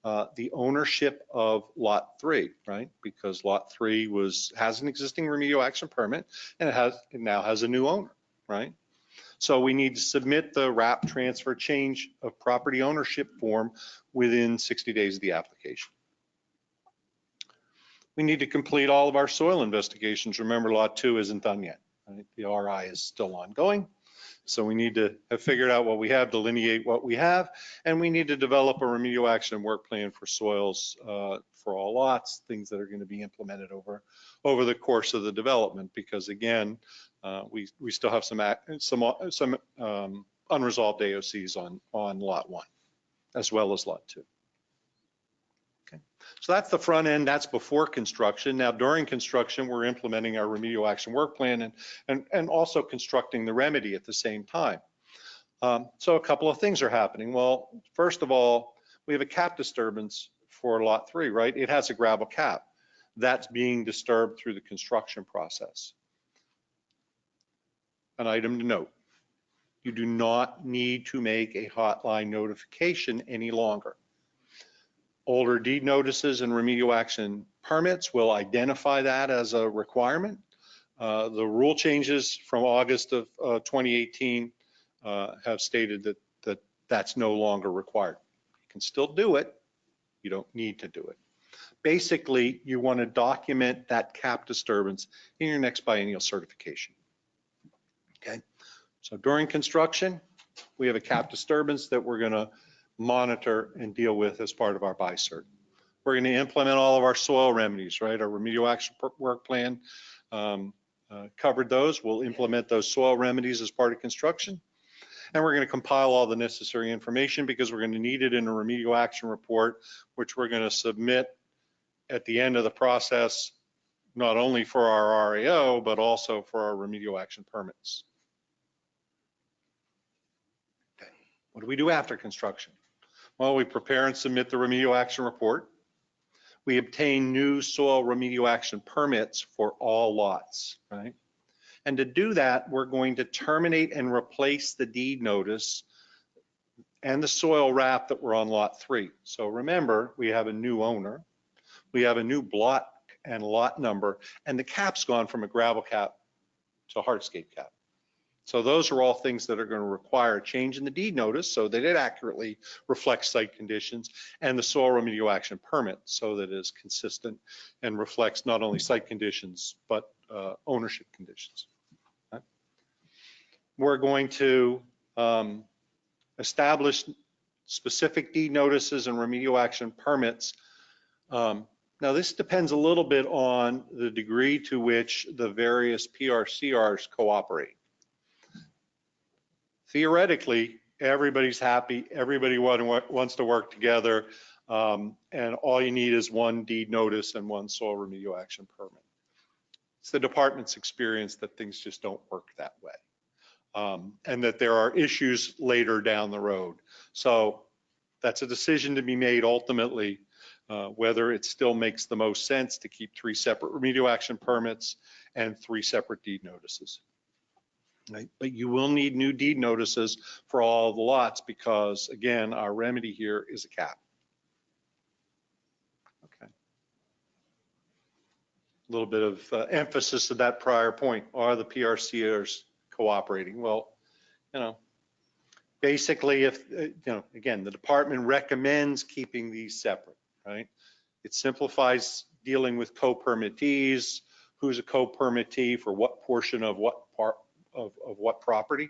the ownership of lot 3, right? Because lot 3 has an existing remedial action permit, and it now has a new owner, right? So we need to submit the RAP transfer change of property ownership form within 60 days of the application. We need to complete all of our soil investigations. Remember, lot 2 isn't done yet, right? The RI is still ongoing. So we need to have figured out what we have, delineate what we have, and we need to develop a remedial action work plan for soils for all lots, things that are going to be implemented over the course of the development, because again, we still have some unresolved AOCs on lot 1 as well as lot 2. Okay, so that's the front end. That's before construction. Now during construction, we're implementing our remedial action work plan and also constructing the remedy at the same time. So a couple of things are happening. Well, first of all, we have a cap disturbance for lot 3, right? It has a gravel cap. That's being disturbed through the construction process. An item to note, you do not need to make a hotline notification any longer. Older deed notices and remedial action permits will identify that as a requirement. The rule changes from August of 2018 have stated that that's no longer required. You can still do it. You don't need to do it. Basically, you want to document that cap disturbance in your next biennial certification. Okay, so during construction, we have a cap disturbance that we're going to monitor and deal with as part of our BICERT. We're going to implement all of our soil remedies, right? Our remedial action work plan covered those. We'll implement those soil remedies as part of construction. And we're going to compile all the necessary information because we're going to need it in a remedial action report, which we're going to submit at the end of the process, not only for our RAO, but also for our remedial action permits. Okay. What do we do after construction? Well, we prepare and submit the remedial action report. We obtain new soil remedial action permits for all lots, right? And to do that, we're going to terminate and replace the deed notice and the soil wrap that were on lot 3. So remember, we have a new owner, we have a new block and lot number, and the cap's gone from a gravel cap to a hardscape cap. So those are all things that are going to require a change in the deed notice so that it accurately reflects site conditions, and the soil remedial action permit so that it is consistent and reflects not only site conditions, but ownership conditions. we're going to establish specific deed notices and remedial action permits. Now, this depends a little bit on the degree to which the various PRCRs cooperate. Theoretically, everybody's happy, everybody wants to work together, and all you need is one deed notice and one soil remedial action permit. It's the department's experience that things just don't work that way, and that there are issues later down the road. So that's a decision to be made ultimately, whether it still makes the most sense to keep 3 separate remedial action permits and 3 separate deed notices. Right? But you will need new deed notices for all the lots because, again, our remedy here is a cap. Okay. A little bit of emphasis to that prior point. Are the PRCRs cooperating? Well, you know, basically, if, you know, again, the department recommends keeping these separate, right? It simplifies dealing with co-permittees, who's a co-permittee for what portion of what part of what property.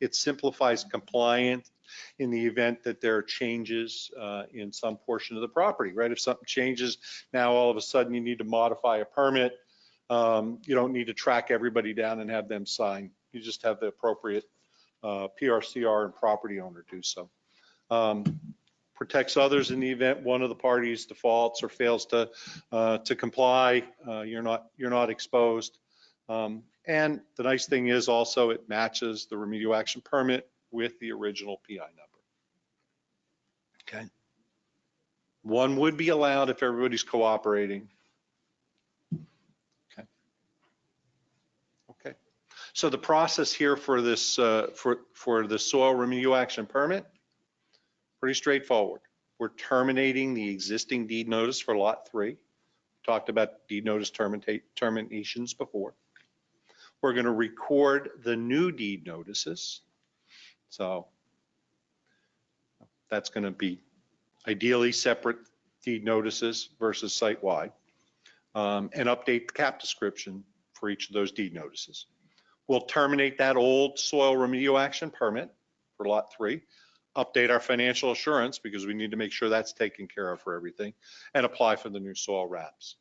It simplifies compliance in the event that there are changes in some portion of the property, right? If something changes, now all of a sudden you need to modify a permit. You don't need to track everybody down and have them sign. You just have the appropriate PRCR and property owner do so. Protects others in the event one of the parties defaults or fails to comply. You're not exposed. And the nice thing is also it matches the remedial action permit with the original PI number. Okay. One would be allowed if everybody's cooperating. Okay. Okay. So the process here for this for the soil remedial action permit, pretty straightforward. We're terminating the existing deed notice for lot 3. Talked about deed notice terminations before. We're going to record the new deed notices. So that's going to be ideally separate deed notices versus site-wide, and update the cap description for each of those deed notices. We'll terminate that old soil remedial action permit for lot 3, update our financial assurance because we need to make sure that's taken care of for everything, and apply for the new soil RAPs.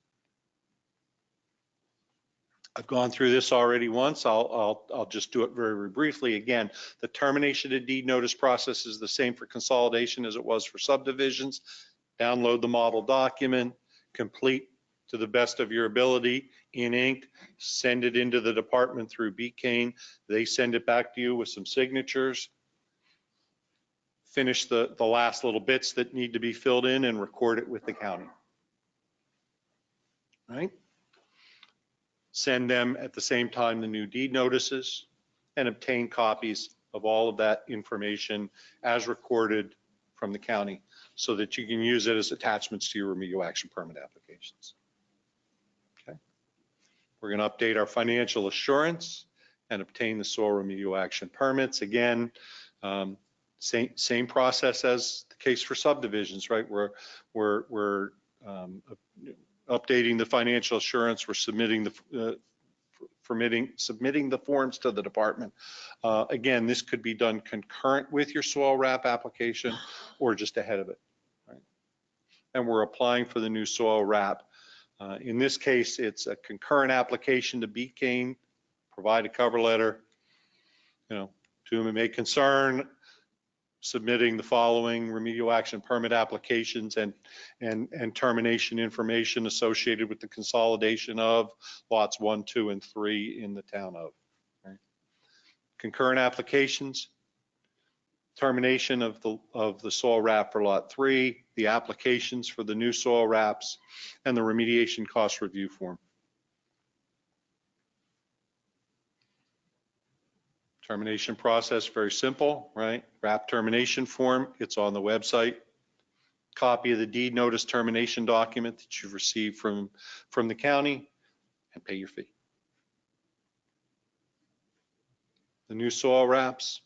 I've gone through this already once. I'll just do it very, very briefly. Again, the termination of deed notice process is the same for consolidation as it was for subdivisions. Download the model document, complete to the best of your ability in ink, send it into the department through BCANE. They send it back to you with some signatures. Finish the last little bits that need to be filled in and record it with the county. Right? Send them at the same time the new deed notices and obtain copies of all of that information as recorded from the county so that you can use it as attachments to your remedial action permit applications. Okay. We're going to update our financial assurance and obtain the soil remedial action permits. Again, same process as the case for subdivisions, right? We're updating the financial assurance. We're submitting the forms to the department. Again, this could be done concurrent with your soil RAP application or just ahead of it. Right? And we're applying for the new soil RAP. In this case, it's a concurrent application to BCANE, provide a cover letter, you know, to whom it may concern, submitting the following remedial action permit applications and termination information associated with the consolidation of lots 1, 2, and 3 in the town of. Right? Concurrent applications, termination of the soil RAP for lot 3, the applications for the new soil RAPs, and the remediation cost review form. Termination process, very simple, right? RAP termination form, it's on the website. Copy of the deed notice termination document that you've received from the county and pay your fee. The new soil RAPs,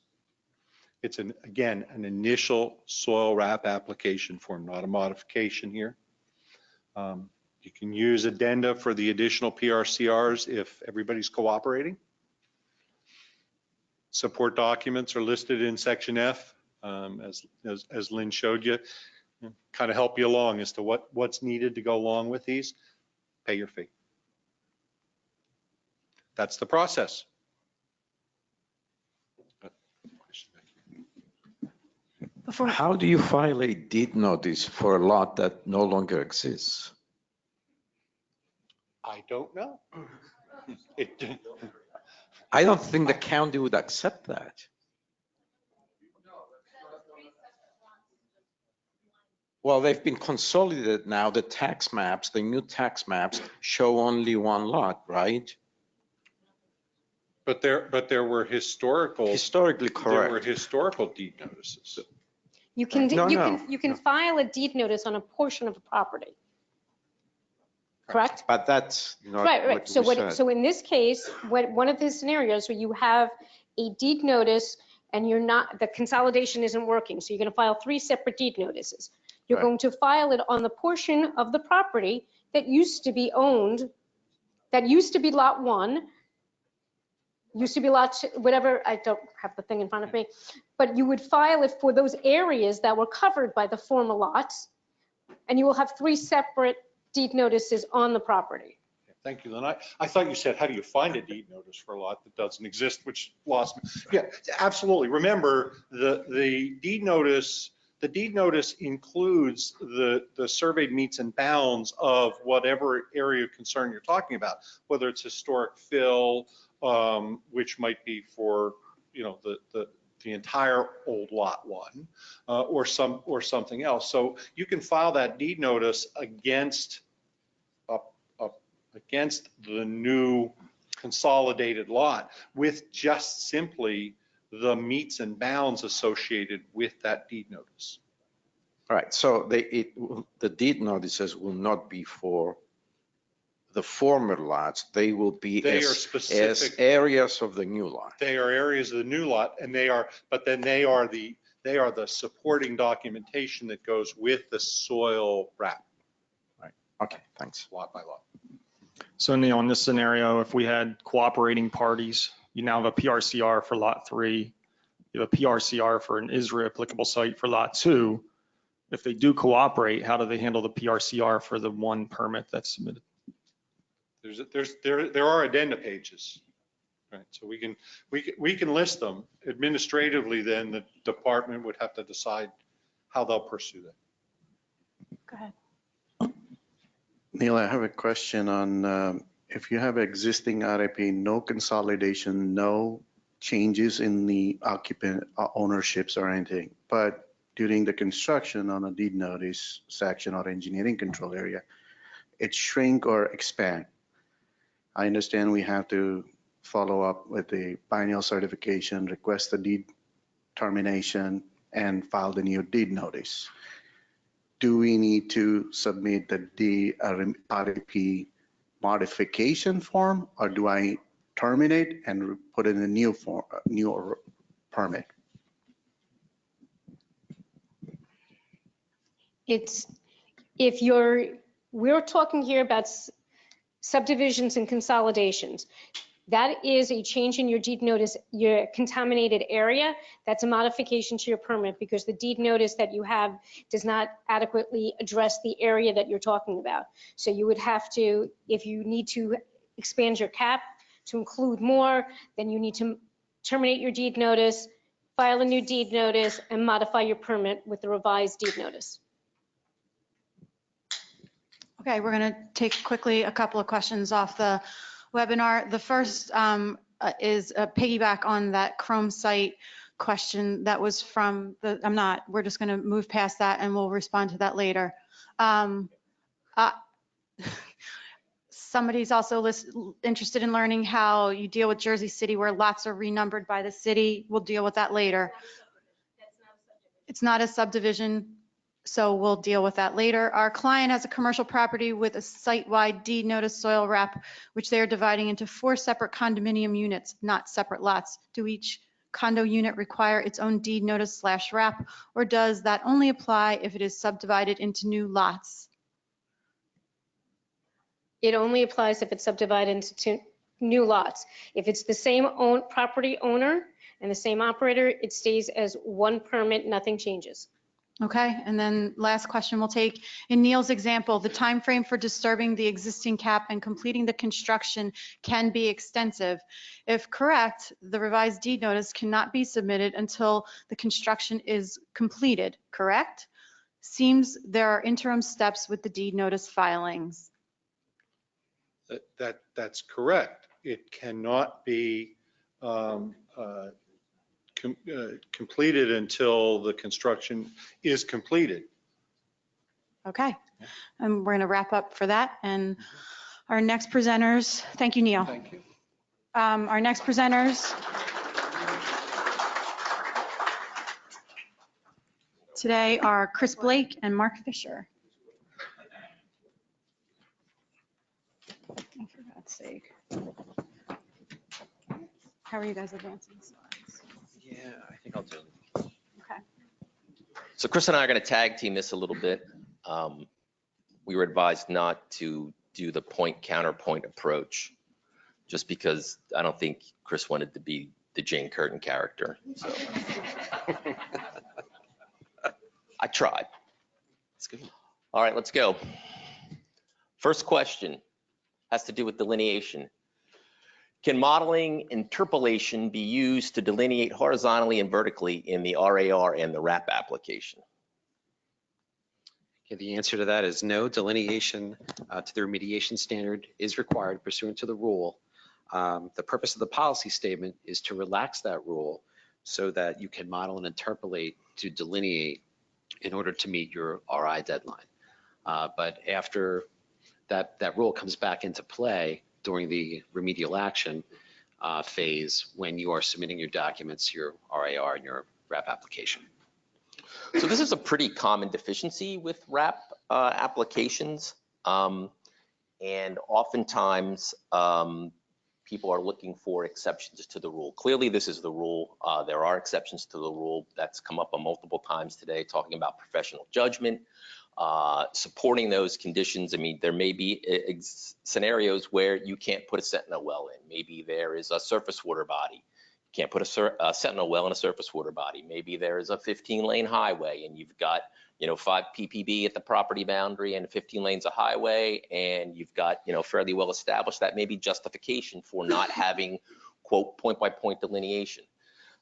it's again, an initial soil RAP application form, not a modification here. You can use addenda for the additional PRCRs if everybody's cooperating. Support documents are listed in section F, as Lynn showed you, kind of help you along as to what's needed to go along with these. Pay your fee. That's the process. How do you file a deed notice for a lot that no longer exists? I don't know. I don't think the county would accept that. Well, they've been consolidated now. The tax maps, the new tax maps show only one lot, right? But there were Historically correct. There were historical deed notices. You can, No, you can file a deed notice on a portion of a property. Correct? But that's not Right. what So we said. so in this case, one of the scenarios where you have a deed notice and the consolidation isn't working, so you're going to file 3 separate deed notices. You're Right. going to file it on the portion of the property that used to be owned, that used to be lot 1, used to be lot 2, whatever, I don't have the thing in front of me, but you would file it for those areas that were covered by the former lots, and you will have 3 separate deed notices on the property. Thank you, Lynn. I thought you said, how do you find a deed notice for a lot that doesn't exist, which lost me. Yeah, absolutely. Remember, the deed notice includes the surveyed meets and bounds of whatever area of concern you're talking about, whether it's historic fill, which might be for, the entire old lot 1, or something else. So you can file that deed notice against the new consolidated lot with just simply the meets and bounds associated with that deed notice. All right, so the deed notices will not be for the former lots. They will be as areas of the new lot. They are areas of the new lot, and they are the supporting documentation that goes with the soil RAP. Right. Okay, thanks. Lot by lot. So Neil, in this scenario, if we had cooperating parties, you now have a PRCR for lot 3, you have a PRCR for an ISRA applicable site for lot 2. If they do cooperate, how do they handle the PRCR for the 1 permit that's submitted? There are addenda pages, right? So we can list them administratively. Then the department would have to decide how they'll pursue that. Go ahead. Neil, I have a question on if you have existing RAP, no consolidation, no changes in the occupant ownerships or anything, but during the construction on a deed notice section or engineering control area, it shrink or expand. I understand we have to follow up with the biennial certification, request the deed termination, and file the new deed notice. Do we need to submit the RAP modification form, or do I terminate and put in a new form, new permit? We're talking here about subdivisions and consolidations. That is a change in your deed notice, your contaminated area. That's a modification to your permit because the deed notice that you have does not adequately address the area that you're talking about. So you would have to, if you need to expand your cap to include more, then you need to terminate your deed notice, file a new deed notice, and modify your permit with the revised deed notice. Okay, we're going to take quickly a couple of questions off the webinar. The first is a piggyback on that Chrome site question that was from we're just going to move past that and we'll respond to that later. Somebody's also interested in learning how you deal with Jersey City where lots are renumbered by the city. We'll deal with that later. It's not a subdivision. So we'll deal with that later. Our client has a commercial property with a site-wide deed notice soil RAP, which they are dividing into 4 separate condominium units, not separate lots. Do each condo unit require its own deed notice / RAP, or does that only apply if it is subdivided into new lots? It only applies if it's subdivided into new lots. If it's the same property owner and the same operator, it stays as one permit, nothing changes. Okay, and then last question we'll take. In Neil's example, the time frame for disturbing the existing cap and completing the construction can be extensive. If correct, the revised deed notice cannot be submitted until the construction is completed, correct? Seems there are interim steps with the deed notice filings. That's correct. It cannot be completed until the construction is completed. Okay, and we're gonna wrap up for that. And our next presenters, thank you, Neil. Thank you. Our next presenters today are Chris Blake and Mark Fisher. Oh, for God's sake. How are you guys advancing slides? Yeah, I think I'll do it. Okay. So Chris and I are going to tag team this a little bit. We were advised not to do the point counterpoint approach just because I don't think Chris wanted to be the Jane Curtin character. So I tried. It's good. All right, let's go. First question has to do with delineation. Can modeling interpolation be used to delineate horizontally and vertically in the RAR and the RAP application? Okay, the answer to that is no. Delineation to the remediation standard is required pursuant to the rule. The purpose of the policy statement is to relax that rule so that you can model and interpolate to delineate in order to meet your RI deadline. But after that rule comes back into play during the remedial action phase when you are submitting your documents, your RAR and your RAP application. So this is a pretty common deficiency with RAP applications. And oftentimes people are looking for exceptions to the rule. Clearly this is the rule. There are exceptions to the rule. That's come up multiple times today, talking about professional judgment, supporting those conditions. I mean, there may be scenarios where you can't put a sentinel well in. Maybe there is a surface water body. You can't put a sentinel well in a surface water body. Maybe there is a 15-lane highway and you've got 5 ppb at the property boundary and 15 lanes of highway, and you've got fairly well established. That may be justification for not having, quote, point-by-point delineation.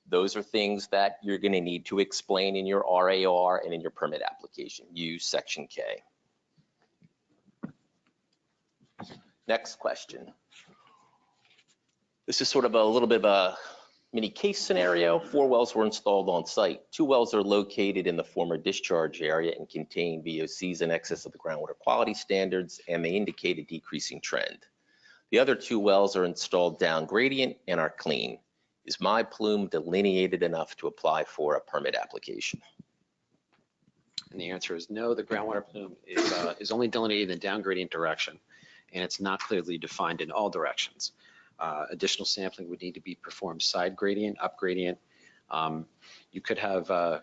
Those are things that you're going to need to explain in your RAR and in your permit application. Use section K. Next question. This is sort of a little bit of a mini case scenario. 4 wells were installed on site. 2 wells are located in the former discharge area and contain VOCs in excess of the groundwater quality standards, and they indicate a decreasing trend. The other 2 wells are installed down gradient and are clean. Is my plume delineated enough to apply for a permit application? And the answer is no. The groundwater plume is only delineated in the down gradient direction, and it's not clearly defined in all directions. Additional sampling would need to be performed side gradient, up gradient. You could have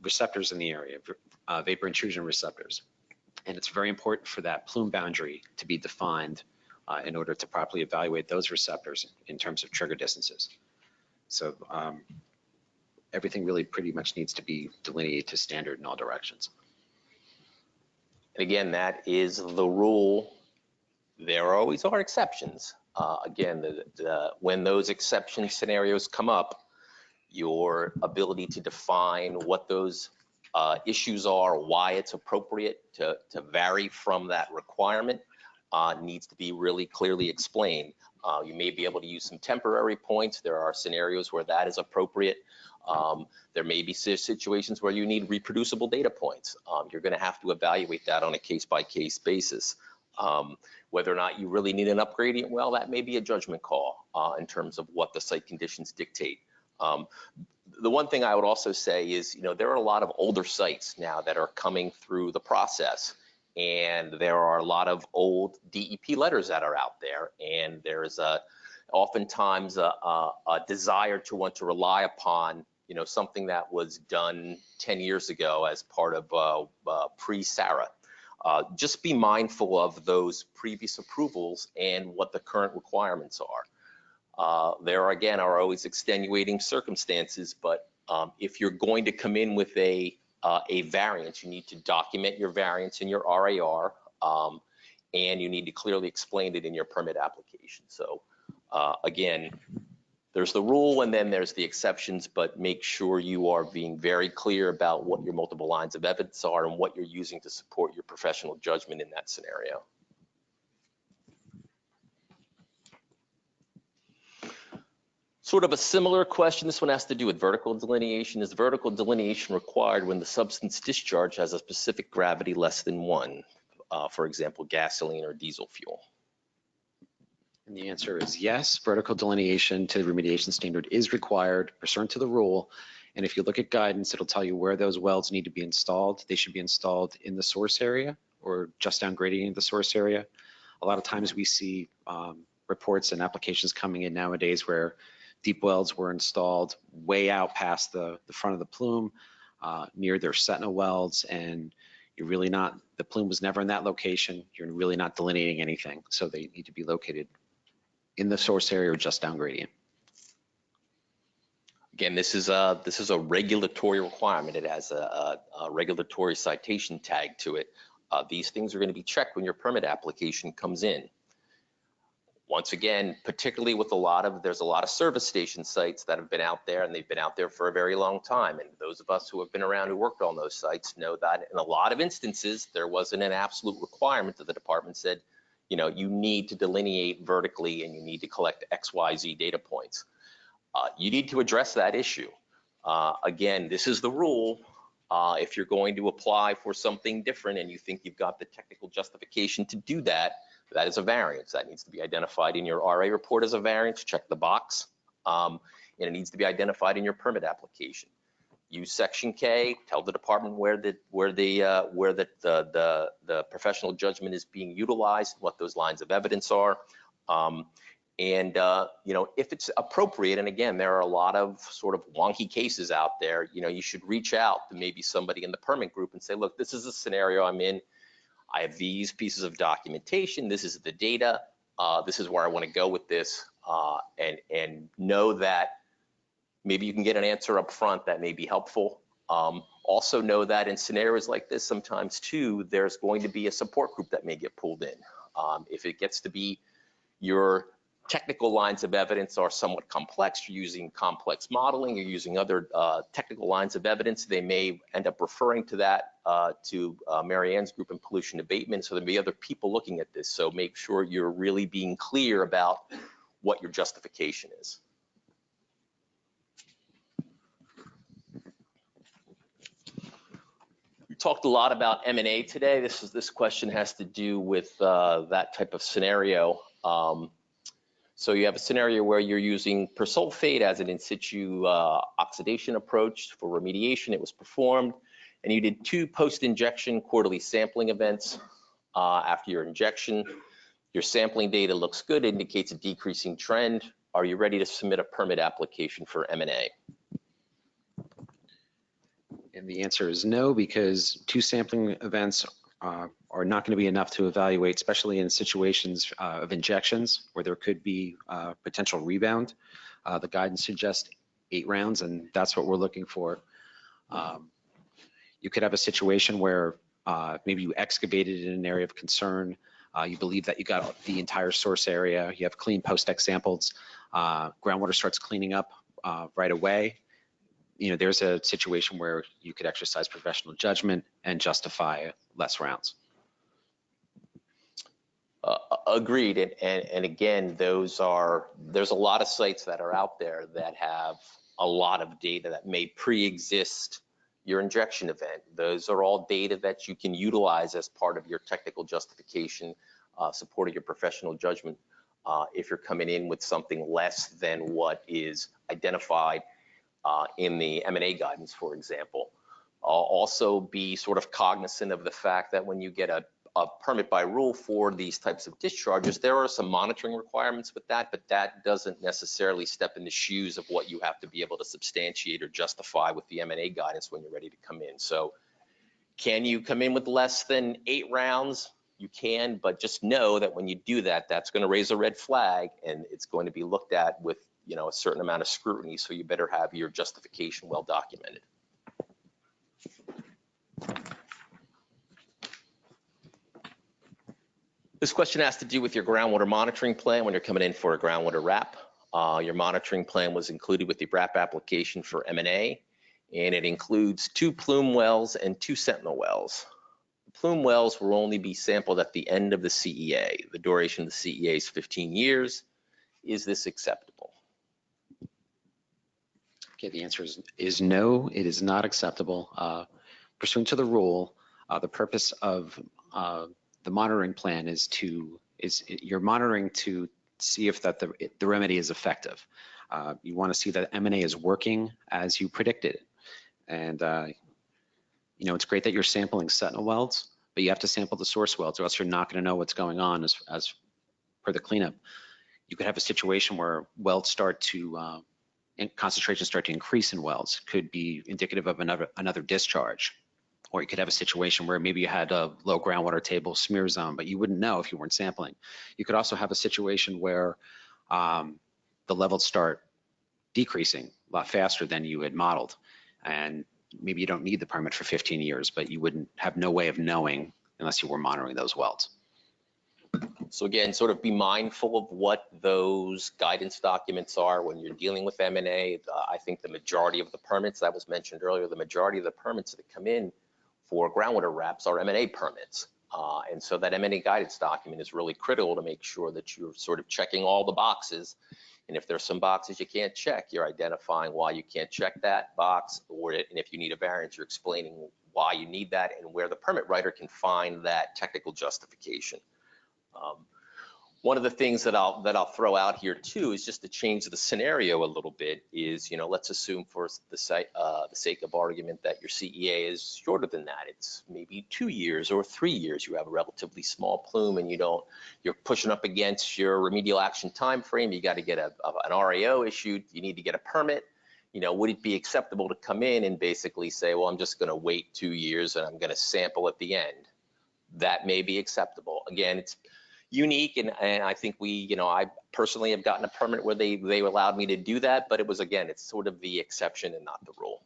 receptors in the area, vapor intrusion receptors. And it's very important for that plume boundary to be defined in order to properly evaluate those receptors in terms of trigger distances. So everything really pretty much needs to be delineated to standard in all directions. And again, that is the rule. There always are exceptions. Again, when those exception scenarios come up, your ability to define what those issues are, why it's appropriate to vary from that requirement needs to be really clearly explained. You may be able to use some temporary points. There are scenarios where that is appropriate. There may be situations where you need reproducible data points. You're going to have to evaluate that on a case-by-case basis. Whether or not you really need an upgradient well, that may be a judgment call in terms of what the site conditions dictate. The one thing I would also say is, there are a lot of older sites now that are coming through the process, and there are a lot of old DEP letters that are out there, and there's oftentimes a desire to want to rely upon something that was done 10 years ago as part of pre-SARA. Just be mindful of those previous approvals and what the current requirements are. There again are always extenuating circumstances, but if you're going to come in with a variance, you need to document your variance in your RAR, and you need to clearly explain it in your permit application. So again, there's the rule and then there's the exceptions, but make sure you are being very clear about what your multiple lines of evidence are and what you're using to support your professional judgment in that scenario. Sort of a similar question, this one has to do with vertical delineation. Is vertical delineation required when the substance discharge has a specific gravity less than 1, for example, gasoline or diesel fuel? And the answer is yes. Vertical delineation to the remediation standard is required pursuant to the rule. And if you look at guidance, it'll tell you where those welds need to be installed. They should be installed in the source area or just down gradient the source area. A lot of times we see reports and applications coming in nowadays where deep welds were installed way out past the front of the plume, near their sentinel welds, and you're really not, the plume was never in that location. You're really not delineating anything. So they need to be located in the source area or just down gradient. Again, this is a regulatory requirement. It has a regulatory citation tag to it. These things are going to be checked when your permit application comes in. Once again, particularly with there's a lot of service station sites that have been out there, and they've been out there for a very long time. And those of us who have been around who worked on those sites know that in a lot of instances, there wasn't an absolute requirement that the department said, you know, you need to delineate vertically and you need to collect XYZ data points. You need to address that issue. Again, this is the rule. If you're going to apply for something different and you think you've got the technical justification to do that, that is a variance. That needs to be identified in your RA report as a variance, check the box, and it needs to be identified in your permit application. Use Section K, tell the department where the professional judgment is being utilized, what those lines of evidence are. You know, if it's appropriate, and again, there are a lot of sort of wonky cases out there, you know, you should reach out to maybe somebody in the permit group and say, look, this is a scenario I'm in. I have these pieces of documentation. This is the data. This is where I want to go with this, and know that maybe you can get an answer up front that may be helpful. Also know that in scenarios like this, sometimes too, there's going to be a support group that may get pulled in. If it gets to be your technical lines of evidence are somewhat complex, you're using complex modeling, you're using other technical lines of evidence, they may end up referring to that to Mary Ann's group in pollution abatement. So there'll be other people looking at this. So make sure you're really being clear about what your justification is. We talked a lot about M&A today. This question has to do with that type of scenario. So you have a scenario where you're using persulfate as an in situ oxidation approach for remediation. It was performed, and you did 2 post-injection quarterly sampling events after your injection. Your sampling data looks good, indicates a decreasing trend. Are you ready to submit a permit application for M&A? And the answer is no, because 2 sampling events are not going to be enough to evaluate, especially in situations of injections where there could be potential rebound. The guidance suggests 8 rounds, and that's what we're looking for. You could have a situation where maybe you excavated in an area of concern. You believe that you got the entire source area. You have clean post-ex samples. Groundwater starts cleaning up right away. You know, there's a situation where you could exercise professional judgment and justify less rounds. Agreed, and again, there's a lot of sites that are out there that have a lot of data that may pre-exist your injection event. Those are all data that you can utilize as part of your technical justification, supporting your professional judgment if you're coming in with something less than what is identified in the M&A guidance, for example. Also be sort of cognizant of the fact that when you get a permit by rule for these types of discharges, there are some monitoring requirements with that, but that doesn't necessarily step in the shoes of what you have to be able to substantiate or justify with the M&A guidance when you're ready to come in. So can you come in with less than 8 rounds? you can, but just know that when you do that, that's going to raise a red flag, and it's going to be looked at with, you know, a certain amount of scrutiny. So you better have your justification well documented. This question has to do with your groundwater monitoring plan when you're coming in for a groundwater RAP. Your monitoring plan was included with the RAP application for M&A, and it includes 2 plume wells and 2 sentinel wells. The plume wells will only be sampled at the end of the CEA. The duration of the CEA is 15 years. Is this acceptable? Okay, the answer is no, it is not acceptable. Pursuant to the rule, the purpose of the monitoring plan is you're monitoring to see if that the remedy is effective. You want to see that M&A is working as you predicted. And you know, it's great that you're sampling sentinel wells, but you have to sample the source wells, or else you're not going to know what's going on as per the cleanup. You could have a situation where wells start to and concentrations start to increase in wells, could be indicative of another discharge. Or you could have a situation where maybe you had a low groundwater table smear zone, but you wouldn't know if you weren't sampling. You could also have a situation where the levels start decreasing a lot faster than you had modeled. And maybe you don't need the permit for 15 years, but you wouldn't have no way of knowing unless you were monitoring those wells. So again, sort of be mindful of what those guidance documents are when you're dealing with M&A. I think the majority of the permits, that was mentioned earlier, the majority of the permits that come in for groundwater RAPs are M&A permits. And so that M&A guidance document is really critical to make sure that you're sort of checking all the boxes. And if there's some boxes you can't check, you're identifying why you can't check that box, and if you need a variance, you're explaining why you need that and where the permit writer can find that technical justification. One of the things that I'll throw out here too is just to change the scenario a little bit is, you know, let's assume for the sake of argument that your CEA is shorter than that. It's maybe 2 years or 3 years. You have a relatively small plume and you're pushing up against your remedial action time frame. You got to get an RAO issued. You need to get a permit. You know, would it be acceptable to come in and basically say, well, I'm just going to wait 2 years and I'm going to sample at the end? That may be acceptable. Again, it's unique, and I think I personally have gotten a permit where they allowed me to do that, but it was, again, it's sort of the exception and not the rule.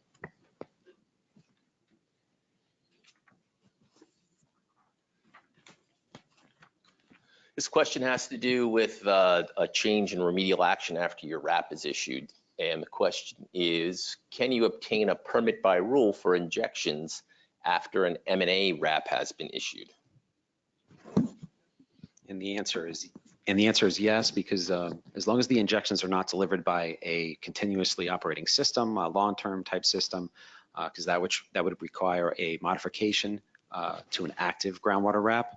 This question has to do with a change in remedial action after your RAP is issued. And the question is, can you obtain a permit by rule for injections after an M&A RAP has been issued? And the answer is yes, because as long as the injections are not delivered by a continuously operating system, a long-term type system, because that would require a modification to an active groundwater RAP.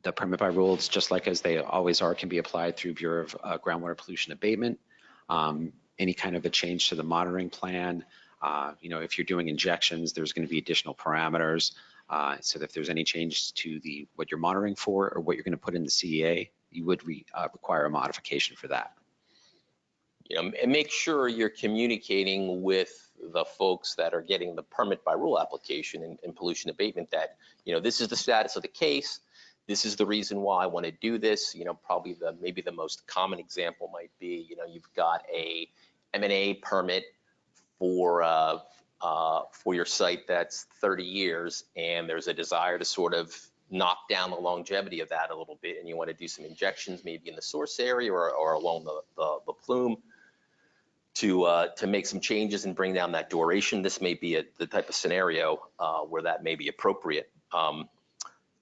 The permit by rule, it's just like as they always are, can be applied through Bureau of Groundwater Pollution Abatement. Any kind of a change to the monitoring plan, you know, if you're doing injections, there's going to be additional parameters. So that if there's any change to what you're monitoring for or what you're going to put in the CEA, you would require a modification for that. You know, and make sure you're communicating with the folks that are getting the permit by rule application in pollution abatement that, you know, this is the status of the case. This is the reason why I want to do this. You know, probably maybe the most common example might be, you know, you've got a M&A permit for your site that's 30 years, and there's a desire to sort of knock down the longevity of that a little bit, and you want to do some injections maybe in the source area or along the plume to make some changes and bring down that duration. This may be the type of scenario where that may be appropriate.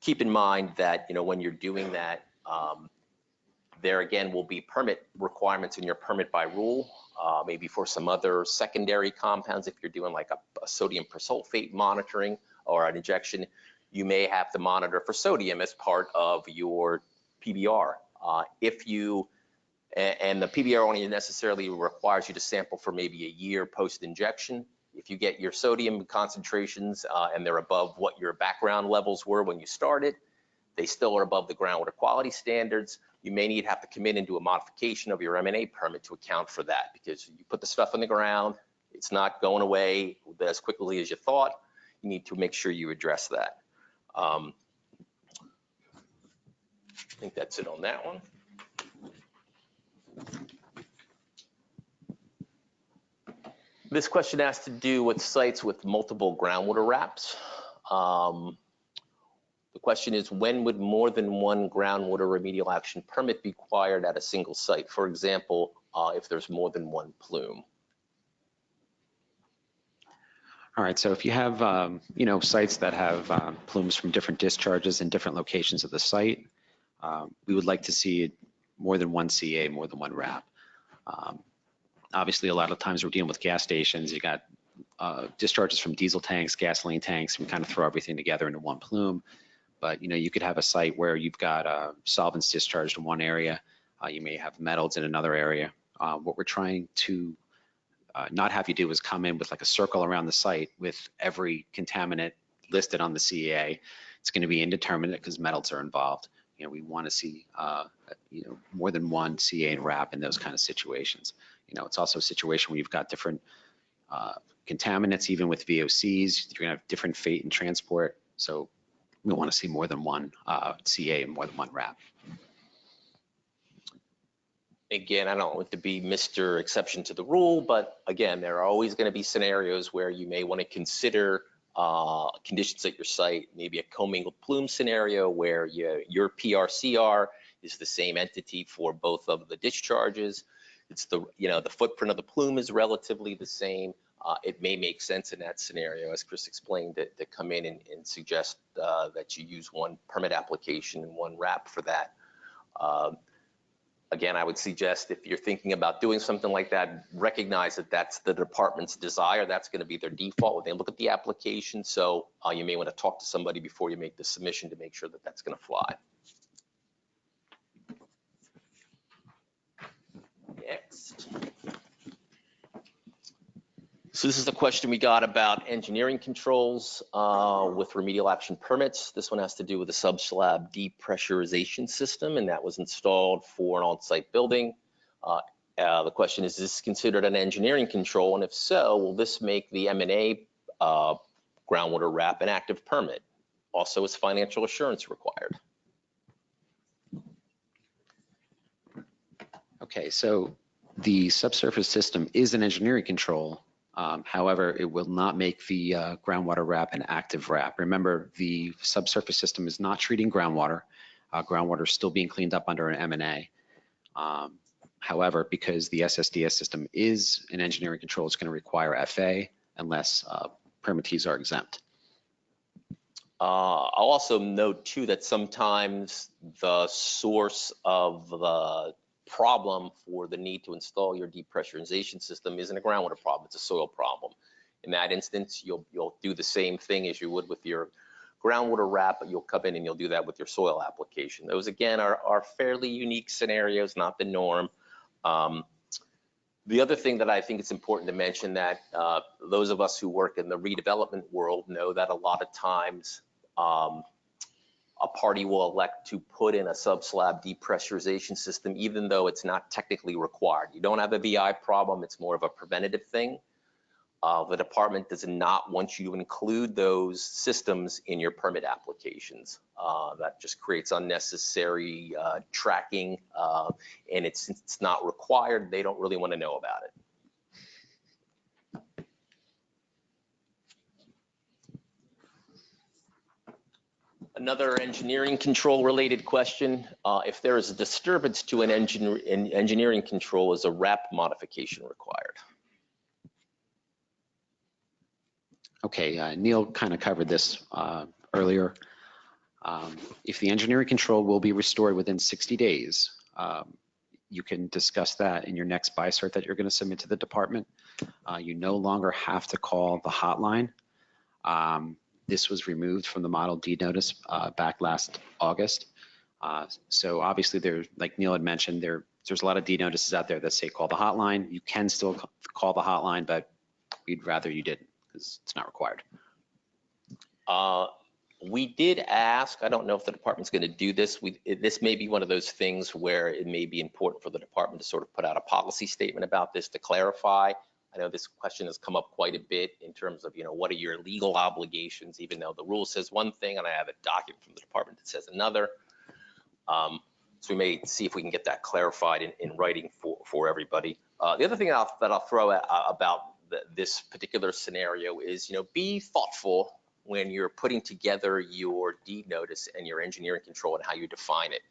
Keep in mind that, you know, when you're doing that, there again will be permit requirements in your permit by rule. Maybe for some other secondary compounds, if you're doing like a sodium persulfate monitoring or an injection, you may have to monitor for sodium as part of your PBR. And the PBR only necessarily requires you to sample for maybe a year post-injection. If you get your sodium concentrations and they're above what your background levels were when you started, they still are above the groundwater quality standards, you may have to come in and do a modification of your M&A permit to account for that, because you put the stuff on the ground, it's not going away as quickly as you thought. You need to make sure you address that. I think that's it on that one. This question has to do with sites with multiple groundwater wraps. The question is, when would more than one groundwater remedial action permit be required at a single site? For example, if there's more than one plume. All right, so if you have, sites that have plumes from different discharges in different locations of the site, we would like to see more than one CA, more than one RAP. Obviously, a lot of times we're dealing with gas stations. You got discharges from diesel tanks, gasoline tanks. We kind of throw everything together into one plume. But you could have a site where you've got solvents discharged in one area. You may have metals in another area. What we're trying to not have you do is come in with like a circle around the site with every contaminant listed on the CEA. It's going to be indeterminate because metals are involved. We want to see more than one CA and RAP in those kind of situations. It's also a situation where you've got different contaminants, even with VOCs. You're going to have different fate in transport. So we want to see more than one CA and more than one RAP. Again, I don't want to be Mr. Exception to the rule, but again, there are always going to be scenarios where you may want to consider conditions at your site, maybe a commingled plume scenario where your PRCR is the same entity for both of the discharges. It's the footprint of the plume is relatively the same. It may make sense in that scenario, as Chris explained, to come in and suggest that you use one permit application and one RAP for that. Again, I would suggest if you're thinking about doing something like that, recognize that that's the department's desire. That's going to be their default when they look at the application. So you may want to talk to somebody before you make the submission to make sure that that's going to fly. Next. So this is the question we got about engineering controls with remedial action permits. This one has to do with the subslab depressurization system, and that was installed for an on-site building. The question is this considered an engineering control? And if so, will this make the M&A groundwater RAP an active permit? Also, is financial assurance required? Okay, so the subsurface system is an engineering control. However, it will not make the groundwater RAP an active RAP. Remember, the subsurface system is not treating groundwater. Groundwater is still being cleaned up under an M&A. However, because the SSDS system is an engineering control, it's going to require FA unless permittees are exempt. I'll also note too that sometimes the source of the problem for the need to install your depressurization system isn't a groundwater problem, it's a soil problem. In that instance, you'll do the same thing as you would with your groundwater RAP, but you'll come in and you'll do that with your soil application. Those again are fairly unique scenarios, not the norm. The other thing that I think it's important to mention that those of us who work in the redevelopment world know that a lot of times a party will elect to put in a subslab depressurization system, even though it's not technically required. You don't have a VI problem, it's more of a preventative thing. The department does not want you to include those systems in your permit applications. That just creates unnecessary tracking, and it's not required. They don't really want to know about it. Another engineering control related question. If there is a disturbance to an engineering control, is a RAP modification required? Okay, Neil kind of covered this earlier. If the engineering control will be restored within 60 days, you can discuss that in your next BICERT that you're going to submit to the department. You no longer have to call the hotline. This was removed from the model deed notice back last August. So obviously, like Neil had mentioned, there's a lot of deed notices out there that say call the hotline. You can still call the hotline, but we'd rather you didn't because it's not required. We did ask, I don't know if the department's going to do this. This may be one of those things where it may be important for the department to sort of put out a policy statement about this to clarify. I know this question has come up quite a bit in terms of, what are your legal obligations, even though the rule says one thing and I have a document from the department that says another. So we may see if we can get that clarified in writing for everybody. The other thing that I'll throw out about this particular scenario is, be thoughtful when you're putting together your deed notice and your engineering control and how you define it.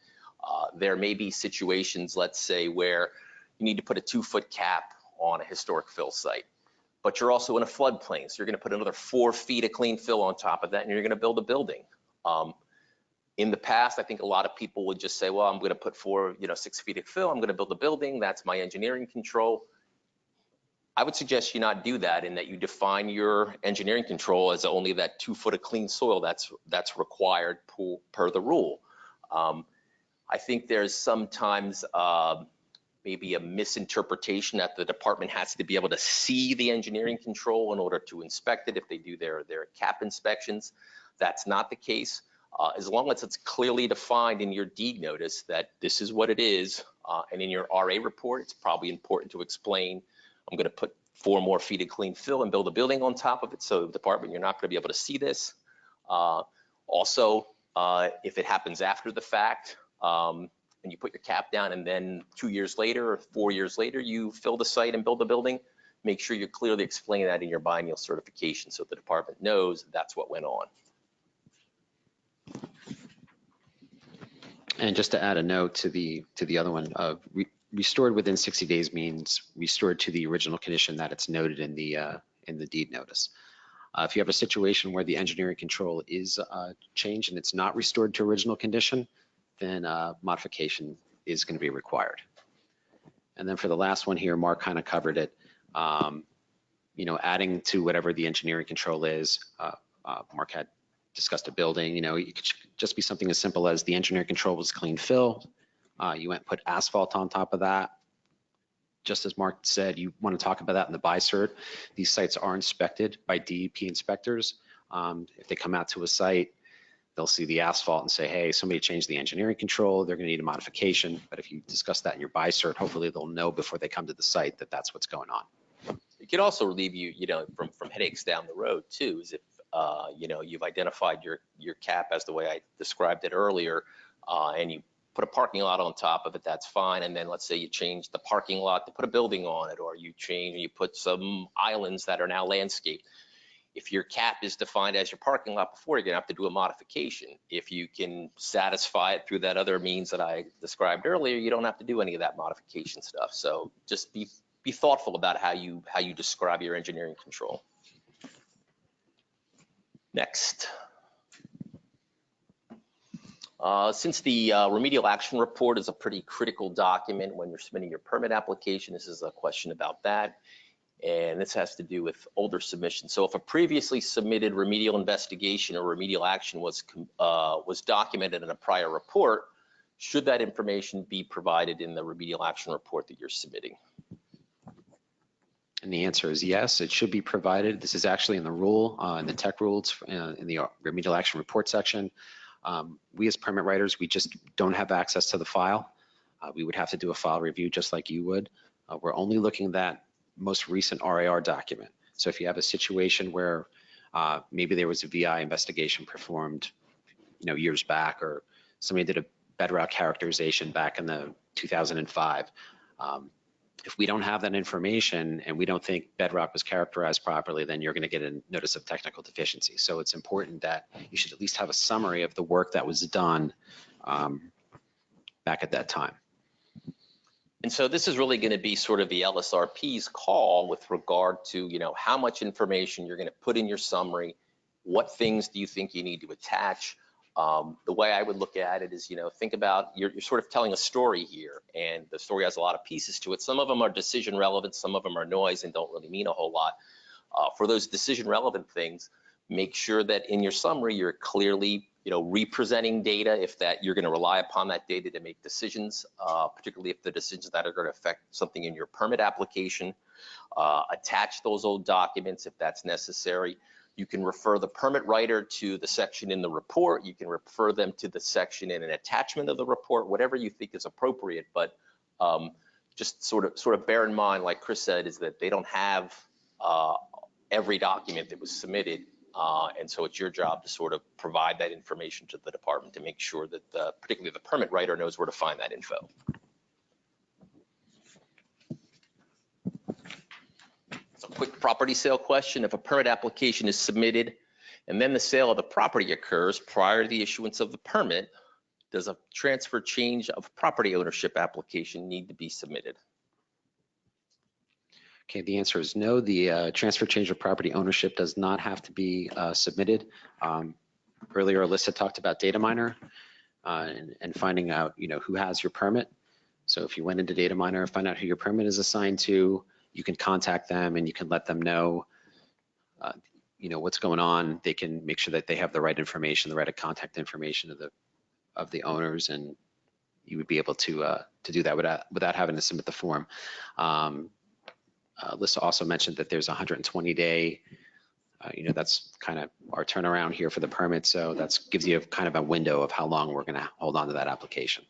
There may be situations, let's say, where you need to put a 2-foot cap on a historic fill site, but you're also in a floodplain. So you're going to put another 4 feet of clean fill on top of that, and you're going to build a building. In the past, I think a lot of people would just say, well, I'm going to put 6 feet of fill. I'm going to build a building. That's my engineering control. I would suggest you not do that, and that you define your engineering control as only that 2 foot of clean soil that's required per the rule. I think there's sometimes maybe a misinterpretation that the department has to be able to see the engineering control in order to inspect it if they do their cap inspections. That's not the case. As long as it's clearly defined in your deed notice that this is what it is, and in your RA report, it's probably important to explain, I'm going to put 4 more feet of clean fill and build a building on top of it. So the department, you're not going to be able to see this. Also, if it happens after the fact, and you put your cap down and then 2 years later or 4 years later, you fill the site and build the building, make sure you clearly explain that in your biennial certification so the department knows that's what went on. And just to add a note to the other one, restored within 60 days means restored to the original condition that it's noted in the deed notice. If you have a situation where the engineering control is changed and it's not restored to original condition, then modification is going to be required. And then for the last one here, Mark kind of covered it. Adding to whatever the engineering control is, Mark had discussed a building, it could just be something as simple as the engineering control was clean fill. You went and put asphalt on top of that. Just as Mark said, you want to talk about that in the BICERT. These sites are inspected by DEP inspectors. If they come out to a site, they'll see the asphalt and say, hey, somebody changed the engineering control, they're going to need a modification. But if you discuss that in your BICERT, hopefully they'll know before they come to the site that that's what's going on. It could also relieve you, from headaches down the road too, is if you've identified your cap as the way I described it earlier, and you put a parking lot on top of it, that's fine. And then let's say you change the parking lot to put a building on it, or you put some islands that are now landscaped. If your cap is defined as your parking lot before, you're gonna have to do a modification. If you can satisfy it through that other means that I described earlier, you don't have to do any of that modification stuff. So just be thoughtful about how you describe your engineering control. Next. Since the remedial action report is a pretty critical document when you're submitting your permit application, this is a question about that. And this has to do with older submissions. So if a previously submitted remedial investigation or remedial action was documented in a prior report, should that information be provided in the remedial action report that you're submitting? And the answer is yes, it should be provided. This is actually in the rule, in the tech rules, in the remedial action report section. We as permit writers, we just don't have access to the file. We would have to do a file review just like you would. We're only looking at that most recent RAR document. So if you have a situation where maybe there was a VI investigation performed, years back, or somebody did a bedrock characterization back in the 2005. If we don't have that information and we don't think bedrock was characterized properly, then you're going to get a notice of technical deficiency. So it's important that you should at least have a summary of the work that was done back at that time. And so this is really going to be sort of the ELLSRP's call with regard to, how much information you're going to put in your summary, what things do you think you need to attach. The way I would look at it is, think about, you're sort of telling a story here, and the story has a lot of pieces to it. Some of them are decision relevant, some of them are noise and don't really mean a whole lot. For those decision relevant things, make sure that in your summary, you're clearly, representing data if that you're going to rely upon that data to make decisions, particularly if the decisions that are going to affect something in your permit application. Attach those old documents if that's necessary. You can refer the permit writer to the section in the report. You can refer them to the section in an attachment of the report, whatever you think is appropriate. But just sort of bear in mind, like Chris said, is that they don't have every document that was submitted. And so it's your job to sort of provide that information to the department to make sure that particularly the permit writer knows where to find that info. It's a quick property sale question. If a permit application is submitted and then the sale of the property occurs prior to the issuance of the permit, does a transfer change of property ownership application need to be submitted? Okay, the answer is no. The transfer change of property ownership does not have to be submitted. Earlier, Alyssa talked about data miner and finding out, who has your permit. So if you went into data miner and find out who your permit is assigned to, you can contact them and you can let them know, what's going on. They can make sure that they have the right information, the right contact information of the owners, and you would be able to do that without having to submit the form. Alyssa also mentioned that there's a 120-day, that's kind of our turnaround here for the permit. So that gives you kind of a window of how long we're going to hold on to that application.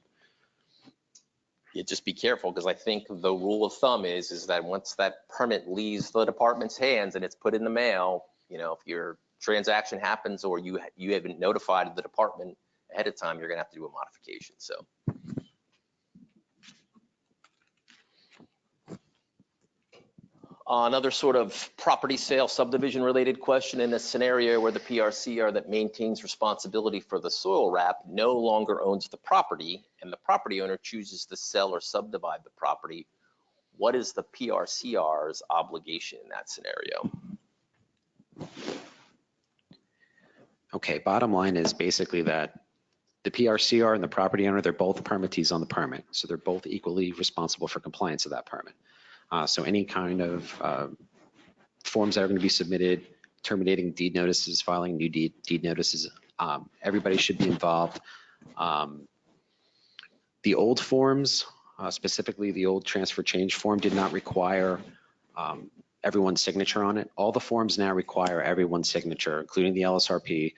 You just be careful, because I think the rule of thumb is that once that permit leaves the department's hands and it's put in the mail, if your transaction happens or you haven't notified the department ahead of time, you're going to have to do a modification. So. Another sort of property sale subdivision related question: in a scenario where the PRCR that maintains responsibility for the soil RAP no longer owns the property and the property owner chooses to sell or subdivide the property, what is the PRCR's obligation in that scenario? Okay, bottom line is basically that the PRCR and the property owner, they're both permittees on the permit. So they're both equally responsible for compliance of that permit. So any kind of forms that are going to be submitted, terminating deed notices, filing new deed notices, everybody should be involved. The old forms, specifically the old transfer change form, did not require everyone's signature on it. All the forms now require everyone's signature, including the ELLSRP.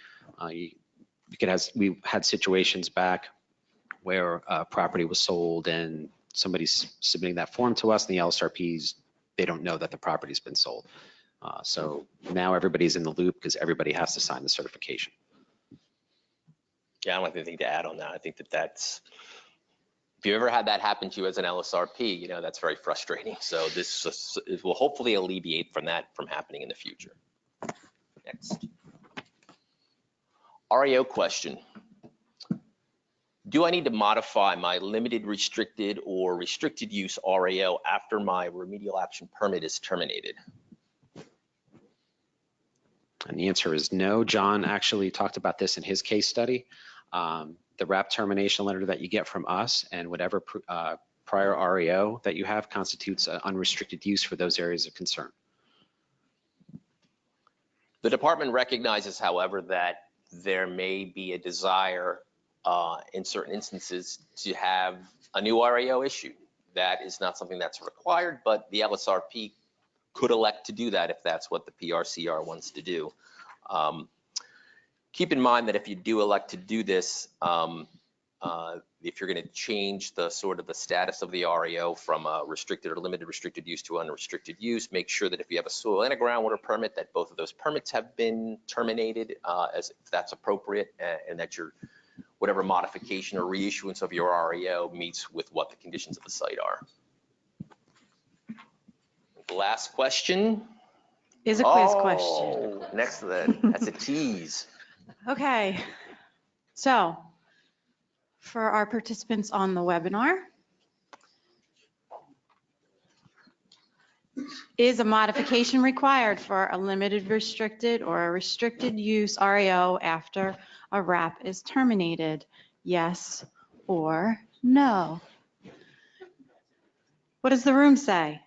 We had situations back where property was sold and somebody's submitting that form to us, and the ELLSRPs, they don't know that the property's been sold. So now everybody's in the loop because everybody has to sign the certification. Yeah, I don't have anything to add on that. I think that's, if you ever had that happen to you as an ELLSRP, that's very frustrating. So this will hopefully alleviate from happening in the future. Next. REO question. Do I need to modify my limited restricted or restricted use REO after my remedial action permit is terminated? And the answer is no. John actually talked about this in his case study. The RAP termination letter that you get from us and whatever prior REO that you have constitutes unrestricted use for those areas of concern. The department recognizes, however, that there may be a desire in certain instances to have a new REO issued. That is not something that's required, but the ELLSRP could elect to do that if that's what the PRCR wants to do. Keep in mind that if you do elect to do this, if you're going to change the status of the REO from a restricted or limited restricted use to unrestricted use, make sure that if you have a soil and a groundwater permit, that both of those permits have been terminated as if that's appropriate, and that your whatever modification or reissuance of your REO meets with what the conditions of the site are. The last question is a quiz question. Next to that, that's a tease. Okay, so for our participants on the webinar, is a modification required for a limited restricted or a restricted use REO after a RAP is terminated? Yes or no? What does the room say?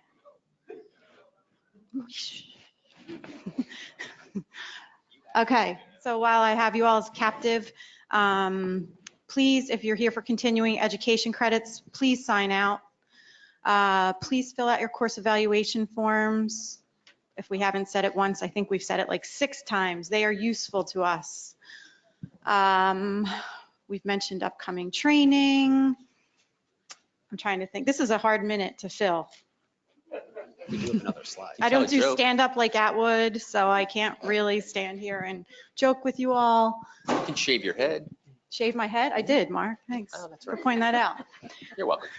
Okay, so while I have you all as captive, please, if you're here for continuing education credits, please sign out. Please fill out your course evaluation forms. If we haven't said it once, I think we've said it like 6 times. They are useful to us. We've mentioned upcoming training. I'm trying to think. This is a hard minute to fill. We do have another slide. I tell don't a do joke. stand up like Atwood, so I can't really stand here and joke with you all. You can shave your head. Shave my head? I did, Mark. Thanks Oh, that's for right. pointing that out. You're welcome.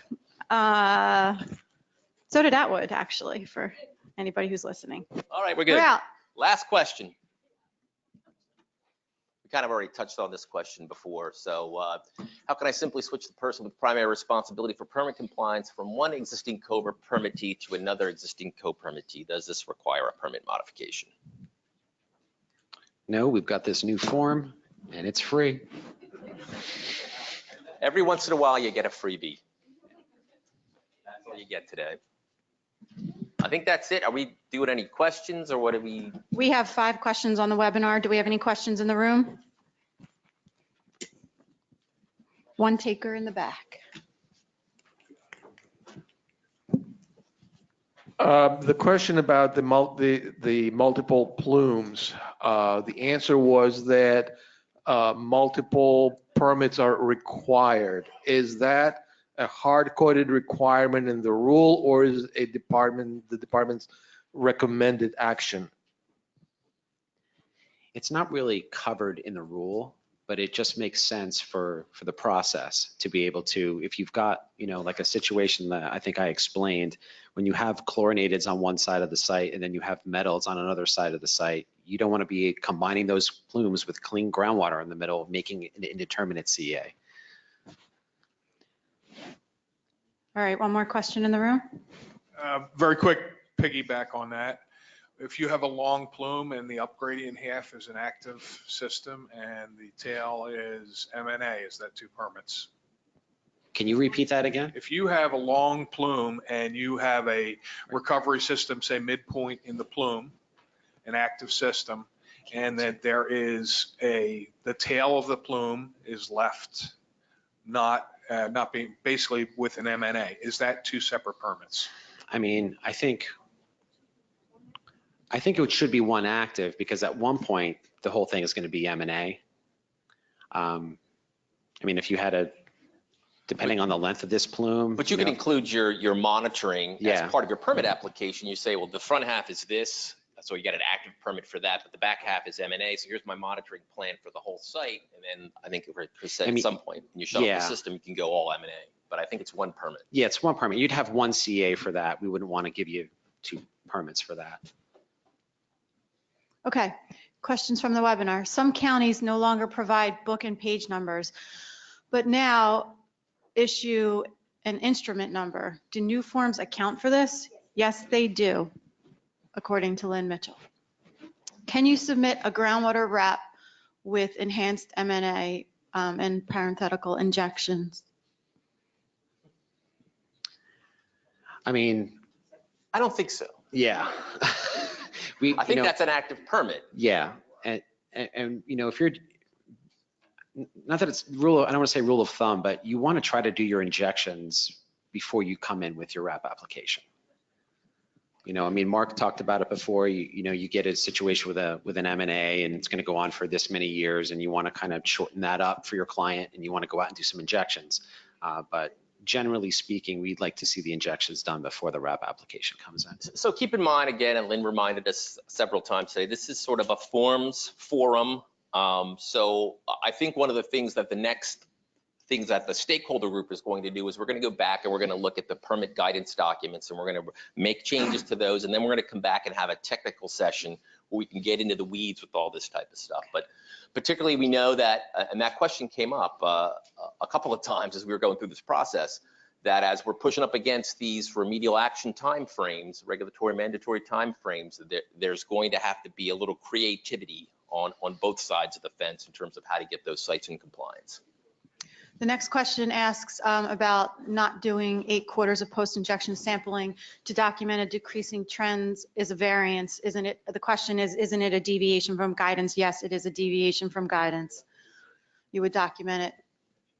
So did Atwood, actually, for anybody who's listening. All right, we're We're good. out. Last question. We kind of already touched on this question before. So how can I simply switch the person with primary responsibility for permit compliance from one existing co-permittee to another existing co-permittee? Does this require a permit modification? No, we've got this new form and it's free. Every once in a while, you get a freebie. That's all you get today. I think that's it. Are we doing any questions or what do we? We have 5 questions on the webinar. Do we have any questions in the room? One taker in the back. The question about the multiple plumes, the answer was that multiple permits are required. Is that a hard-coded requirement in the rule, or is it the department's recommended action? It's not really covered in the rule, but it just makes sense for the process to be able to, if you've got, like a situation that I think I explained, when you have chlorinateds on one side of the site and then you have metals on another side of the site, you don't want to be combining those plumes with clean groundwater in the middle, making an indeterminate CA. All right, one more question in the room. Very quick piggyback on that. If you have a long plume and the upgradient half is an active system and the tail is MNA, is that 2 permits? Can you repeat that again? If you have a long plume and you have a recovery system, say midpoint in the plume, an active system, and that there is the tail of the plume is left not being basically with an MNA, is that 2 separate permits? I mean, I think it should be one active because at one point the whole thing is going to be M&A. I mean, if you had depending on the length of this plume. But you could include your monitoring Yeah. as part of your permit application. You say, well, the front half is this, so you got an active permit for that, but the back half is M&A. So here's my monitoring plan for the whole site. And then I think Chris said at some point, when you shut off the system, you can go all M&A. But I think it's 1 permit. Yeah, it's 1 permit. You'd have 1 CA for that. We wouldn't want to give you 2 permits for that. Okay, questions from the webinar. Some counties no longer provide book and page numbers, but now issue an instrument number. Do new forms account for this? Yes, they do, according to Lynn Mitchell. Can you submit a groundwater RAP with enhanced MNA and parenthetical injections? I mean, I don't think so. Yeah. I think that's an active permit. Yeah, and if you're, not that it's rule, I don't want to say rule of thumb, but you want to try to do your injections before you come in with your RAP application. I mean, Mark talked about it before. You get a situation with an M&A and it's going to go on for this many years, and you want to kind of shorten that up for your client, and you want to go out and do some injections. But generally speaking, we'd like to see the injections done before the RAP application comes in. So keep in mind, again, and Lynn reminded us several times today, this is sort of a forms forum. So I think one of the things that the stakeholder group is going to do is we're going to go back and we're going to look at the permit guidance documents, and we're going to make changes to those, and then we're going to come back and have a technical session where we can get into the weeds with all this type of stuff. But particularly we know that, and that question came up a couple of times as we were going through this process, that as we're pushing up against these remedial action timeframes, regulatory mandatory timeframes, there's going to have to be a little creativity on both sides of the fence in terms of how to get those sites in compliance. The next question asks about not doing 8 quarters of post-injection sampling to document a decreasing trends is a variance, isn't it? The question is, isn't it a deviation from guidance? Yes, it is a deviation from guidance. You would document it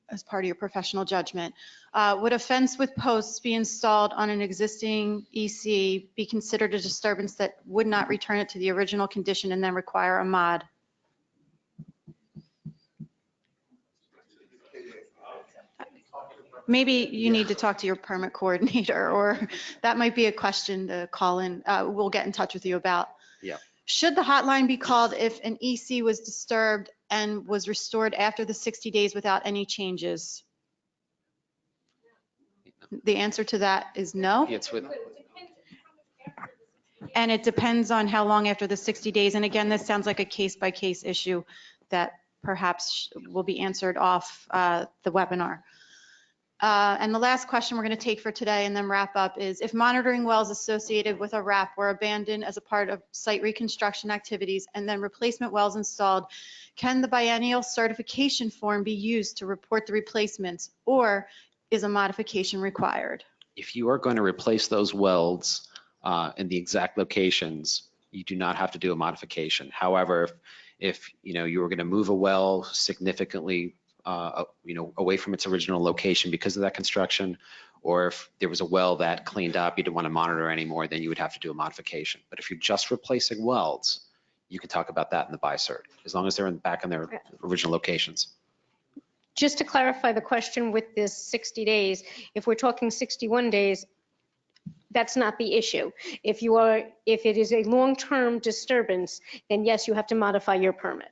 as part of your professional judgment. Would a fence with posts be installed on an existing EC be considered a disturbance that would not return it to the original condition and then require a mod? Maybe you need to talk to your permit coordinator, or that might be a question to call in. We'll get in touch with you about. Yeah. Should the hotline be called if an EC was disturbed and was restored after the 60 days without any changes? The answer to that is no. It's with, And it depends on how long after the 60 days. And again, this sounds like a case-by-case issue that perhaps will be answered off the webinar. And the last question we're going to take for today and then wrap up is, if monitoring wells associated with a RAP were abandoned as a part of site reconstruction activities and then replacement wells installed, can the biennial certification form be used to report the replacements, or is a modification required? if you are going to replace those welds in the exact locations, you do not have to do a modification. However, if you were going to move a well significantly away from its original location because of that construction, or if there was a well that cleaned up, you didn't want to monitor anymore, then you would have to do a modification. But if you're just replacing welds, you can talk about that in the bi-cert, as long as they're back in their original locations. Just to clarify the question with this 60 days, if we're talking 61 days, that's not the issue. If it is a long-term disturbance, then yes, you have to modify your permit.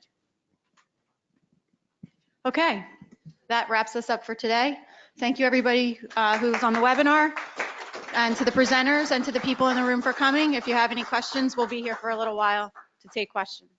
Okay, that wraps us up for today. Thank you, everybody who's on the webinar, and to the presenters and to the people in the room for coming. If you have any questions, we'll be here for a little while to take questions.